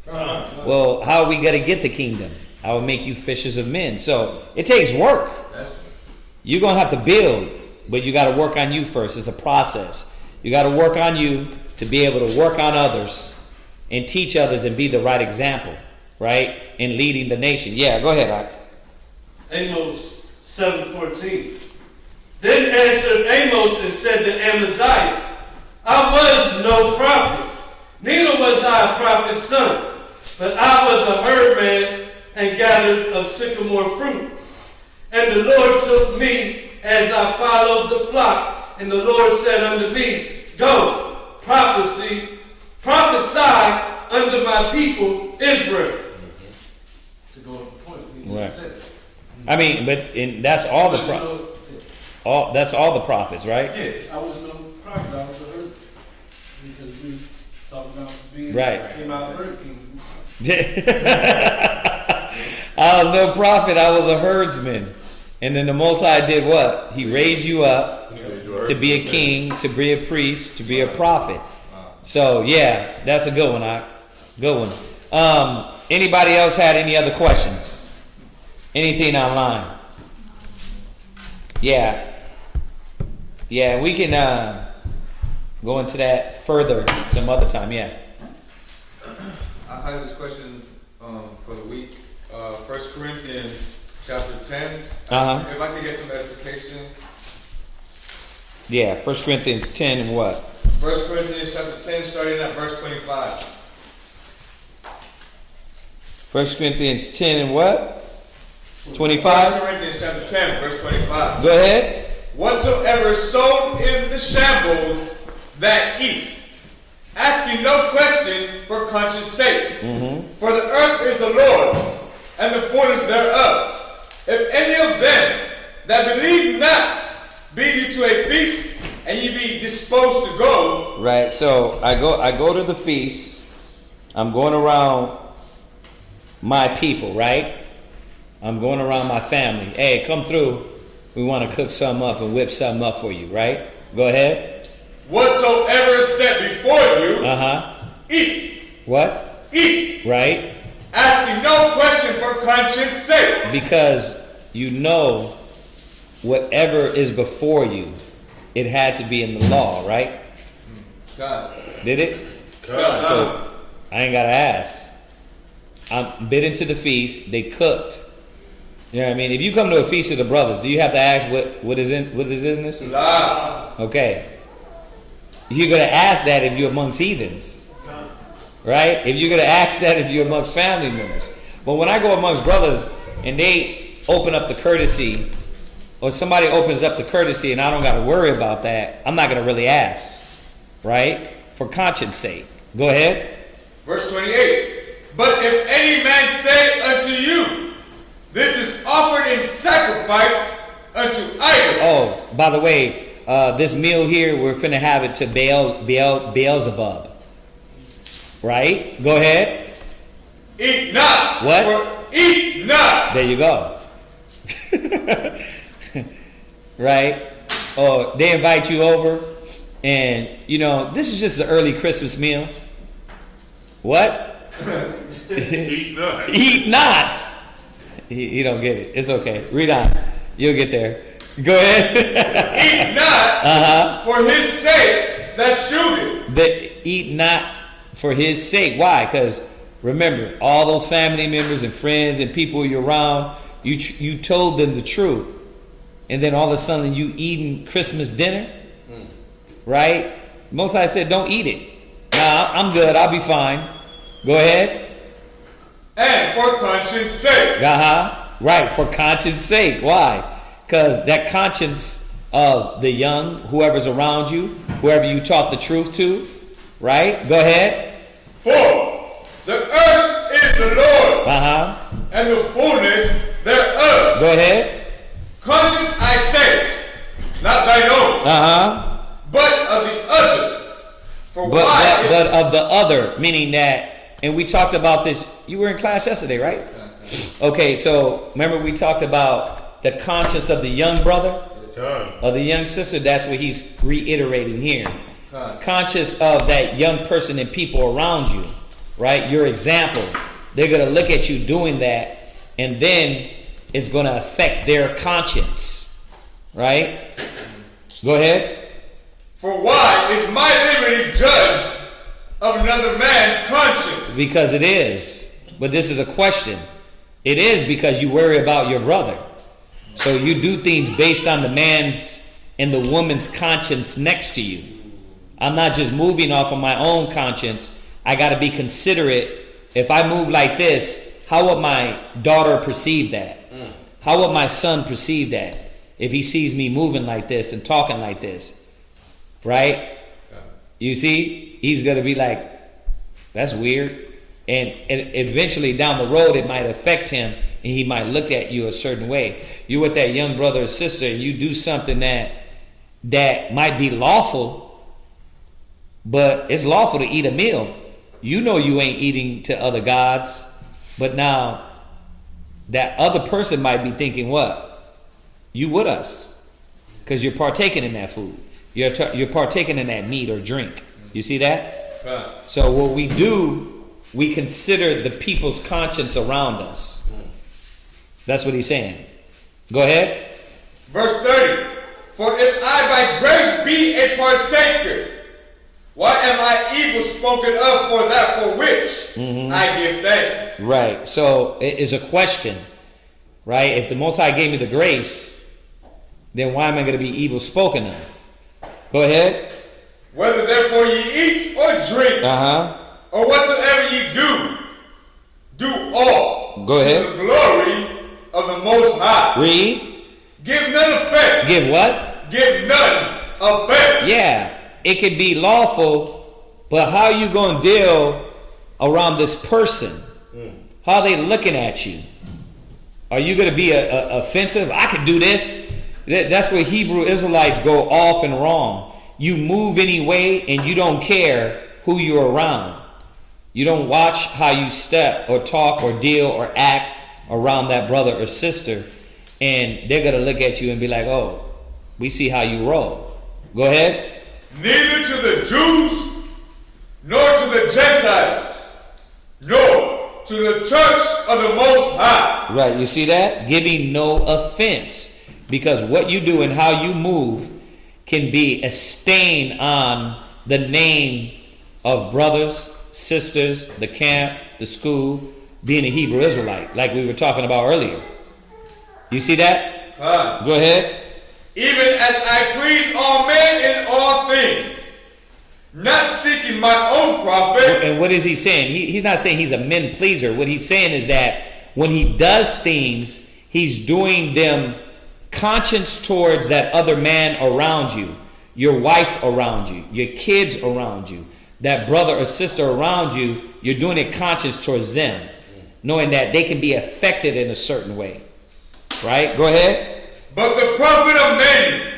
Well, how are we going to get the kingdom? I will make you fishers of men. So it takes work. You're going to have to build, but you got to work on you first. It's a process. You got to work on you to be able to work on others and teach others and be the right example, right? In leading the nation. Yeah, go ahead, Ike. Amos 7:14. Then answered Amos and said to Amaziah, I was no prophet, neither was I a prophet's son, but I was a herdman and gathered of sycamore fruit. And the Lord took me as I followed the flock, and the Lord said unto me, Go, prophesy unto my people Israel. To go to the point. Right. I mean, that's all the that's all the prophets, right? Yeah, I was no prophet. I was a herd, because we talking about being right. Came out of Burger King. I was no prophet. I was a herdsman, and then the Most High did what? He raised you up to be a king, to be a priest, to be a prophet. So yeah, that's a good one. Good one. Anybody else had any other questions? Anything online? Yeah, we can go into that further some other time. Yeah. I had this question for the week. 1 Corinthians chapter 10. If I could get some edification. Yeah, 1 Corinthians 10 and what? 1 Corinthians chapter 10, starting at verse 25. 1 Corinthians 10 and what? 25? 1 Corinthians chapter 10, verse 25. Go ahead. Whatsoever sown in the shambles that eat, asking no question for conscience sake. For the earth is the Lord's, and the fullness thereof. If any of them that believe not be you to a feast, and ye be disposed to go. Right, so I go to the feast. I'm going around my people, right? I'm going around my family. Hey, come through. We want to cook something up and whip something up for you, right? Go ahead. Whatsoever is set before you, eat. What? Eat. Right? Asking no question for conscience sake. Because you know whatever is before you, it had to be in the law, right? God. Did it? God. So I ain't got to ask. I'm bidden to the feast. They cooked. You know what I mean? If you come to a feast of the brothers, do you have to ask what is in this? Okay. You're going to ask that if you're amongst heathens. Right? If you're going to ask that if you're amongst family members. But when I go amongst brothers and they open up the courtesy, or somebody opens up the courtesy and I don't got to worry about that, I'm not going to really ask. Right? For conscience sake. Go ahead. Verse 28. But if any man say unto you, this is offered in sacrifice unto idols. Oh, by the way, this meal here, we're finna have it to Beelzebub. Right? Go ahead. Eat not. What? Eat not. There you go. Right? Oh, they invite you over, and this is just an early Christmas meal. What? Eat not. Eat not. He don't get it. It's okay. Read on. You'll get there. Go ahead. Eat not for his sake that shewed it. Eat not for his sake. Why? Because remember, all those family members and friends and people you're around, you told them the truth. And then all of a sudden you eating Christmas dinner. Right? Most High said, don't eat it. Nah, I'm good. I'll be fine. Go ahead. And for conscience sake. Right, for conscience sake. Why? Because that conscience of the young, whoever's around you, whoever you taught the truth to, right? Go ahead. For the earth is the Lord, and the fullness thereof. Go ahead. Conscience I say, not thine own, but of the other. But of the other, meaning that. And we talked about this. You were in class yesterday, right? Okay, so remember we talked about the conscience of the young brother, of the young sister. That's what he's reiterating here. Conscious of that young person and people around you, right? Your example. They're going to look at you doing that, and then it's going to affect their conscience, right? Go ahead. For why is my liberty judged of another man's conscience? Because it is. But this is a question. It is because you worry about your brother. So you do things based on the man's and the woman's conscience next to you. I'm not just moving off of my own conscience. I got to be considerate. If I move like this, how would my daughter perceive that? How would my son perceive that if he sees me moving like this and talking like this? Right? You see? He's going to be like, that's weird. And eventually down the road, it might affect him and he might look at you a certain way. You're with that young brother or sister and you do something that might be lawful, but it's lawful to eat a meal. You know you ain't eating to other gods, but now that other person might be thinking, what? You with us because you're partaking in that food. You're partaking in that meat or drink. You see that? Right. So what we do, we consider the people's conscience around us. That's what he's saying. Go ahead. Verse 30. For if I by grace be a partaker, why am I evil spoken of for that for which I give thanks? Right. So it is a question, right? If the Most High gave me the grace, then why am I going to be evil spoken of? Go ahead. Whether therefore ye eat or drink, or whatsoever ye do all Go ahead. to the glory of the Most High. Read. Give none offense. Give what? Give none offense. Yeah. It could be lawful, but how are you going to deal around this person? How are they looking at you? Are you going to be offensive? I could do this. That's where Hebrew Israelites go off and wrong. You move anyway and you don't care who you're around. You don't watch how you step or talk or deal or act around that brother or sister. And they're going to look at you and be like, oh, we see how you roll. Go ahead. Neither to the Jews, nor to the Gentiles, nor to the church of the Most High. Right, you see that? Giving no offense. Because what you do and how you move can be a stain on the name of brothers, sisters, the camp, the school, being a Hebrew Israelite, like we were talking about earlier. You see that? Go ahead. Even as I please all men in all things, not seeking my own profit. And what is he saying? He's not saying he's a men pleaser. What he's saying is that when he does things, he's doing them conscience towards that other man around you, your wife around you, your kids around you, that brother or sister around you. You're doing it conscious towards them, knowing that they can be affected in a certain way. Right? Go ahead. But the profit of many,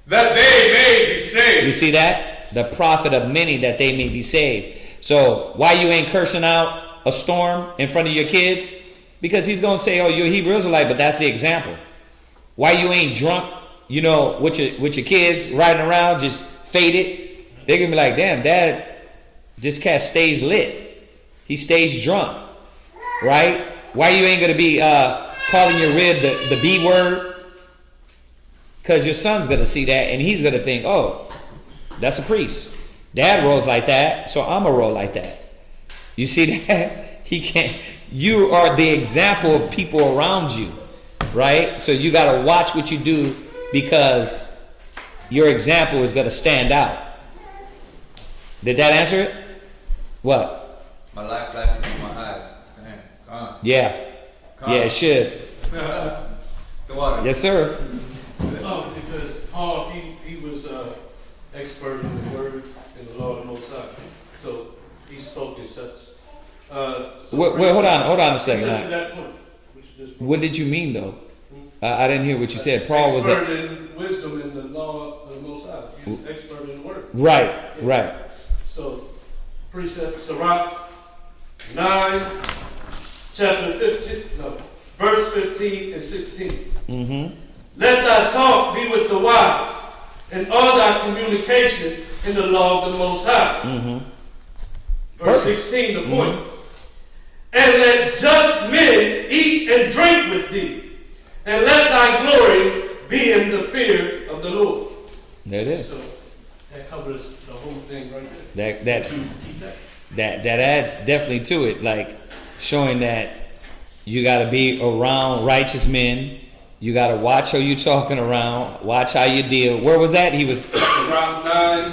that they may be saved. You see that? The profit of many, that they may be saved. So why you ain't cursing out a storm in front of your kids? Because he's going to say, oh, you're a Hebrew Israelite, but that's the example. Why you ain't drunk, with your kids riding around just faded? They're going to be like, damn, Dad, this cat stays lit. He stays drunk. Right? Why you ain't going to be calling your rib the B word? Because your son's going to see that and he's going to think, oh, that's a priest. Dad rolls like that, so I'm going to roll like that. You see that? He can't. You are the example of people around you, right? So you got to watch what you do because your example is going to stand out. Did that answer it? What? My life flashed before my eyes. Yeah. Yeah, it should. The water. Yes, sir. Because Paul, he was expert in the word and the law of the Most High. So he spoke as such. Well, hold on a second. To that point, What did you mean, though? I didn't hear what you said. Paul was expert in wisdom in the law of the Most High. He was expert in the word. Right. So, precept Sarach 9, chapter 15, verse 15 and 16. Mm-hmm. Let thy talk be with the wise, and all thy communication in the law of the Most High. Mm-hmm. Verse 16, the point. And let just men eat and drink with thee, and let thy glory being the fear of the Lord. There it is. So that covers the whole thing right there. That adds definitely to it, like showing that you got to be around righteous men. You got to watch who you talking around. Watch how you deal. Where was that? He was Rock 9,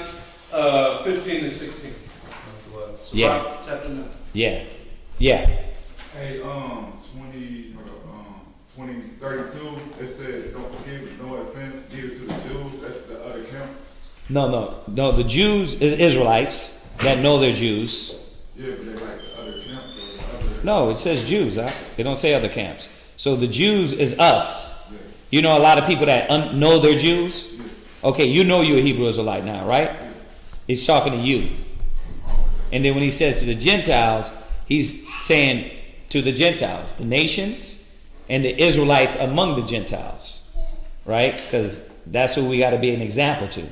15 and 16. Yeah. Rock, chapter 9. Yeah. Hey, 2032, it said, don't forgive no offense, give it to the Jews. That's the other camp. No. The Jews is Israelites that know they're Jews. Yeah, but they're like the other camps or the other. No, it says Jews. Huh? It don't say other camps. So the Jews is us. Yeah. You know a lot of people that know they're Jews? Yeah. Okay, you know you're a Hebrew Israelite now, right? Yeah. He's talking to you. And then when he says to the Gentiles, he's saying to the Gentiles, the nations, and the Israelites among the Gentiles, right? Because that's who we got to be an example to,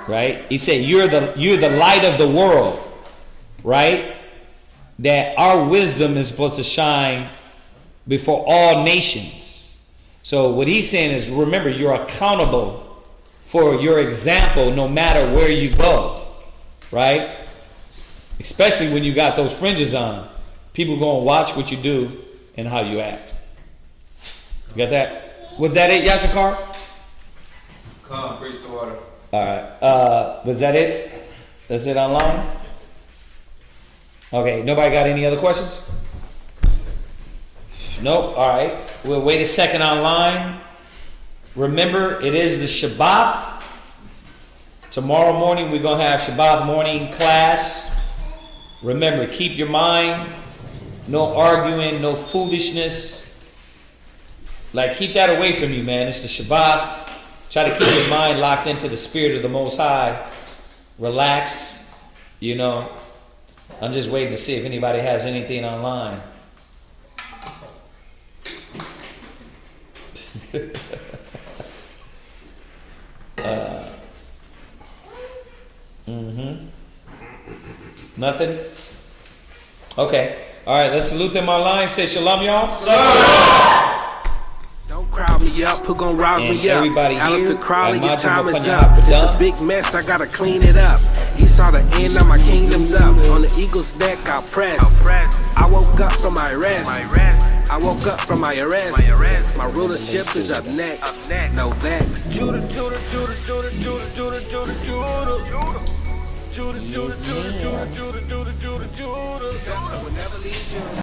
right? He said, "You're the light of the world," right? That our wisdom is supposed to shine before all nations. So what he's saying is, remember, you're accountable for your example, no matter where you go, right? Especially when you got those fringes on, people gonna watch what you do and how you act. You got that? Was that it, Yashikar? Come, preach the water. All right. Was that it? That's it online? Okay. Nobody got any other questions? Nope. All right. We'll wait a second online. Remember, it is the Shabbat. Tomorrow morning, we're going to have Shabbat morning class. Remember, keep your mind. No arguing, no foolishness. Like, keep that away from you, man. It's the Shabbat. Try to keep your mind locked into the spirit of the Most High. Relax. You know. I'm just waiting to see if anybody has anything online. Nothing? Okay. All right, let's salute them online. Say shalom, y'all. Don't crowd me up, who gon' rouse And me up? everybody Alistair here, Crowley, your Imagine time is Mapanya up. It's Padam. a big mess, I gotta clean it up. Esau, the end of my kingdom's up. On the eagle's neck, I'll press. I woke up from my rest. I woke up from my arrest. My rulership is up next. No vex. Judah, Judah, Judah, Judah, Judah, Judah, Judah, Judah. Judah, Judah, Judah, Judah, Judah, Judah, Judah, Judah. I will never leave you.